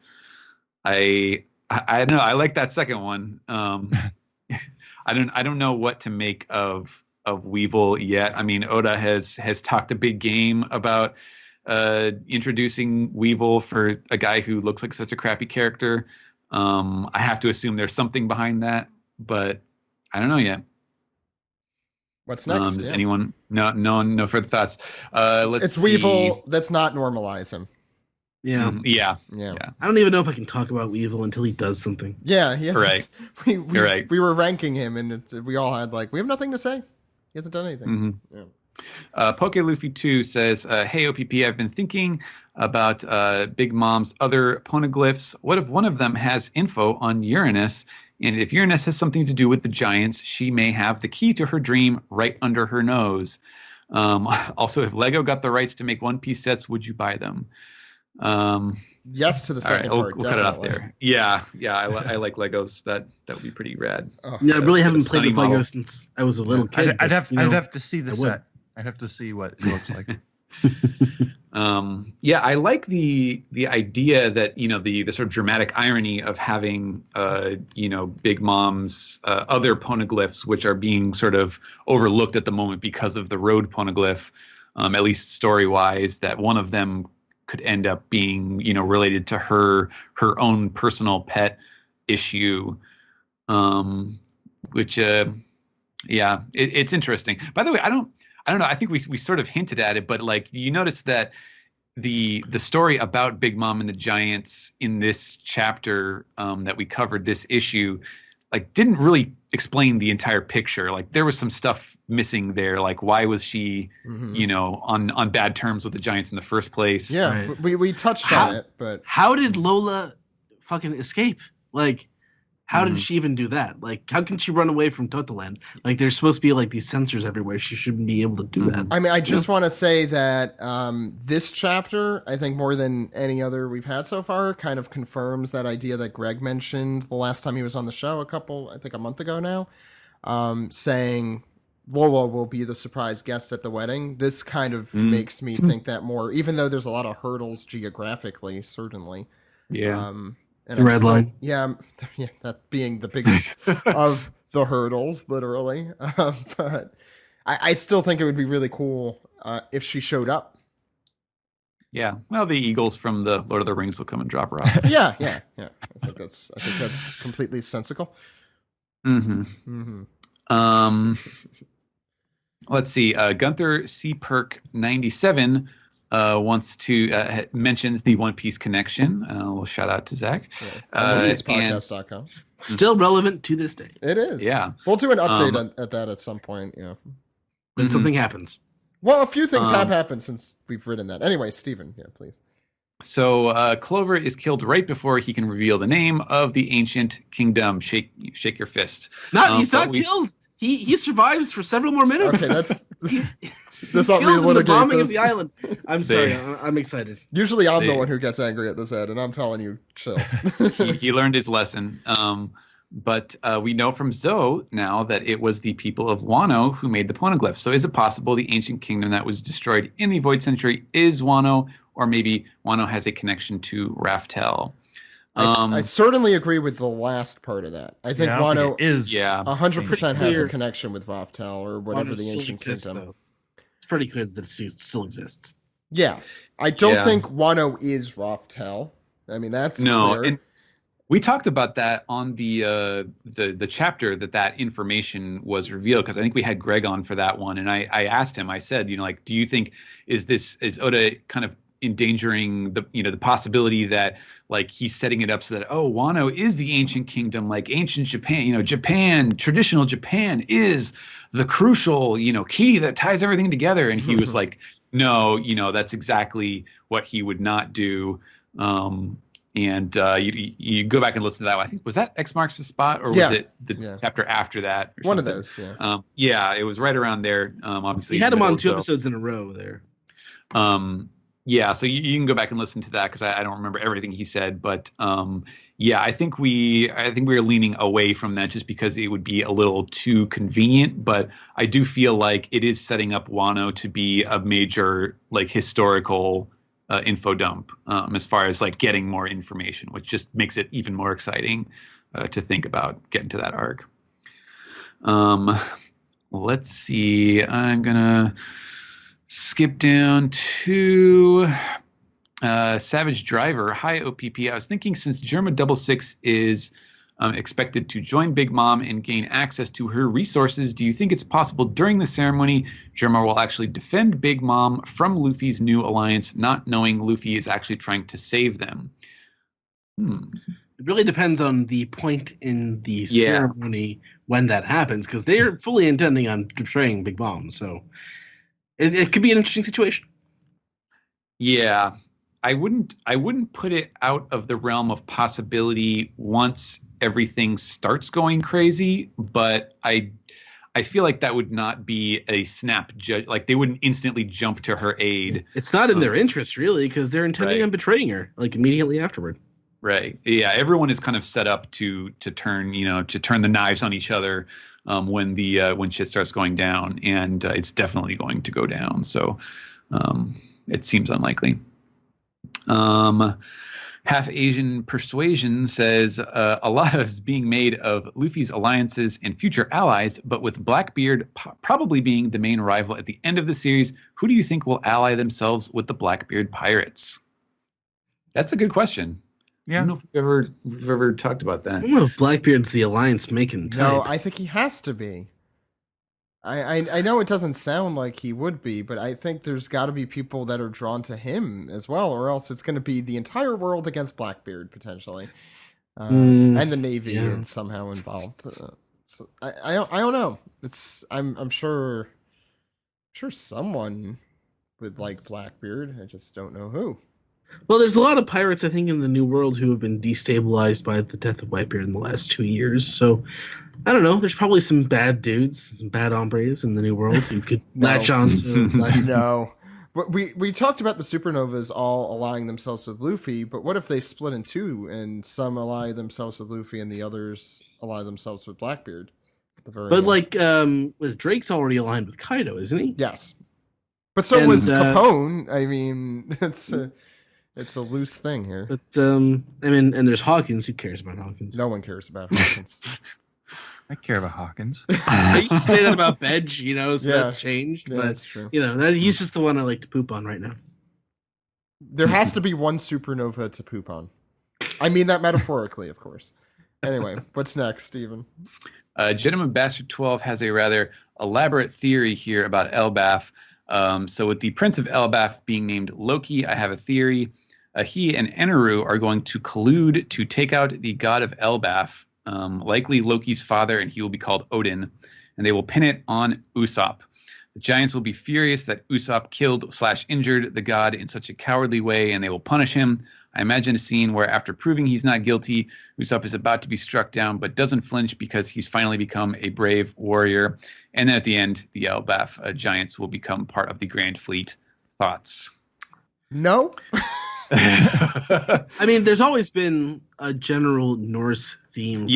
I don't know. I like that second one. I don't know what to make of Weevil yet. I mean, Oda has talked a big game about introducing Weevil for a guy who looks like such a crappy character. I have to assume there's something behind that, but I don't know yet. What's next? Does anyone? No further thoughts. It's see. Weevil. Let's not normalize him. Yeah. Yeah. I don't even know if I can talk about Weevil until he does something. Yeah, he hasn't. Right. You're right. We were ranking him, and we all had we have nothing to say. He hasn't done anything. Mm-hmm. Yeah. Poke Luffy 2 says, hey, OPP, I've been thinking about Big Mom's other poneglyphs. What if one of them has info on Uranus? And if Uranus has something to do with the giants, she may have the key to her dream right under her nose. Also, if Lego got the rights to make One Piece sets, would you buy them? Yes to the second part. We'll cut it off there. Yeah. I like Legos. That would be pretty rad. I really haven't played with Lego since I was a little kid. I'd have to see the set. I'd have to see what it looks like. I like the idea that the sort of dramatic irony of having Big Mom's other poneglyphs, which are being sort of overlooked at the moment because of the road poneglyph, at least story wise, that one of them could end up being related to her own personal pet issue, which Yeah, it's interesting. By the way, I don't know. I think we sort of hinted at it, but like you notice that the story about Big Mom and the Giants in this chapter that we covered this issue, like didn't really explain the entire picture. Like there was some stuff missing there. Like why was she, on bad terms with the Giants in the first place? Yeah, Right. we touched on it, but How did Lola fucking escape? Like, how did she even do that? Like, how can she run away from Totoland? Like, there's supposed to be like these sensors everywhere. She shouldn't be able to do that. I mean, I just want to say that this chapter, I think more than any other we've had so far, kind of confirms that idea that Greg mentioned the last time he was on the show a month ago now, saying Lola will be the surprise guest at the wedding. This kind of makes me think that more, even though there's a lot of hurdles geographically, certainly. Yeah. And The red line. Yeah, that being the biggest of the hurdles, literally. But I still think it would be really cool if she showed up. Yeah. Well, the Eagles from the Lord of the Rings will come and drop her off. Yeah. I think that's completely sensical. Let's see. Gunther C. Perk 97 wants to mentions the One Piece connection. We'll shout out to Zach. OnePiecePodcast.com. Still relevant to this day. It is. Yeah. We'll do an update at that at some point. Yeah. When something happens. Well, a few things have happened since we've written that. Anyway, Steven, please. So Clover is killed right before he can reveal the name of the ancient kingdom. Shake your fist. He's not killed. He survives for several more minutes. Okay, that's Let's not relitigate the bombing of the island. I'm sorry. I'm excited. Usually, I'm the one who gets angry at this, Ed, and I'm telling you, chill. he learned his lesson. But we know from Zoe now that it was the people of Wano who made the poneglyphs. So is it possible the ancient kingdom that was destroyed in the Void Century is Wano, or maybe Wano has a connection to Raftel? I certainly agree with the last part of that. I think Wano is 100% has a connection with Raftel or whatever the ancient kingdom. Though. It's pretty clear that it still exists. Yeah, I don't think Wano is Raftel. I mean, that's clear. And we talked about that on the chapter that information was revealed, because I think we had Greg on for that one, and I asked him. I said, do you think is Oda kind of endangering the possibility that like he's setting it up so that Wano is the ancient kingdom, like ancient Japan, traditional Japan is the crucial key that ties everything together, and he was like, no, that's exactly what he would not do. And you go back and listen to that. I think was that X Marks the Spot, or was it the chapter after that? Or one something? of those. Yeah. It was right around there. Obviously, he had him on 2 episodes in a row there. So you can go back and listen to that, because I don't remember everything he said, but I think we are leaning away from that just because it would be a little too convenient. But I do feel like it is setting up Wano to be a major like historical info dump as far as like getting more information, which just makes it even more exciting to think about getting to that arc. Let's see. I'm gonna skip down to Savage Driver. Hi, OPP. I was thinking, since Germa 66 is expected to join Big Mom and gain access to her resources, do you think it's possible during the ceremony Germa will actually defend Big Mom from Luffy's new alliance, not knowing Luffy is actually trying to save them? It really depends on the point in the ceremony when that happens, because they're fully intending on betraying Big Mom, so it could be an interesting situation. Yeah, I wouldn't put it out of the realm of possibility once everything starts going crazy, but I feel like that would not be a snap like they wouldn't instantly jump to her aid. It's not in their interest, really, because they're intending on betraying her like immediately afterward. Right. Yeah, everyone is kind of set up to turn the knives on each other when shit starts going down, and it's definitely going to go down. So it seems unlikely. Half Asian Persuasion says a lot is being made of Luffy's alliances and future allies, but with Blackbeard probably being the main rival at the end of the series, who do you think will ally themselves with the Blackbeard pirates? That's a good question. Yeah. I don't know if we've ever talked about that. I don't know if Blackbeard's the alliance making type. No, I think he has to be. I know it doesn't sound like he would be, but I think there's got to be people that are drawn to him as well, or else it's going to be the entire world against Blackbeard potentially, and the Navy is somehow involved. So I don't know. I'm sure someone would like Blackbeard. I just don't know who. Well, there's a lot of pirates, I think, in the New World who have been destabilized by the death of Whitebeard in the last 2 years. So, I don't know. There's probably some bad dudes, some bad hombres in the New World who could latch on to. No. But we talked about the supernovas all allying themselves with Luffy, but what if they split in two and some ally themselves with Luffy and the others ally themselves with Blackbeard? But was Drake's already aligned with Kaido, isn't he? Yes. But so was Capone. I mean, it's a loose thing here. But and there's Hawkins. Who cares about Hawkins? No one cares about Hawkins. I care about Hawkins. I used to say that about Bedge, so that's changed. Yeah, but that's true. He's just the one I like to poop on right now. There has to be one supernova to poop on. I mean that metaphorically, of course. Anyway, what's next, Steven? Gentleman Bastard 12 has a rather elaborate theory here about Elbaf. So with the Prince of Elbaf being named Loki, I have a theory. He and Eneru are going to collude to take out the god of Elbaf, likely Loki's father, and he will be called Odin, and they will pin it on Usopp. The giants will be furious that Usopp killed/injured the god in such a cowardly way, and they will punish him. I imagine a scene where after proving he's not guilty, Usopp is about to be struck down but doesn't flinch because he's finally become a brave warrior. And then at the end, the Elbaf giants will become part of the Grand Fleet. Thoughts? No. I mean, there's always been a general Norse theme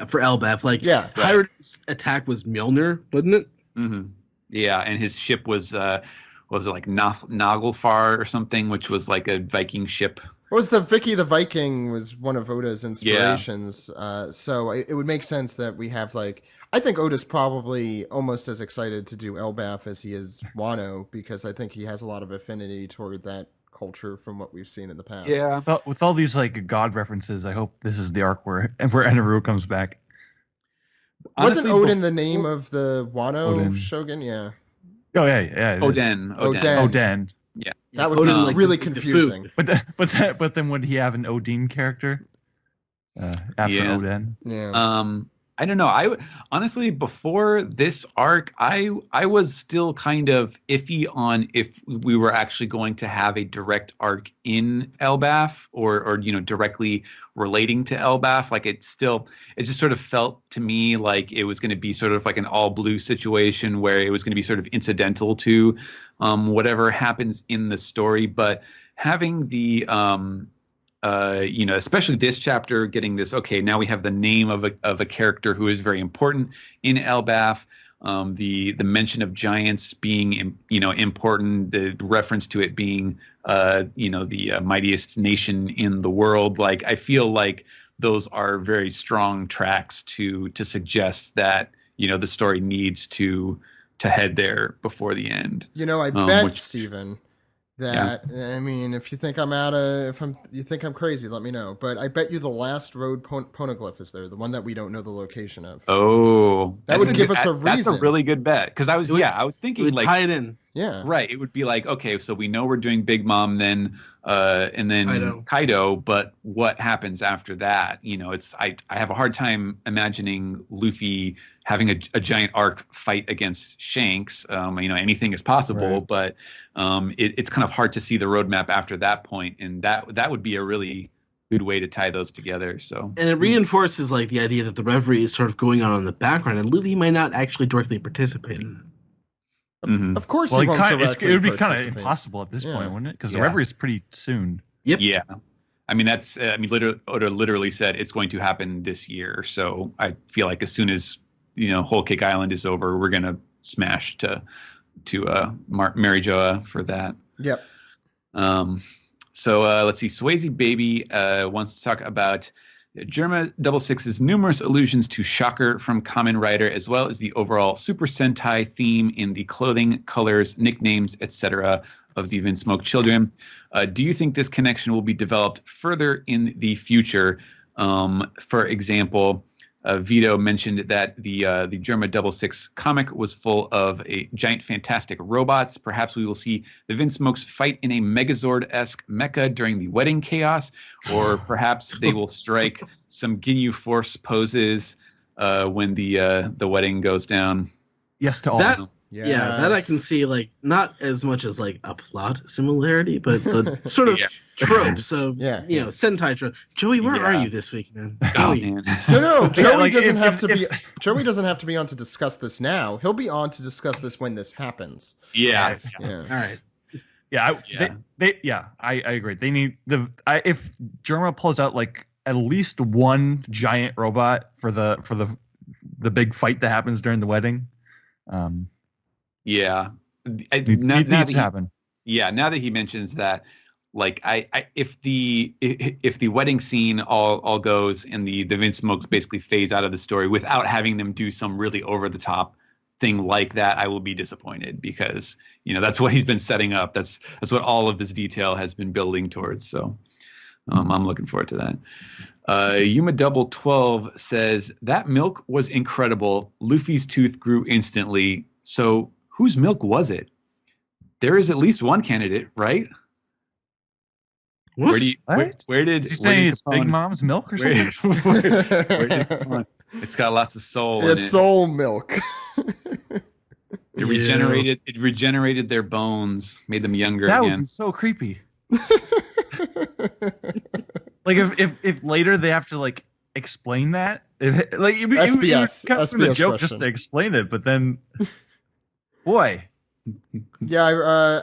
for Elbaf. Pirate's attack was Mjolnir, wasn't it? Mm-hmm. Yeah, and his ship was it like Naglfar or something, which was like a Viking ship. It was the Vicky the Viking was one of Oda's inspirations. So it would make sense that we have I think Oda's probably almost as excited to do Elbaf as he is Wano, because I think he has a lot of affinity toward that culture from what we've seen in the past. Yeah. But with all these god references, I hope this is the arc where Eneru comes back. Wasn't Odin the name of the Wano shogun? Yeah. Oh yeah. Odin. Yeah. That would be really confusing. But then would he have an Odin character after Odin? Yeah. I don't know. I honestly, before this arc, I was still kind of iffy on if we were actually going to have a direct arc in Elbaf or directly relating to Elbaf. It just sort of felt to me like it was going to be sort of like an all blue situation where it was going to be sort of incidental to whatever happens in the story. But having the especially this chapter getting this, okay, now we have the name of a character who is very important in Elbaf. The mention of giants being, important, the reference to it being, the mightiest nation in the world. I feel like those are very strong tracks to suggest that, the story needs to head there before the end. I bet, Steven, that I mean, if you think you think I'm crazy, let me know. But I bet you the last road poneglyph is there, the one that we don't know the location of. Oh, that would give us a reason. That's a really good bet, because I was thinking tie it in. Yeah, right. It would be okay, so we know we're doing Big Mom, then and then Kaido, but what happens after that? I have a hard time imagining Luffy having a giant arc fight against Shanks. Anything is possible, right. But it's kind of hard to see the roadmap after that point, and that would be a really good way to tie those together. So, and it reinforces the idea that the reverie is sort of going on in the background, and Luffy might not actually directly participate in it. Of course, he won't directly. It would be kind of impossible at this point, wouldn't it? Because the reverie is pretty soon. Yep. Yeah. I mean, Oda literally said it's going to happen this year. So I feel like as soon as Whole Cake Island is over, we're gonna smash to Mary Joa for that. Yep. So let's see. Swayze Baby wants to talk about Germa 66's numerous allusions to Shocker from Kamen Rider, as well as the overall Super Sentai theme in the clothing, colors, nicknames, etc. of the Vinsmoke children. Do you think this connection will be developed further in the future? For example, Vito mentioned that the Germa 66 comic was full of a giant fantastic robots. Perhaps we will see the Vince Smokes fight in a Megazord-esque mecha during the wedding chaos, or perhaps they will strike some Ginyu Force poses when the wedding goes down. Yes to all. That, Yes. Yeah, that I can see, like, not as much as like a plot similarity, but the sort of trope. So Sentai trope. Joey, where are you this week, man? Oh man. No, Joey like, doesn't have to be. Joey doesn't have to be on to discuss this now. He'll be on to discuss this when this happens. Yeah. Yeah. All right. I agree. They need if Germa pulls out like at least one giant robot for the big fight that happens during the wedding. Yeah. Needs to happen. Yeah, now that he mentions that, like if the wedding scene all goes and the Vince Smokes basically phase out of the story without having them do some really over the top thing like that, I will be disappointed, because that's what he's been setting up. That's what all of this detail has been building towards. So I'm looking forward to that. Yuma Double 12 says that milk was incredible. Luffy's tooth grew instantly. So whose milk was it? There is at least one candidate, right? What? Where did you say it's Big Mom's milk or something? It's got lots of soul in it. It's soul milk. It regenerated their bones, made them younger that again. Would be so creepy. Like if later they have to like explain that, SBS kind of a joke question. just to explain it, but then, boy. Yeah,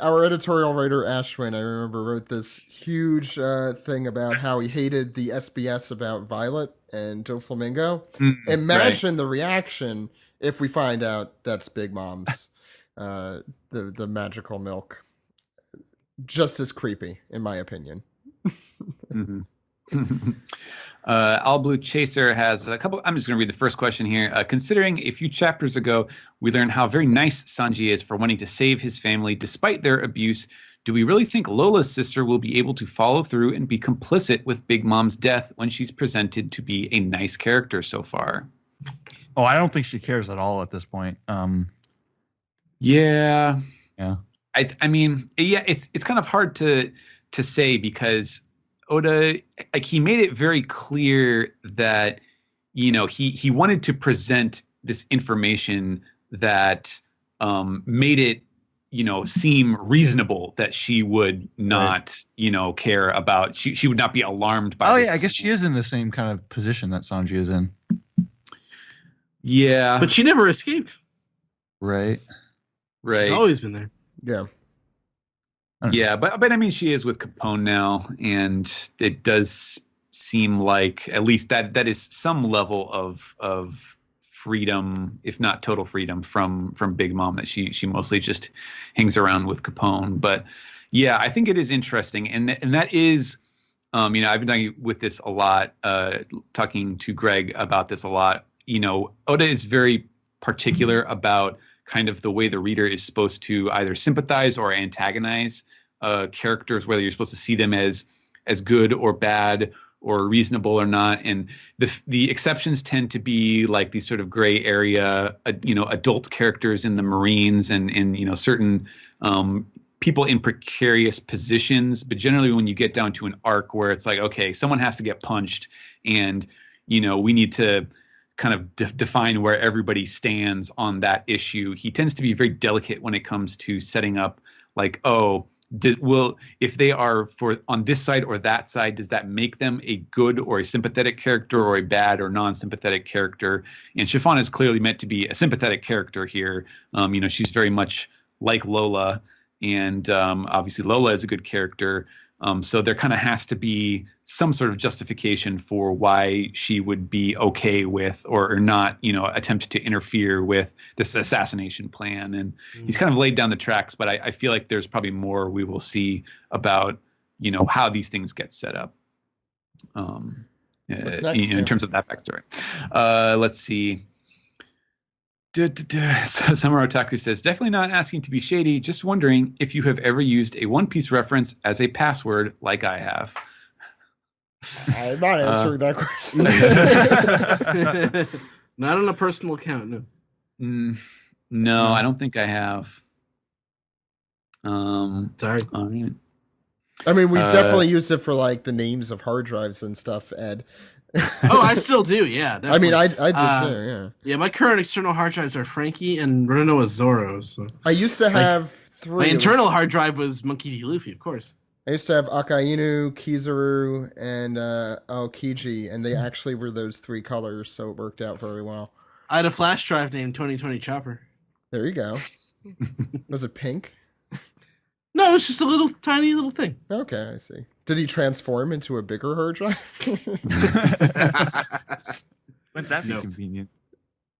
our editorial writer Ashwin, I remember, wrote this huge thing about how he hated the SBS about Violet and Doflamingo. Imagine the reaction if we find out that's Big Mom's, the magical milk. Just as creepy, in my opinion. All Blue Chaser has a couple. I'm just going to read the first question here. Considering a few chapters ago, we learned how very nice Sanji is for wanting to save his family despite their abuse. Do we really think Lola's sister will be able to follow through and be complicit with Big Mom's death when she's presented to be a nice character so far? Oh, I don't think she cares at all at this point. Yeah. I mean, it's kind of hard to say, because Oda, like, he made it very clear that, he wanted to present this information that made it, seem reasonable that she would not, care about, she would not be alarmed by this. I guess she is in the same kind of position that Sanji is in. Yeah. But she never escaped. Right. She's always been there. Yeah. Yeah, but I mean, she is with Capone now, and it does seem like at least that is some level of freedom, if not total freedom, from Big Mom, that she mostly just hangs around with Capone. But yeah, I think it is interesting, and that is, I've been talking with this a lot, talking to Greg about this a lot. Oda is very particular about kind of the way the reader is supposed to either sympathize or antagonize characters, whether you're supposed to see them as good or bad or reasonable or not. And the exceptions tend to be like these sort of gray area, adult characters in the Marines and certain people in precarious positions. But generally when you get down to an arc where it's like, okay, someone has to get punched, and, we need to kind of define where everybody stands on that issue. He tends to be very delicate when it comes to setting up, like, if they are on this side or that side, does that make them a good or a sympathetic character, or a bad or non-sympathetic character? And Chiffon is clearly meant to be a sympathetic character here. She's very much like Lola, and obviously Lola is a good character. So there kind of has to be some sort of justification for why she would be okay with or not, attempt to interfere with this assassination plan. And he's kind of laid down the tracks, but I feel like there's probably more we will see about, how these things get set up. What's next, in terms of that backstory. Let's see. So Summer Otaku says, definitely not asking to be shady, just wondering if you have ever used a One Piece reference as a password like I have. I'm not answering that question. Not on a personal account, no. No, I don't think I have. Sorry. I don't even. I mean, we've definitely used it for like the names of hard drives and stuff, Ed. Oh, I still do, yeah. I mean, definitely. I did too, yeah. Yeah, my current external hard drives are Frankie and Renoa Zoro. So. I used to have three. My internal hard drive was Monkey D. Luffy, of course. I used to have Akainu, Kizaru, and Kiji, and they actually were those three colors, so it worked out very well. I had a flash drive named 2020 Chopper. There you go. Was it pink? No, it's just a little tiny little thing. Okay, I see. Did he transform into a bigger hard drive? Wouldn't that be convenient?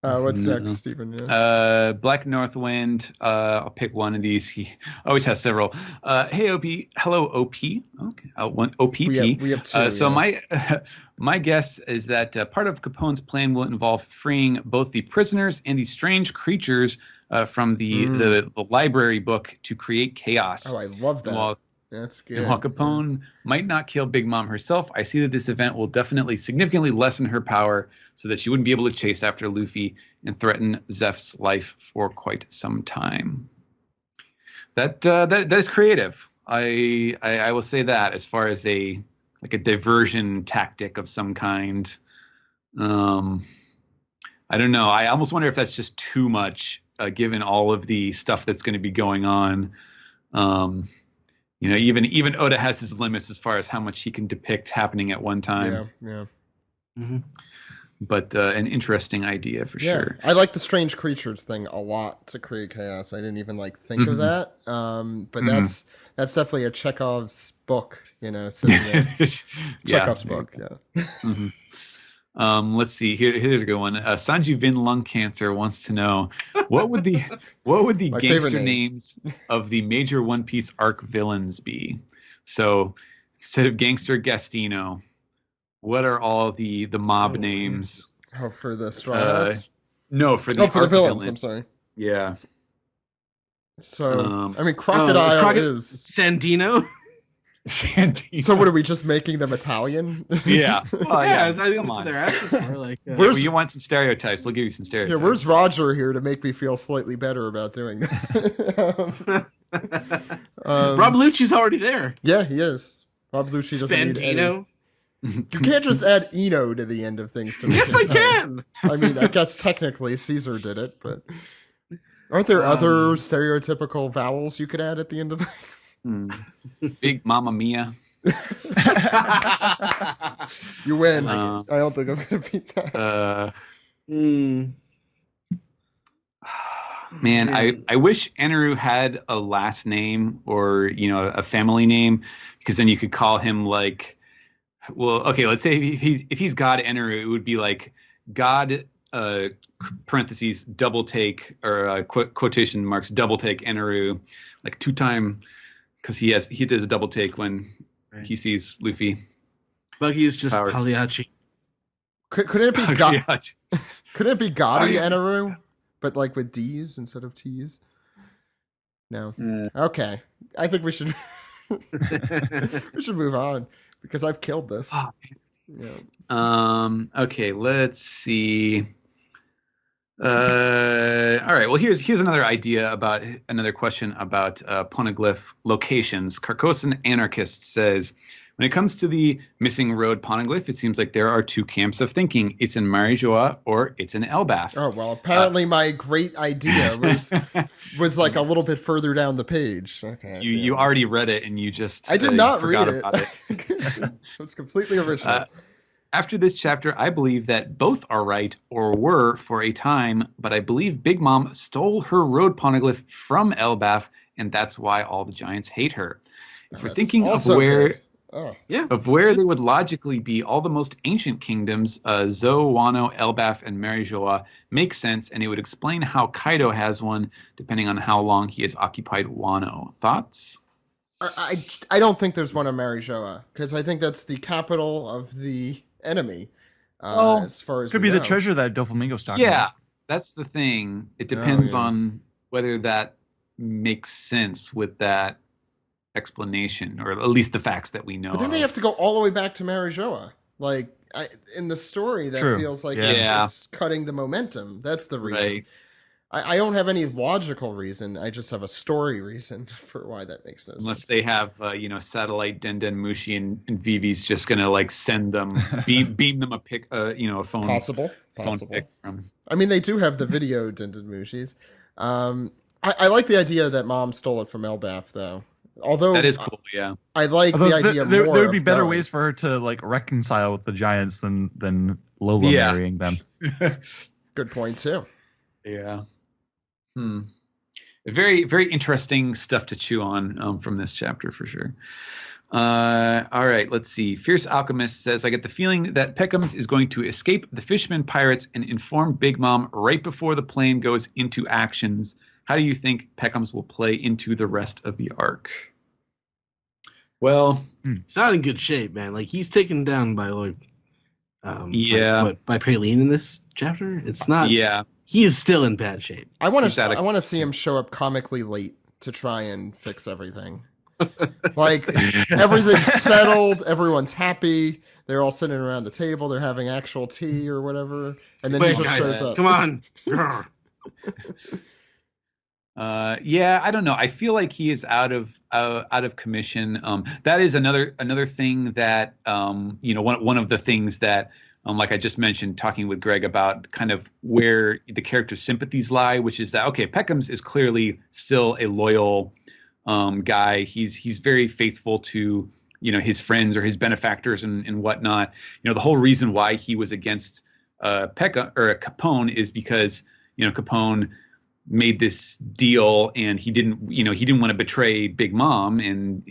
What's No. next, Stephen? Yeah. Black Northwind. I'll pick one of these. He always has several. Hey, OP. Hello, OP. Okay. One OPP. We have two. So yeah. my guess is that part of Capone's plan will involve freeing both the prisoners and the strange creatures from the library book to create chaos. Oh, I love that. That's good. And while Capone might not kill Big Mom herself, I see that this event will definitely significantly lessen her power so that she wouldn't be able to chase after Luffy and threaten Zeph's life for quite some time. That is creative. I will say that as far as a diversion tactic of some kind. I don't know. I almost wonder if that's just too much given all of the stuff that's going to be going on. Even Oda has his limits as far as how much he can depict happening at one time. Yeah. Mm-hmm. But an interesting idea for sure. I like the strange creatures thing a lot to create chaos. I didn't even think of that. But that's definitely a Chekhov's book, sitting there. Chekhov's book, yeah. Let's see. Here's a good one. Sanji Vin Lung Cancer wants to know what would the My gangster names of the major One Piece arc villains be? So instead of Gangster Gastino, what are all the mob names? Oh, for the Straw Hats? No, for the the villains. I'm sorry. Yeah. So Crocodile is Sandino. Santino. So what are we just making them Italian? Yeah. I think that's what they're asking for. You want some stereotypes? We'll give you some stereotypes. Yeah, where's Roger here to make me feel slightly better about doing that? Rob Lucci's already there. Yeah, he is. Rob Lucci doesn't need any. You can't just add Eno to the end of things to make Yes, I can. I mean, I guess technically Caesar did it, but aren't there other stereotypical vowels you could add at the end of things? Big Mamma Mia. You win. I don't think I'm gonna beat that. Man, I wish Eneru had a last name or a family name, because then you could call him let's say if he's God Eneru, it would be like God parentheses double take or quotation marks double take Eneru, like 2-time, because he does a double take when he sees Luffy. Buggy is just powers. Pagliacci. Couldn't it be God? Couldn't it be Gotti Eneru, but with D's instead of T's? No. Okay. I think we should move on because I've killed this. Oh, yeah. Okay. Let's see. All right. Well, here's another question about poneglyph locations. Carcosan Anarchist says, when it comes to the missing road poneglyph, it seems like there are two camps of thinking. It's in Marijoa or it's in Elbaf. Oh, well, apparently my great idea was like a little bit further down the page. Okay. You already read it and you just I did not forgot read about it. It was completely original. After this chapter, I believe that both are right, or were for a time, but I believe Big Mom stole her road poneglyph from Elbaf, and that's why all the giants hate her. If we're thinking of where they would logically be, all the most ancient kingdoms, Zou, Wano, Elbaf, and Marijoa, make sense, and it would explain how Kaido has one, depending on how long he has occupied Wano. Thoughts? I don't think there's one in Marijoa, because I think that's the capital of the enemy. As far as could be the treasure that Doflamingo's talking yeah, about. that's the thing. It depends on whether that makes sense with that explanation, or at least the facts that we know. But then they have to go all the way back to Marijoa. Like, in the story, that True. feels like Yeah. it's cutting the momentum. That's the reason. Right. I don't have any logical reason. I just have a story reason for why that makes no Unless sense. they have, satellite Den Mushi and Vivi's just gonna like send them beam them a pic, a phone Possible. phone pic from. I mean, they do have the video Dendemushis. I like the idea that Mom stole it from Elbaf, though. Although That is cool. Yeah. I like Although the idea there more. would be of better going. ways for her to like reconcile with the giants than Lola Yeah. marrying them. Good point too. Yeah. Very, very interesting stuff to chew on from this chapter for sure. All right, let's see. Fierce Alchemist says, I get the feeling that Peckham's is going to escape the fisherman pirates and inform Big Mom right before the plane goes into actions. How do you think Peckham's will play into the rest of the arc? Well, He's not in good shape, man. Like, he's taken down by like, Yeah. by Praline in this chapter. It's not. yeah. He is still in bad shape. I want He's to. out of- I want to see him show up comically late to try and fix everything. Like everything's settled, everyone's happy. They're all sitting around the table. They're having actual tea or whatever, and then he Wait, just guys, shows up. come on. Grr. Yeah, I don't know. I feel like he is out of commission. That is another thing that one of the things that like I just mentioned, talking with Greg about kind of where the character's sympathies lie, which is that okay, Peckham's is clearly still a loyal guy. He's very faithful to his friends or his benefactors and whatnot. The whole reason why he was against Peckham or Capone is because Capone made this deal and he didn't want to betray Big Mom and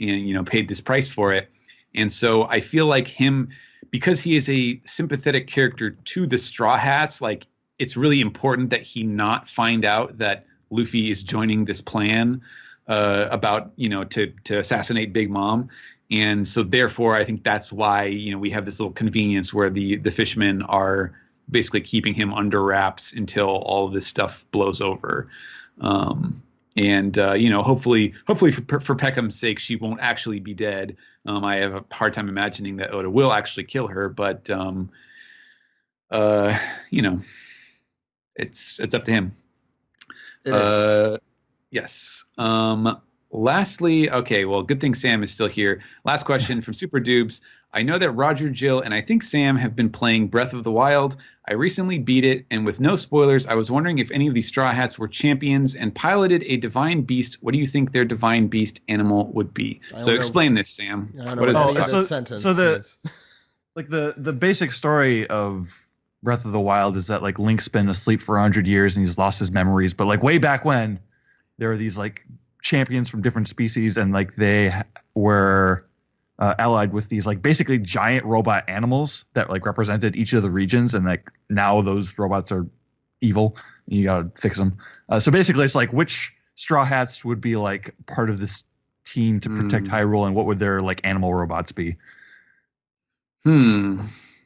paid this price for it. And so I feel like him, because he is a sympathetic character to the Straw Hats, like it's really important that he not find out that Luffy is joining this plan about to assassinate Big Mom. And so therefore I think that's why we have this little convenience where the fishermen are basically keeping him under wraps until all of this stuff blows over. Hopefully for Peckham's sake, she won't actually be dead. I have a hard time imagining that Oda will actually kill her, but it's up to him. It is. Yes. Lastly, okay, well, good thing Sam is still here. Last question from Super Dubes. I know that Roger, Jill, and I think Sam have been playing Breath of the Wild. I recently beat it, and with no spoilers, I was wondering if any of these Straw Hats were champions and piloted a divine beast. What do you think their divine beast animal would be? So explain this, Sam. I don't know What what is any this? of this sentence so the- means. Like the basic story of Breath of the Wild is that like Link's been asleep for 100 years and he's lost his memories, but like way back when there were these like champions from different species and like they were allied with these like basically giant robot animals that like represented each of the regions, and like now those robots are evil and you gotta fix them. So basically it's like which Straw Hats would be like part of this team to protect Hyrule, and what would their like animal robots be?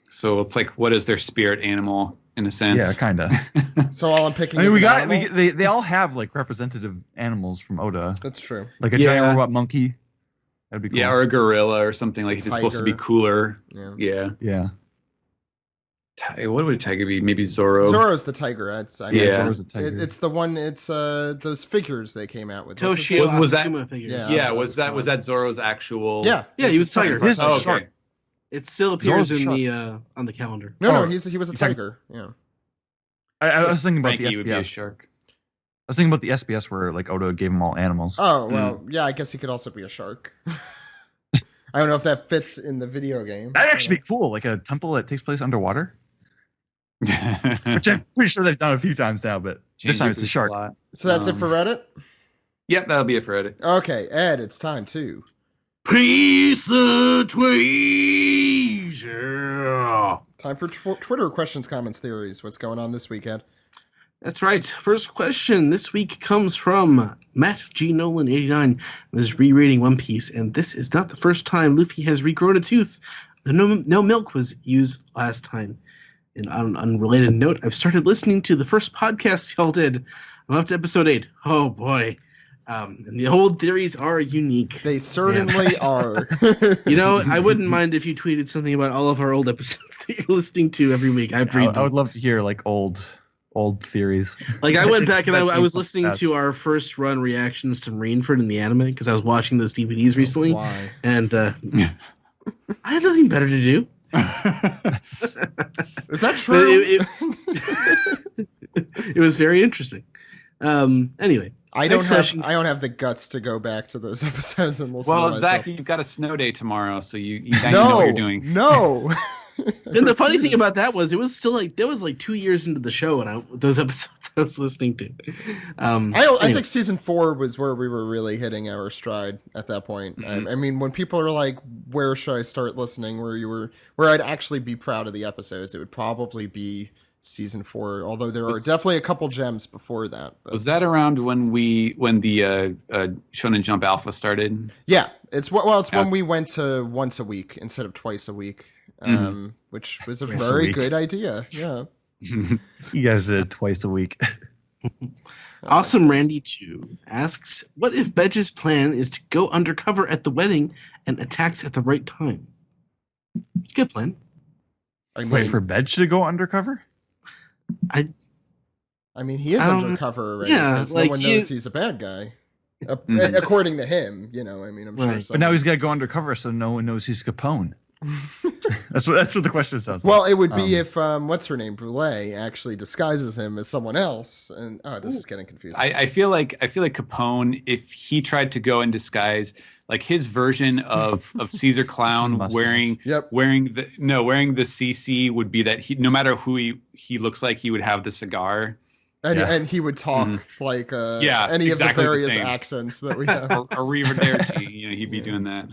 So it's like, what is their spirit animal in a sense? Yeah, kind of. So all I'm picking I mean, is an animal? they all have like representative animals from Oda, That's true. like a Yeah. giant robot monkey. That'd be cool. Yeah, or a gorilla or something like it's supposed to be Tiger. cooler. Yeah. Yeah. Yeah. What would a tiger be? Maybe Zoro. Zoro's the tiger. Yeah. Zoro's a tiger. It's the one. It's those figures they came out with. What's his Toshio name? Was that- Asuma figures. Yeah. Yeah, That's was that Zoro's actual? Yeah. Yeah, he was it's a tiger. His- Oh, Shark. okay. It still appears Zoro's in a the on the calendar. No, Oh, he was a you talking- tiger. Yeah. I was thinking about Frankie the would be a SBS. shark. I was thinking about the SBS where like Oda gave them all animals. Oh well, yeah. I guess he could also be a shark. I don't know if that fits in the video game. That'd actually be cool, like a temple that takes place underwater, which I'm pretty sure they've done a few times now, but this time it's a shark. So that's it for Reddit. Yep, that'll be it for Reddit. Okay, Ed, it's time to. Piece the tweezer. Time for Twitter questions, comments, theories. What's going on this weekend? That's right. First question this week comes from Matt G. Nolan 89, who is rereading One Piece, and this is not the first time Luffy has regrown a tooth. The no milk was used last time. And on an unrelated note, I've started listening to the first podcast y'all did. I'm up to episode 8. Oh boy. And the old theories are unique. They certainly are. You know, I wouldn't mind if you tweeted something about all of our old episodes that you're listening to every week. I'd read them. I would love to hear like old theories. Like I went back and I was listening to our first run reactions to Marineford in the anime because I was watching those DVDs recently, and I had nothing better to do. Is that true? It was very interesting. Anyway. I don't have the guts to go back to those episodes and listen to myself. Zach, you've got a snow day tomorrow, so you know what you're doing. No. And the funny thing about that was it was still like that was like 2 years into the show and those episodes I was listening to. I think season 4 was where we were really hitting our stride at that point. Mm-hmm. I mean, when people are like, "Where should I start listening?" Where I'd actually be proud of the episodes, it would probably be season 4, although there are definitely a couple gems before that. But. Was that around when the Shonen Jump Alpha started? Yeah, it's when we went to once a week instead of twice a week, which was a very good idea. Yeah, you guys did it twice a week. Awesome Randy 2 asks, what if Bedge's plan is to go undercover at the wedding and attacks at the right time? It's a good plan. Wait for Bedge to go undercover? I mean, he is undercover already. Yeah, because no one knows he's a bad guy. According to him, you know, I mean, I'm sure. But now he's got to go undercover so no one knows he's Capone. That's what the question sounds like. Well, it would be if what's her name, Brule, actually disguises him as someone else, and this is getting confusing. I feel like Capone, if he tried to go in disguise, like his version of Caesar Clown wearing the CC would be that he, no matter who he looks like, he would have the cigar. And he would talk like any of the various accents that we have. or Arrivederci, he'd be doing that.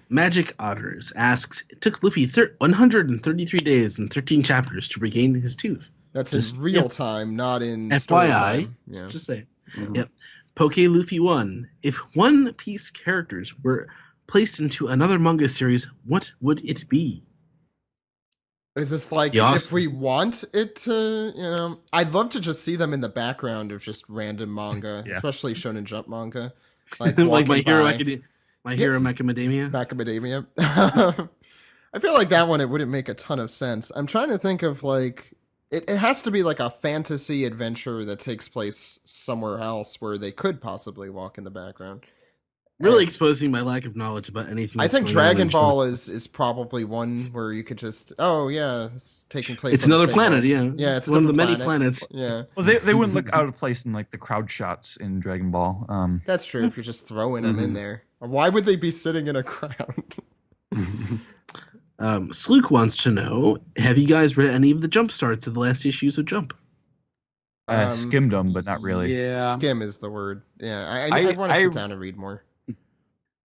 Magic Otters asks, it took Luffy 133 days and 13 chapters to regain his tooth. That's in real time, not in story time. FYI, just say. Yep. Poke Luffy 1. If One Piece characters were placed into another manga series, what would it be? Is this like if we want it to, I'd love to just see them in the background of just random manga, especially Shonen Jump manga. Like My Hero Macadamia. Macadamia. I feel like that one, it wouldn't make a ton of sense. I'm trying to think of like, it has to be like a fantasy adventure that takes place somewhere else where they could possibly walk in the background. Really exposing my lack of knowledge about anything. I think Dragon Ball is probably one where you could just, it's taking place. It's another planet, yeah, it's one of the many planets. Yeah. Well, they wouldn't look out of place in like the crowd shots in Dragon Ball. That's true. If you're just throwing them in there, why would they be sitting in a crowd? Slook wants to know: have you guys read any of the jump starts of the last issues of Jump? Skimmed them, but not really. Yeah, skim is the word. Yeah, I want to sit down and read more.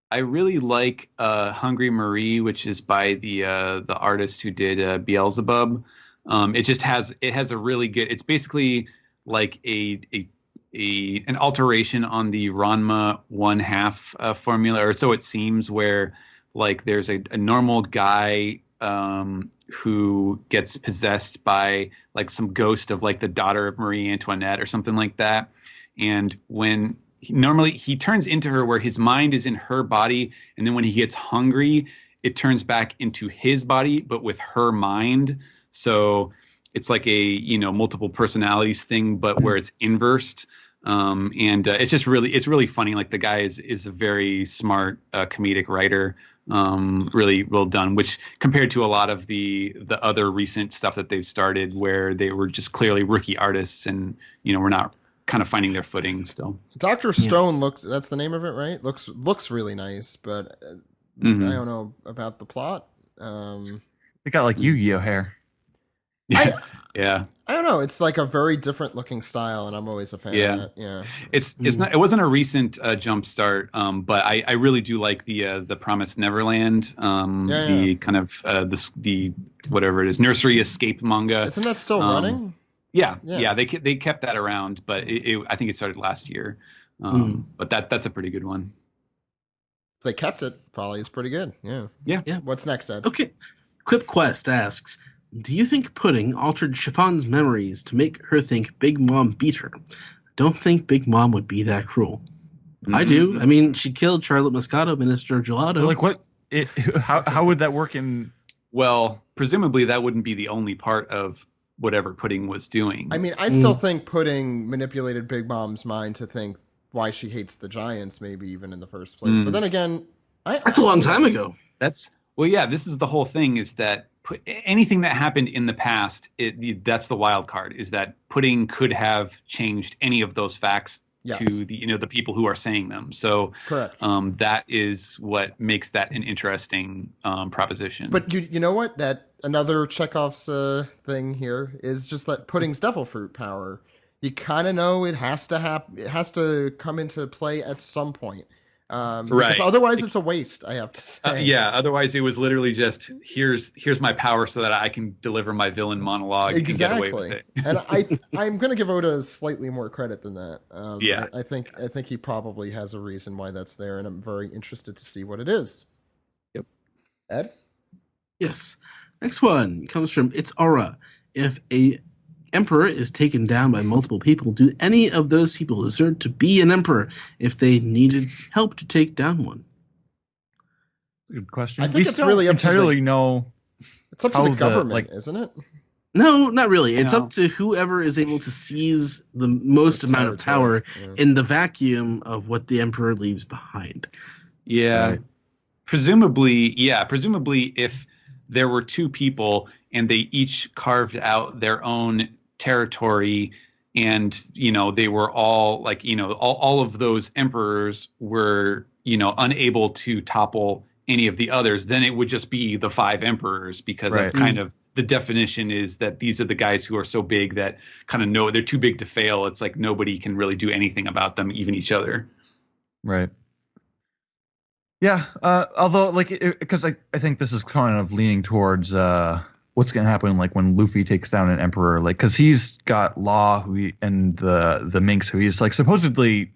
I really like Hungry Marie, which is by the artist who did Beelzebub. It has a really good. It's basically like an alteration on the Ranma 1/2 formula, or so it seems, where like there's a normal guy who gets possessed by like some ghost of like the daughter of Marie Antoinette or something like that, and when normally he turns into her where his mind is in her body, and then when he gets hungry it turns back into his body but with her mind, so it's like a multiple personalities thing but where it's inversed, and it's really funny. Like the guy is a very smart comedic writer, really well done, which compared to a lot of the other recent stuff that they've started where they were just clearly rookie artists and we're not kind of finding their footing still. Dr. Stone that's the name of it, right? Looks really nice, but I don't know about the plot. They got like Yu-Gi-Oh hair. Yeah. I don't know. It's like a very different looking style, and I'm always a fan of that. Yeah. It's not. It wasn't a recent jump start, but I really do like the Promised Neverland. The kind of the whatever it is, nursery escape manga. Isn't that still running? Yeah. They kept that around, but I think it started last year. But that's a pretty good one. If they kept it, probably is pretty good. Yeah. What's next, Ed? Okay. Quip Quest asks, do you think Pudding altered Chiffon's memories to make her think Big Mom beat her? don't think Big Mom would be that cruel. I do. I mean, she killed Charlotte Moscato, Minister of Gelato. Like what? How would that work in? Well, presumably that wouldn't be the only part of whatever Pudding was doing. I mean, I still think Pudding manipulated Big Mom's mind to think why she hates the Giants, maybe even in the first place. But then again, that's a long time ago. This is the whole thing, is that anything that happened in the past, that's the wild card, is that Pudding could have changed any of those facts to the people who are saying them. So correct. That is what makes that an interesting proposition. But you know what? That another Chekhov's thing here is just that Pudding's devil fruit power. You kind of know it has to happen. It has to come into play at some point. Because otherwise it's a waste, I have to say. Otherwise it was literally just here's my power so that I can deliver my villain monologue and get away with it. And I'm going to give Oda slightly more credit than that. I think he probably has a reason why that's there, and I'm very interested to see what it is. Yep. Ed? Yes. Next one comes from It's Aura. If a emperor is taken down by multiple people, do any of those people deserve to be an emperor if they needed help to take down one? Good question. I think it's really up to the government, isn't it? No, not really. It's up to whoever is able to seize the most amount of power in the vacuum of what the emperor leaves behind. Yeah. Right. Presumably, if there were two people and they each carved out their own territory, and they were all like all of those emperors were unable to topple any of the others, then it would just be the 5 emperors, because that's kind of the definition, is that these are the guys who are so big that kind of know they're too big to fail. It's like nobody can really do anything about them, even each other. Right. Yeah. Although, because I think this is kind of leaning towards what's going to happen, like when Luffy takes down an emperor, like, because he's got Law and the Minx, who he's like supposedly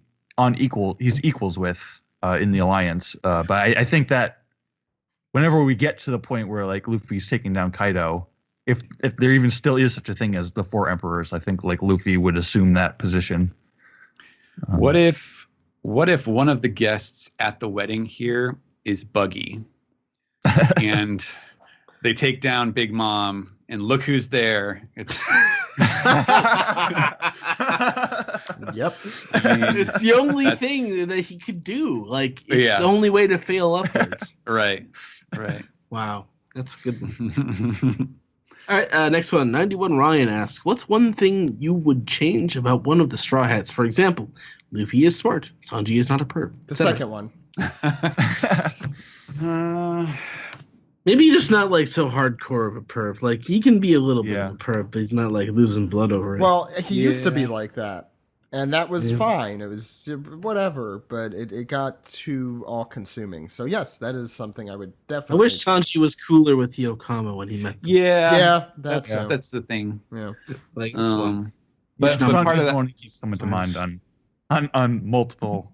he's equals with in the alliance. But I think that whenever we get to the point where like Luffy's taking down Kaido, if there even still is such a thing as the 4 emperors, I think like Luffy would assume that position. What if one of the guests at the wedding here is Buggy, and they take down Big Mom, and look who's there? It's Yep. It's the only thing that he could do. Like, it's the only way to fail upwards. Right. Wow, that's good. All right, next one. 91 Ryan asks, what's one thing you would change about one of the Straw Hats? For example, Luffy is smart. Sanji is not a perv. The second one. Maybe just not like so hardcore of a perv. Like, he can be a little bit of a perv, but he's not like losing blood over it. Well, he used to be like that, and that was fine. It was whatever, but it got too all-consuming. So yes, that is something I would definitely. I wish Sanji was cooler with Yokama when he met them. Yeah, that's the thing. Yeah, like that's one. But part of that one keeps someone to mind on multiple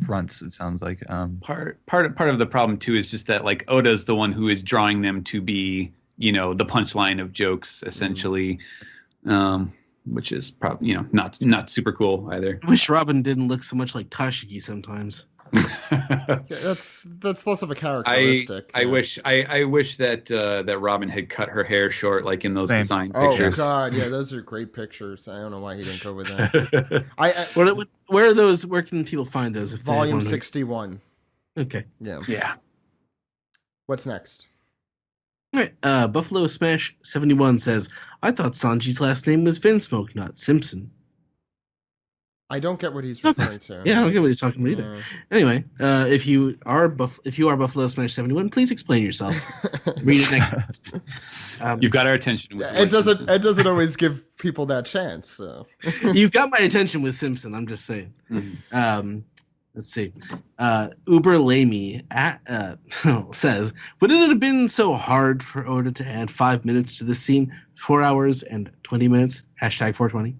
fronts, it sounds like. Part of the problem too is just that like Oda's the one who is drawing them to be the punchline of jokes essentially, which is probably not super cool either. I wish Robin didn't look so much like Tashigi sometimes. that's less of a characteristic. I wish that Robin had cut her hair short, like in those design pictures. Oh God, yeah, those are great pictures. I don't know why he didn't go with that. Where are those? Where can people find those? Volume 61. Okay. Yeah. What's next? All right. Buffalo Smash 71 says, "I thought Sanji's last name was Vinsmoke, not Simpson." I don't get what he's referring to. Yeah, I don't get what he's talking about either. Anyway, if you are Buffalo Smash 71, please explain yourself. Read it next week. You've got our attention. It doesn't always give people that chance. So. You've got my attention with Simpson. I'm just saying. Let's see. Uber Lamy says, would it have been so hard for Oda to add 5 minutes to this scene? 4 hours and 20 minutes. Hashtag 420.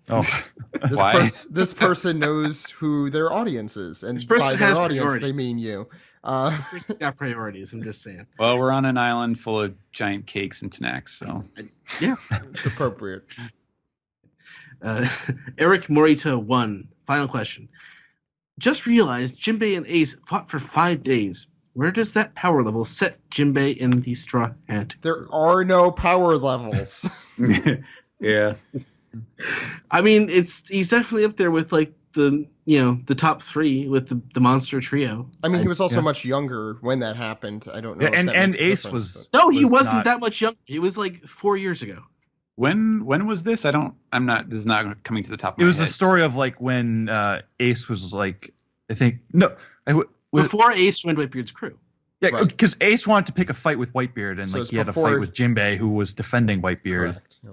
Why? This person knows who their audience is, and by their audience, they mean you. This person got priorities. I'm just saying. Well, we're on an island full of giant cakes and snacks, so yeah, it's appropriate. Eric Morita 1. Final question. Just realized Jinbei and Ace fought for 5 days. Where does that power level set Jinbei in the Straw Hat? There are no power levels. Yeah. I mean, he's definitely up there with like the top 3 with the monster trio. I mean, he was also much younger when that happened. I don't know. Yeah, if that and makes a Ace difference, was. No, he wasn't not- that much younger. He was like 4 years ago. When was this? I'm not. This is not coming to the top of It my was head. a story of like when Ace was like, I think Before Ace joined Whitebeard's crew. yeah, Right. because Ace wanted to pick a fight with Whitebeard, and So like it's he had a before- fight with Jinbei, who was defending Whitebeard. Correct. Yeah.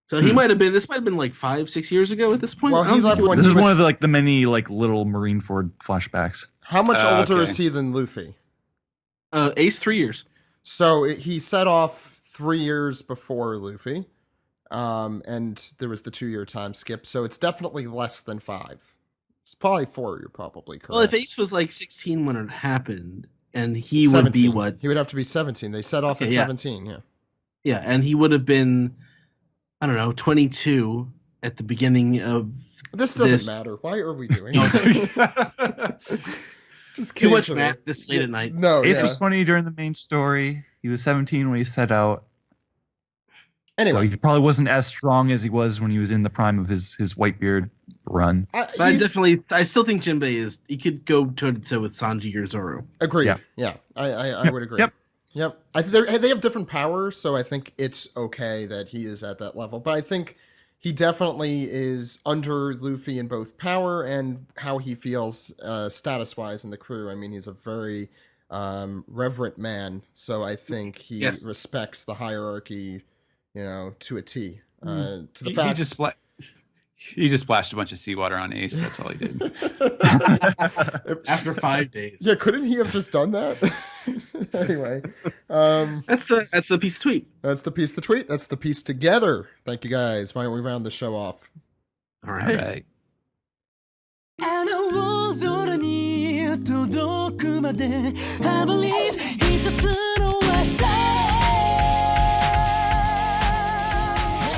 So he might have been. This might have been like 5-6 years ago at this point. Well, I don't he think left it was- when This he is one was- of the, like the many like little Marineford flashbacks. How much older okay. is he than Luffy? Ace 3 years. So he set off 3 years before Luffy, and there was the 2-year time skip. So it's definitely less than 5. It's probably 4. You're probably correct. Well, if Ace was like 16 when it happened, and he would be 17. what? He would have to be 17. They set off Okay, at yeah. 17. Yeah. Yeah, and he would have been, I don't know, 22 at the beginning of. This doesn't This- matter. Why are we doing this? Just Too much occasionally. math this late at night. No, Ace yeah. was 20 during the main story. He was 17 when he set out. So Anyway, he probably wasn't as strong as he was when he was in the prime of his Whitebeard run. But I still think Jinbei he could go toe to toe with Sanji or Zoro. agreed. Yeah. Yeah, I would agree. Yep. Yep. They have different powers, so I think it's okay that he is at that level. But I think he definitely is under Luffy in both power and how he feels status-wise in the crew. I mean, he's a very reverent man, so I think he Yes. respects the hierarchy, to a T. To the He fact he just splashed a bunch of seawater on Ace. That's all he did. After 5 days. Yeah, couldn't he have just done that? Anyway, That's the piece of tweet. that's the piece to tweet. That's the piece together. Thank you guys. Why don't we round the show off? All All right. right. あの大空に届くまで I believe 一つの明日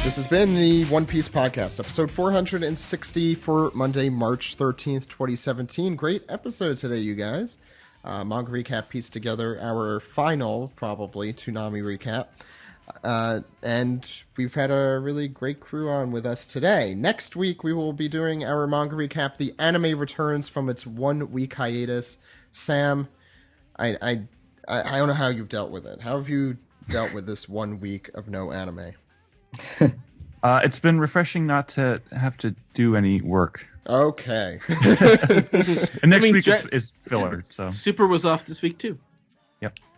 This has been the One Piece Podcast, episode 460 for Monday, March 13th, 2017. Great episode today, you guys. Manga Recap pieced together our final, probably, Toonami recap. And we've had a really great crew on with us today. Next week, we will be doing our Manga Recap. The anime returns from its 1-week hiatus. Sam, I don't know how you've dealt with it. How have you dealt with this 1 week of no anime? It's been refreshing not to have to do any work. Okay. And next mean, week is filler. So Super was off this week too.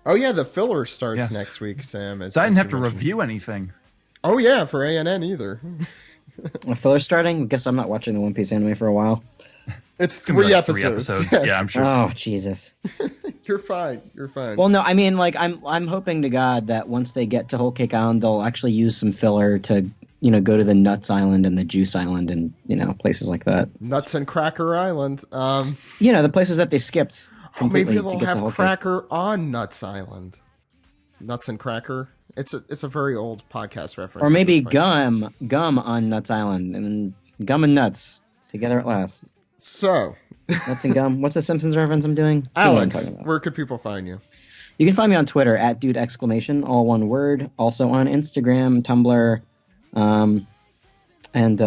Oh yeah, the filler starts Yes. next week, Sam. I didn't have to review anything. Oh yeah, for ANN either. A filler starting? Guess I'm not watching the One Piece anime for a while. It's It's gonna be three like episodes. Yeah, I'm sure. Oh Jesus. You're fine. You're fine. Well, no, I mean, like, I'm hoping to God that once they get to Whole Cake Island, they'll actually use some filler to, go to the Nuts Island and the Juice Island and places like that. Nuts and Cracker Island. The places that they skipped. Maybe completely to they'll get to have Whole Cake. Cracker on Nuts Island. Nuts and Cracker. It's a very old podcast reference. Or at maybe this point. gum on Nuts Island, and then gum and nuts together at last. So, Nuts and gum. What's the Simpsons reference I'm doing? You know what I'm Alex, talking about. where could people find you? You can find me on Twitter at dude exclamation, all one word. Also on Instagram, Tumblr, and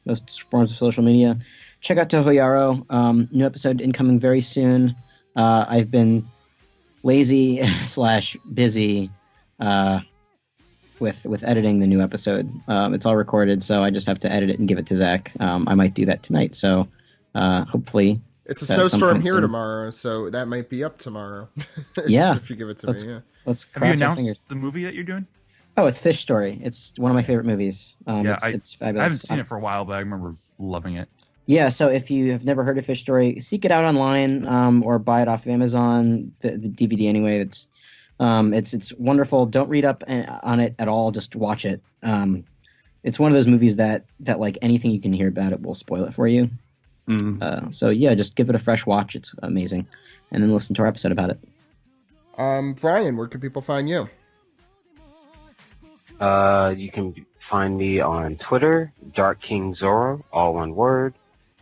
most forms of social media. Check out Toho Yaro. New episode incoming very soon. I've been lazy / busy with editing the new episode. It's all recorded, so I just have to edit it and give it to Zach. I might do that tonight, so hopefully. It's a That's snowstorm sometime here soon. tomorrow, so that might be up tomorrow. Yeah. if you give it to Let's- me, yeah. Let's Have you cross our announced fingers. the movie that you're doing? Oh, it's Fish Story. It's one of my favorite movies. Yeah, it's fabulous. I haven't seen it for a while, but I remember loving it. Yeah, so if you have never heard of Fish Story, seek it out online or buy it off of Amazon, the DVD anyway. It's wonderful. Don't read up on it at all. Just watch it. It's one of those movies that like anything you can hear about it will spoil it for you. So yeah, just give it a fresh watch. It's amazing. And then listen to our episode about it. Brian, where can people find you? You can find me on Twitter, Dark King Zoro, all one word.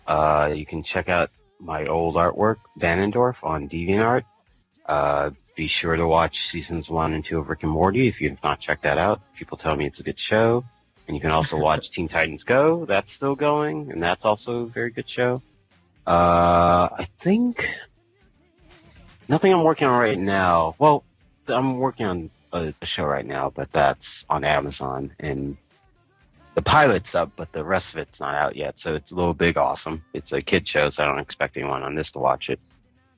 You can check out my old artwork, Vanendorf, on DeviantArt. Be sure to watch seasons 1 and 2 of Rick and Morty if you have not checked that out. People tell me it's a good show. And you can also watch Teen Titans Go. That's still going, and that's also a very good show. I think nothing I'm working on right now. Well, I'm working on a show right now, but that's on Amazon, and the pilot's up, but the rest of it's not out yet. So it's a little big awesome. It's a kid show, so I don't expect anyone on this to watch it.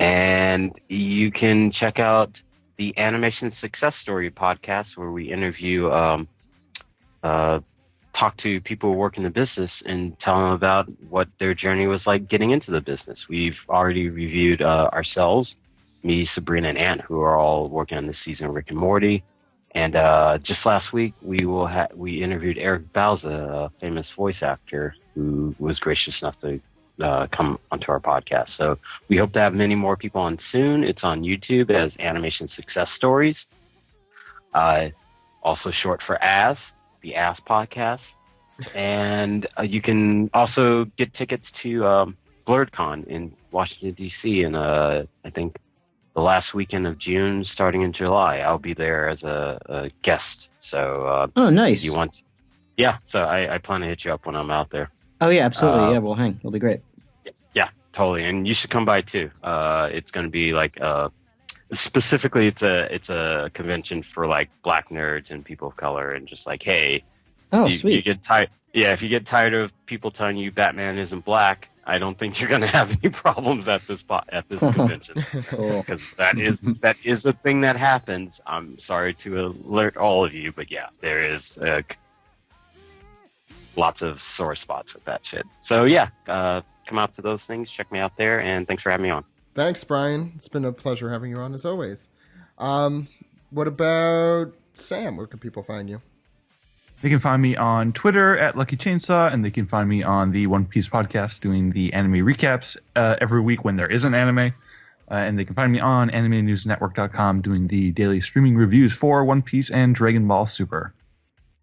And you can check out the Animation Success Story podcast, where we interview, talk to people who work in the business and tell them about what their journey was like getting into the business. We've already reviewed ourselves, me, Sabrina, and Ant, who are all working on this season of Rick and Morty. And just last week, we interviewed Eric Bauza, a famous voice actor who was gracious enough to come onto our podcast. So we hope to have many more people on soon. It's on YouTube as Animation Success Stories. Also short for AS, the AS podcast. And you can also get tickets to BlurredCon in Washington, D.C. in, I think, the last weekend of June, starting in July. I'll be there as a guest. So oh, nice. You want? Yeah. So I plan to hit you up when I'm out there. Oh yeah, absolutely. Yeah, we'll hang. It'll be great. Yeah, totally. And you should come by too. It's going to be like specifically it's a convention for like Black nerds and people of color, and just like, hey, sweet. You get tired. Yeah, if you get tired of people telling you Batman isn't black, I don't think you're going to have any problems at this convention, because that is a thing that happens. I'm sorry to alert all of you, but yeah, there is lots of sore spots with that shit. So yeah, come out to those things, check me out there, and thanks for having me on. Thanks, Brian. It's been a pleasure having you on as always. What about Sam? Where can people find you? They can find me on Twitter at Lucky Chainsaw, and they can find me on the One Piece podcast doing the anime recaps every week when there is an anime. And they can find me on AnimeNewsNetwork.com doing the daily streaming reviews for One Piece and Dragon Ball Super.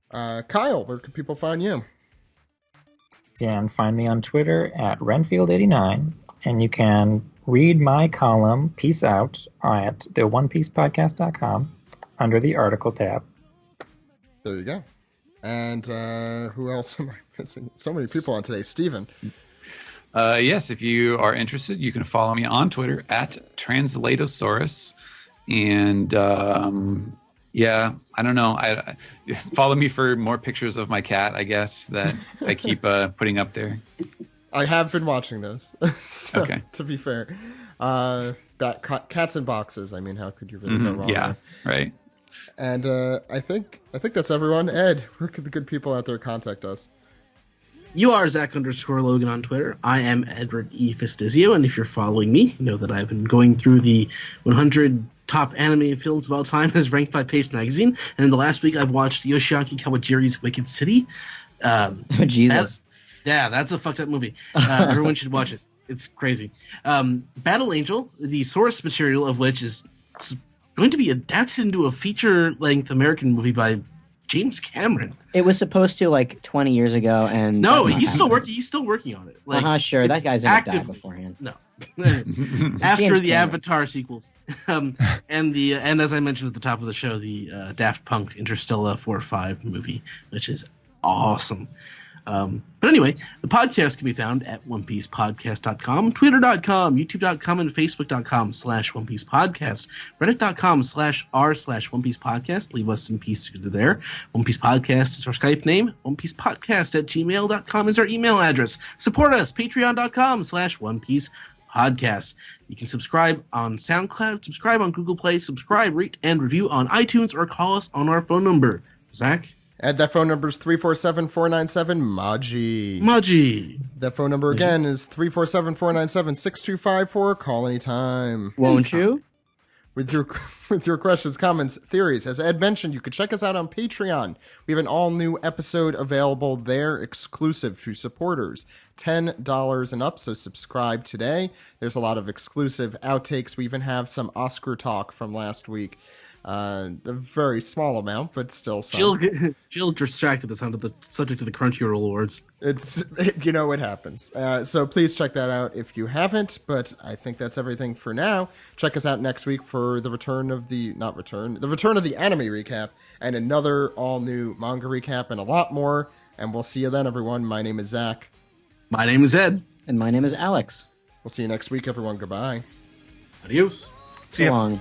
Kyle, where can people find you? You can find me on Twitter at Renfield89, and you can read my column, Peace Out, at theonepiecepodcast.com under the article tab. There you go. And who else am I missing? So many people on today. Steven. Yes, if you are interested, you can follow me on Twitter at Translatosaurus. And yeah, I don't know. I follow me for more pictures of my cat, I guess, that I keep putting up there. I have been watching those. So, okay. To be fair. Cats in boxes. I mean, how could you really go wrong? Yeah, there? Right. And I think that's everyone. Ed, where could the good people out there contact us? You are Zach_Logan on Twitter. I am Edward E. Festizio, and if you're following me, you know that I've been going through the 100 top anime films of all time as ranked by Paste Magazine, and in the last week I've watched Yoshiaki Kawajiri's Wicked City. Jesus. That's a fucked up movie. Everyone should watch it. It's crazy. Battle Angel, the source material of which is going to be adapted into a feature-length American movie by James Cameron. It was supposed to 20 years ago, and no, he's still working. He's still working on it. Sure, that guy's gonna die beforehand. No, after the Avatar sequels, and as I mentioned at the top of the show, the Daft Punk Interstellar 4-5 movie, which is awesome. But anyway, the podcast can be found at OnePiecePodcast.com, Twitter.com, YouTube.com, and Facebook.com/OnePiecePodcast, Reddit.com/r/OnePiecePodcast. Leave us some piece there. One Piece Podcast is our Skype name. OnePiecePodcast@gmail.com is our email address. Support us, Patreon.com/OnePiecePodcast. You can subscribe on SoundCloud, subscribe on Google Play, subscribe, rate, and review on iTunes, or call us on our phone number. Zach? And that phone number is 347-497-MAJI. Maji. That phone number again is 347-497-6254. Call anytime. Won't you? With your questions, comments, theories. As Ed mentioned, you could check us out on Patreon. We have an all-new episode available there, exclusive to supporters. $10 and up, so subscribe today. There's a lot of exclusive outtakes. We even have some Oscar talk from last week. A very small amount, but still some. Jill distracted us onto the subject of the Crunchyroll Awards. It happens. So please check that out if you haven't. But I think that's everything for now. Check us out next week for the return of the anime recap and another all new manga recap and a lot more. And we'll see you then, everyone. My name is Zach. My name is Ed. And my name is Alex. We'll see you next week, everyone. Goodbye. Adios. So long.